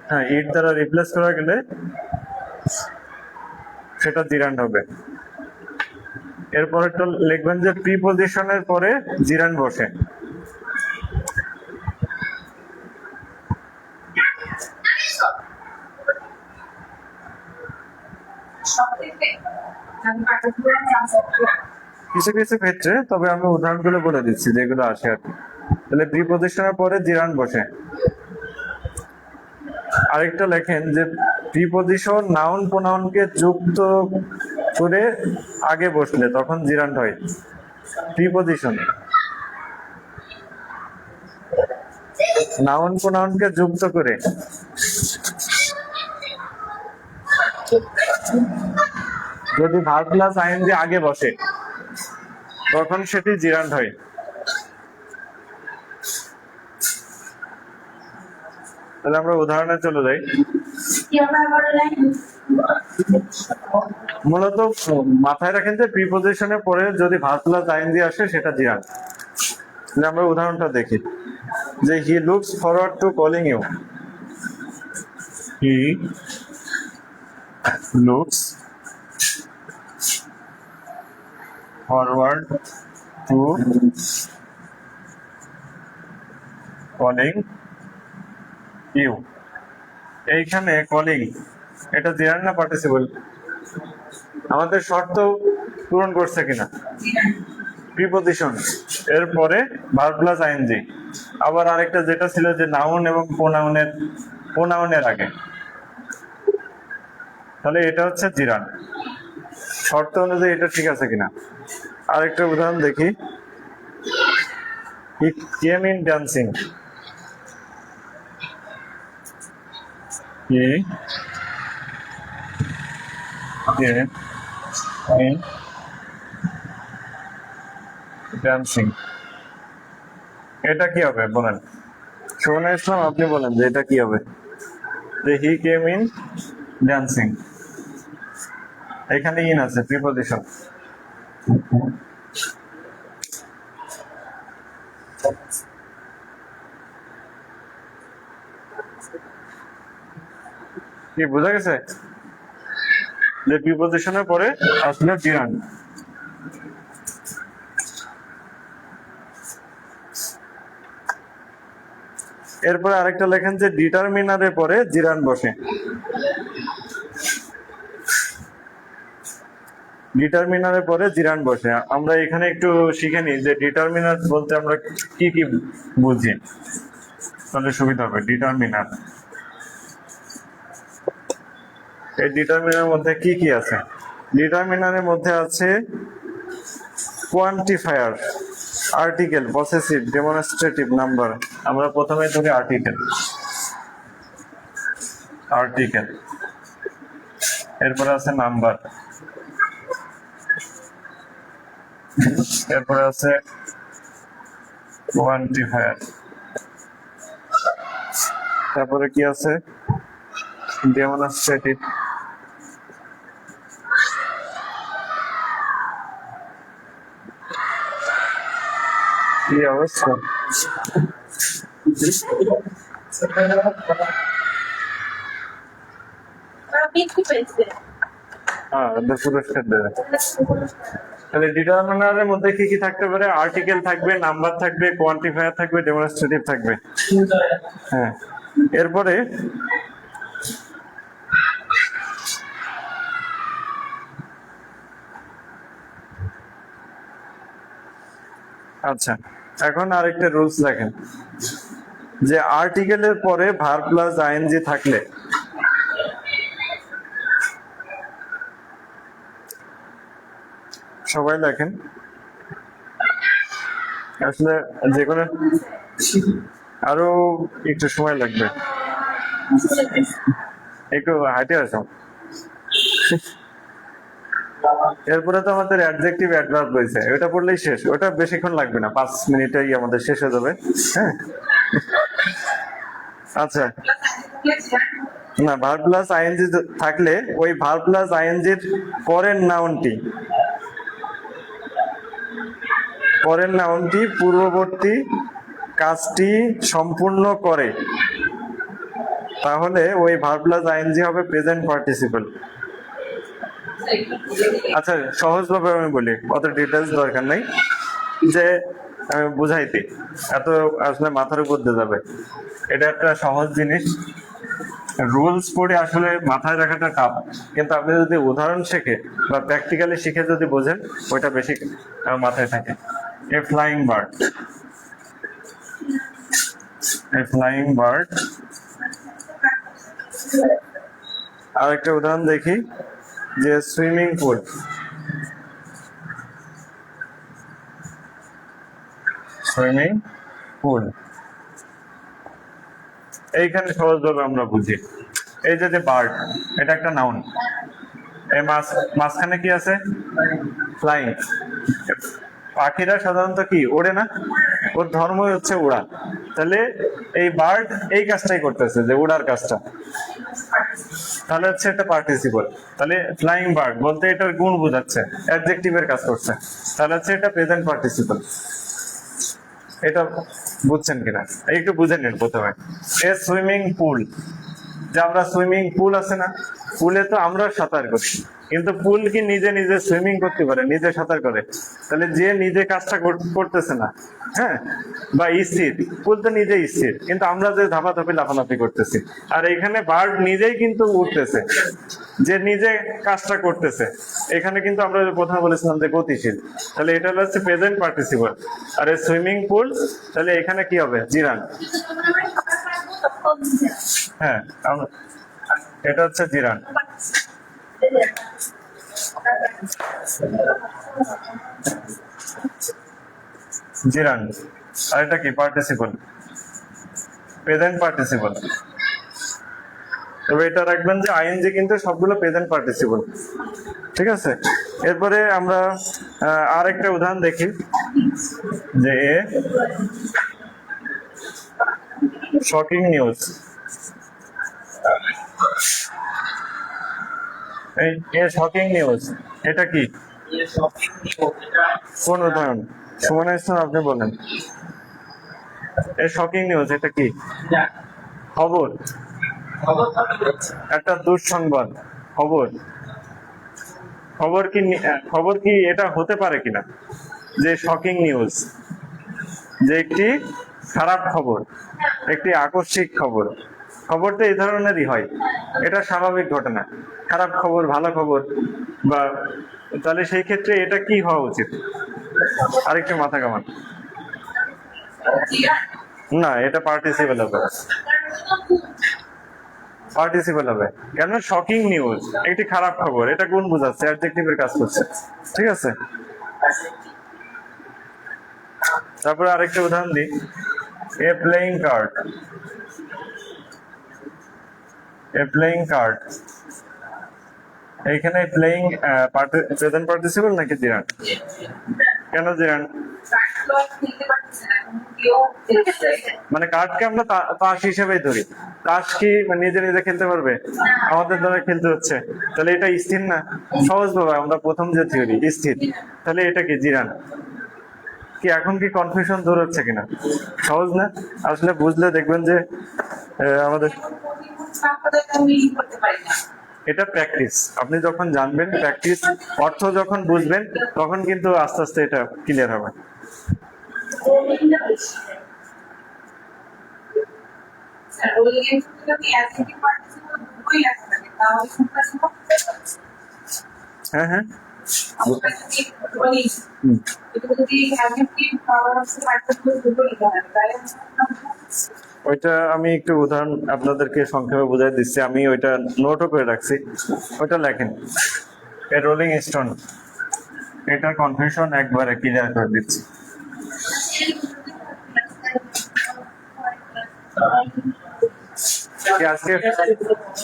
হ্যাঁ ইট দ্বারা রিপ্লেস করা গেলে সেটা জিরান হবে। এরপরে তো লিখবেন যে প্রিপজিশনের পরে জিরান বসে। কিছু কিছু ক্ষেত্রে, তবে আমি উদাহরণগুলো বলে দিচ্ছি যেগুলো আসে আর কি। তাহলে প্রিপজিশনের পরে জিরান বসে। আরেকটা লেখেন যে প্রিপজিশন নাউন প্রোনাউনকে যুক্ত করে আগে বসলে তখন জিরান হয়। প্রিপজিশন নাউন প্রোনাউনকে যুক্ত করে যদি ভার্ব প্লাস আইএনজি আগে বসে তখন সেটি জিরান্ড হয়। তাহলে আমরা উদাহরণে চলে যাই। মূলত মাথায় রাখেন যে প্রিপজিশনের পরে যদি ভার্ব প্লাস আইএনজি আসে সেটা জিরান্ড। তাহলে আমরা উদাহরণটা দেখি যে he looks forward to calling you. He looks forward to calling you. এইখানে কলিং এটা জিরান্ড না পার্টিসিপল? আমাদের শর্ত পূরণ করছে কিনা? প্রিপজিশন এর পরে ভার্ব প্লাস আইএনজি, আবার আরেকটা যেটা ছিল যে নাউন এবং প্রোনাউনের আগে, তাহলে এটা হচ্ছে জিরান্ড। শর্ত অনুযায়ী এটা ঠিক আছে কিনা। আরেকটা উদাহরণ দেখি। He came in dancing. He came in dancing. এটা কি হবে বলেন? শোভনা ইসলাম আপনি বলেন যে এটা কি হবে? যে হি কেম ইন ডান্সিং, এখানে ইন আছে প্রিপজিশন। কি বোঝা গেছে যে প্রিপজিশনের পরে আসলে জিরান্ড। এরপরে আরেকটা লেখেন যে ডিটারমিনারের পরে জিরান্ড বসে। ডিটারমিনারের পরে জিরান্ড বসে। আমরা এখানে একটু শিখে নিই যে ডিটারমিনার বলতে আমরা কি কি বুঝি, তাহলে সুবিধা হবে। ডিটারমিনার, এই ডিটারমিনারের মধ্যে কি কি আছে? ডিটারমিনারের মধ্যে আছে quantifier, article, possessive, demonstrative, number. আমরা প্রথমে ধরি আর্টিকেল। আর্টিকেল এরপরে আছে নাম্বার, এরপরে আছে কোয়ান্টিফায়ার, তারপরে কি আছে ডেমনস্ট্রেটিভ, কি অবস্থা। পুরস্কার দেবে। তাহলে ডিটারমিনারের মধ্যে কি কি থাকতে পারে? আর্টিকেল থাকবে, নাম্বার থাকবে, কোয়ান্টিফায়ার থাকবে, ডেমনস্ট্রেটিভ থাকবে। হ্যাঁ, এরপরে আচ্ছা, এখন আরেকটা রুলস দেখেন যে আর্টিকেলের পরে ভার্ব প্লাস আইএনজি থাকলে সবাই লেখেন, আসলে যে কোনো আরো একটু সময় লাগবে, একটু হাঁটে আসো। এরপরে তো আমাদের অ্যাডজেক্টিভ অ্যাডভার্ব রয়েছে, ওটা পড়লেই শেষ। ওটা বেশিক্ষণ লাগবে না, 5 মিনিটেই আমাদের শেষ হয়ে যাবে। হ্যাঁ, আচ্ছা। না, ভার্ব প্লাস আইএনজি থাকলে ওই ভার্ব প্লাস আইএনজির পরের নাউনটি পরের নাউনটি পূর্ববর্তী কাজটি সম্পূর্ণ করে, তাহলে ওই ভার্ব প্লাস আইএনজি হবে প্রেজেন্ট পার্টিসিপল। আচ্ছা সহজভাবে আমি বলি, অত ডিটেলস দরকার নেই, যে আমি বুঝাইতে এত আসলে মাথার উপর দিয়ে যাবে। এটা একটা সহজ জিনিস, রুলস পড়ে আসলে মাথায় রাখাটা টাফ, কিন্তু আপনি যদি উদাহরণ শেখে বা প্র্যাকটিক্যালি শিখে যদি বোঝেন, ওইটা বেশি মাথায় থাকে। এ ফ্লাইং বার্ড, এ ফ্লাইং বার্ড। আরেকটা উদাহরণ দেখি, যে সুইমিং পুল, সুইমিং পুল। এইখানে সহজভাবে আমরা বুঝি, এই যে বার্ড, এটা একটা নাউন, এই মাঝখানে কি আছে? ফ্লাইং। পাখিরা সাধারণত কি ওড়ে না, ওর ধর্মই হচ্ছে উড়া, তাহলে এই বার্ড এই কাজটাই করতেছে, যে উড়ার কাজটা, তাহলে হচ্ছে একটা পার্টিসিপল। তাহলে ফ্লাইং বার্ড বলতে এটার গুণ বোঝাচ্ছে, অ্যাডজেক্টিভের কাজ করছে, তাহলে হচ্ছে এটা প্রেজেন্ট পার্টিসিপল। এটা বুঝছেন কিনা একটু বুঝে নিন প্রথমে। এ সুইমিং পুল, যে আমরা সুইমিং পুল আছে না, পুলে তো আমরা সাঁতার করি, কিন্তু পুল কি নিজে নিজে সুইমিং করতে পারে, নিজে সাঁতার করে? তাহলে যে নিজে কাজটা করতেছে না, হ্যাঁ, বা স্থির, পুল তো নিজে স্থির, কিন্তু আমরা যে ধাপাধাপি লাফালাফি করতেছি। আর এখানে বার্ড নিজেই কিন্তু উঠতেছে, যে নিজে কাজটা করতেছে। এখানে কিন্তু আমরা প্রথমে বলেছিলাম যে গতিশীল, তাহলে এটা হচ্ছে প্রেজেন্ট পার্টিসিপল। আর এই সুইমিং পুল, তাহলে এখানে কি হবে? জিরান। হ্যাঁ, এটা হচ্ছে জিরান। জিরান। আর এটা কি? Participle, present participle. তবে এটা রাখবেন যে আইএনজি কিন্তু সবগুলো প্রেজেন্ট পার্টিসিপল, ঠিক আছে? এরপরে আমরা আরেকটা উদাহরণ দেখি, যে শকিং নিউজ। এই শকিং নিউজ, এটা কি? কোন উদাহরণ? সুমন ইসলাম, আপনি বলেন। এই শকিং নিউজ, এটা কি? খবর, একটা দুঃসংবাদ, খবর। খবর কি এটা হতে পারে কিনা যে শকিং নিউজ, যে একটি খারাপ খবর, একটি আকস্মিক খবর? খবর তো এই ধরনেরই হয়, এটা স্বাভাবিক ঘটনা। খারাপ খবর, ভালো খবর, বা তাহলে সেই ক্ষেত্রে এটা কি হওয়া উচিত? আরেকটু মাথা কামান। না, এটা পার্টিসিপেল হবে, পার্টিসিপেল হবে। কেন? শকিং নিউজ, একটি খারাপ খবর, এটা গুণ বোঝাচ্ছে, অ্যাডজেক্টিভের কাজ করছে, ঠিক আছে? তারপরে আরেকটা উদাহরণ দিই, এ প্লেইং কার্ড। এ প্লেইং কার্ড, এইখানে প্লেইং প্রেজেন্ট পার্টিসিপল নাকি জিরান? কেন জিরান? মানে কার্ডকে আমরা তাস হিসেবেই ধরি, তাস কি নিজে নিজে খেলতে পারবে? আমাদের দ্বারা খেলতে হচ্ছে, তাহলে এটা স্থির না? সহজ ভাবে আমরা প্রথম যে থিওরি স্থির, তাহলে এটা কি? জিরান। কি এখন কি কনফিউশন দূর হচ্ছে কিনা? সহজ না? আসলে বুঝলে দেখবেন যে আমাদের এটা প্র্যাকটিস, আপনি যখন জানবেন, প্র্যাকটিস, অর্থ যখন বুঝবেন, তখন কিন্তু আস্তে আস্তে এটা ক্লিয়ার হবে। হ্যাঁ হ্যাঁ, ওইটা আমি একটু উদাহরণ আপনাদেরকে সংক্ষেপে বুঝাই দিচ্ছি, আমি ওইটা নোটও করে রাখছি, ওইটা লেখেন। এ রোলিং স্টোন, এটার কনফিউশন একবারে ক্লিয়ার করে দিচ্ছি। আজকে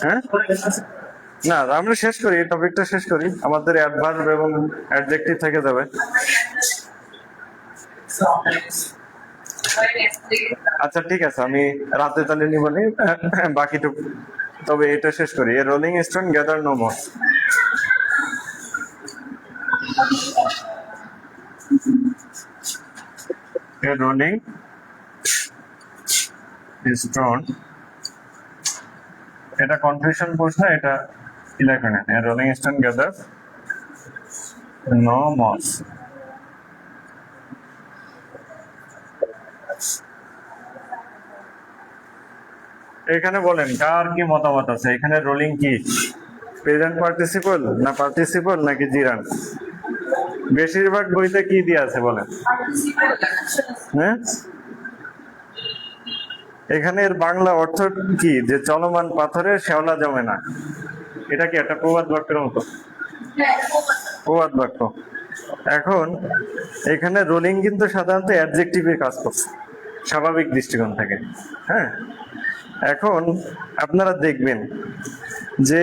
হ্যাঁ, না আমরা শেষ করি, টপিকটা শেষ করি, আমাদের অ্যাডভার্ব এবং অ্যাডজেক্টিভ থেকে যাবে। আচ্ছা ঠিক আছে, আমি রাতে তাহলে নিব নি বাকিটুকু, তবে এটা শেষ করি। A rolling stone gather no more. a rolling stone, এটা কনফিউশন প্রশ্ন, এটা eleven. a rolling stone gathers no moss। এখানে বলেন কার কি মতামত আছে, এখানে রোলিং কি প্রেজেন্ট পার্টিসিপল না পার্টিসিপল নাকি জিরান? বেশিরভাগ বইতে কি দিয়ে আছে বলেন? হ্যাঁ, এখানে এর বাংলা অর্থ কি? যে চলমান পাথরে শ্যাওলা জমে না। এটা কি একটা প্রবাদ বাক্যের মতো? প্রবাদ বাক্য। এখন এখানে রোলিং কিন্তু সাধারণত অ্যাডজেক্টিভে কাজ করছে স্বাভাবিক দৃষ্টিকোণ থেকে। হ্যাঁ, এখন আপনারা দেখবেন যে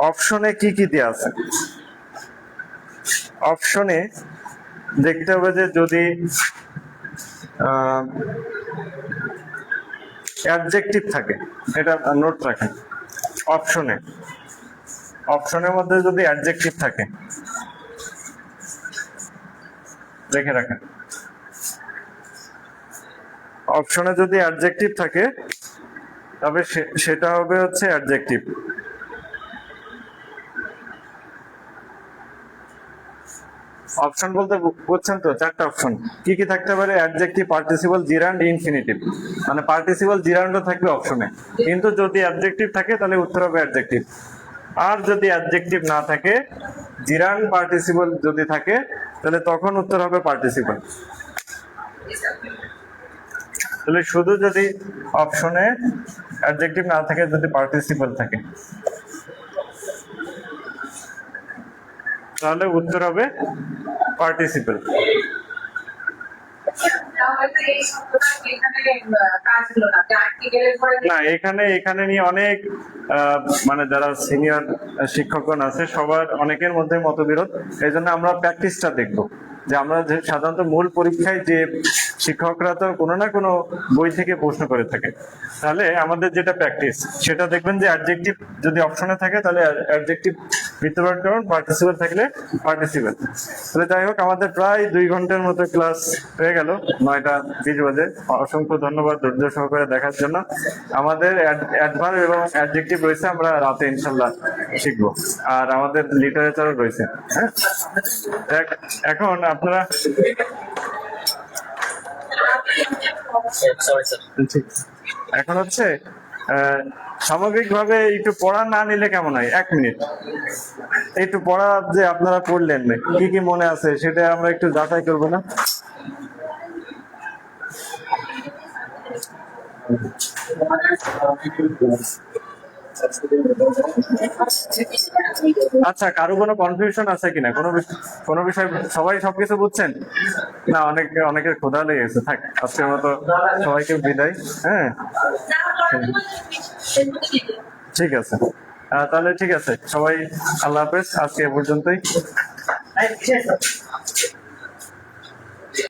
অপশনে কি কি দেওয়া আছে। অপশনে দেখতে হবে যে যদি অ্যাডজেক্টিভ থাকে, এটা নোট রাখেন। অপশনের মধ্যে যদি অ্যাডজেক্টিভ থাকে দেখে রাখেন। অপশনে যদি অ্যাডজেক্টিভ থাকে তবে সেটা হবে হচ্ছে অ্যাডজেক্টিভ। অপশন বলতে বুঝছেন তো? চারটা অপশন কি কি থাকতে পারে? Adjective, participle, জিরান্ড, infinitive. মানে পার্টিসিপল জিরান্ডও থাকবে অপশনে, কিন্তু যদি অ্যাডজেক্টিভ থাকে তাহলে উত্তর হবে অ্যাডজেক্টিভ। আর যদি অ্যাডজেক্টিভ না থাকে, জিরান্ড পার্টিসিপল যদি থাকে তাহলে তখন উত্তর হবে পার্টিসিপল। তাহলে শুধু যদি অপশনে অ্যাডজেক্টিভ না থাকে, যদি পার্টিসিপল থাকে, তাহলে উত্তর হবে পার্টিসিপল। না, এখানে নিয়ে অনেক মানে যারা সিনিয়র শিক্ষকগণ আছে সবার অনেকের মধ্যে মতবিরোধ। এই জন্য আমরা প্র্যাকটিসটা দেখবো, যে আমরা যে সাধারণত মূল পরীক্ষায় যে শিক্ষকরা তো কোনো না কোনো বই থেকে প্রশ্ন করে থাকে, তাহলে আমাদের যেটা প্র্যাকটিস সেটা দেখবেন যে অ্যাডজেক্টিভ যদি অপশনে থাকে তাহলে অ্যাডজেক্টিভ বিদ্যমান করুন, পার্টিসিপল থাকলে পার্টিসিপল। তাহলে যাই হোক, আমাদের প্রায় 2 ঘন্টার মতো ক্লাস হয়ে গেল, 9টা 20 বাজে। অসংখ্য ধন্যবাদ ধৈর্য সহকারে দেখার জন্য। আমাদের অ্যাডভার্ব এবং অ্যাডজেক্টিভ রয়েছে, আমরা রাতে ইনশাল্লাহ শিখবো। আর আমাদের লিটারেচারও রয়েছে। হ্যাঁ, এখন আপনারা এখন হচ্ছে স্বাভাবিকভাবে একটু পড়া না নিলে কেমন হয়? 1 মিনিট একটু পড়া যে আপনারা পড়লেন কি কি মনে আছে সেটা আমরা একটু যাচাই করবো না? আচ্ছা, কারো কোনো কনফিউশন আছে কিনা কোনো বিষয়? সবাই সবকিছু বুঝছেন না? অনেকের ক্ষুধা লেগে গেছে। থাক, আজকের মতো সবাইকে বিদায়। হ্যাঁ, ঠিক আছে। তাহলে ঠিক আছে সবাই, আল্লাহ হাফেজ, আজকে এ পর্যন্তই।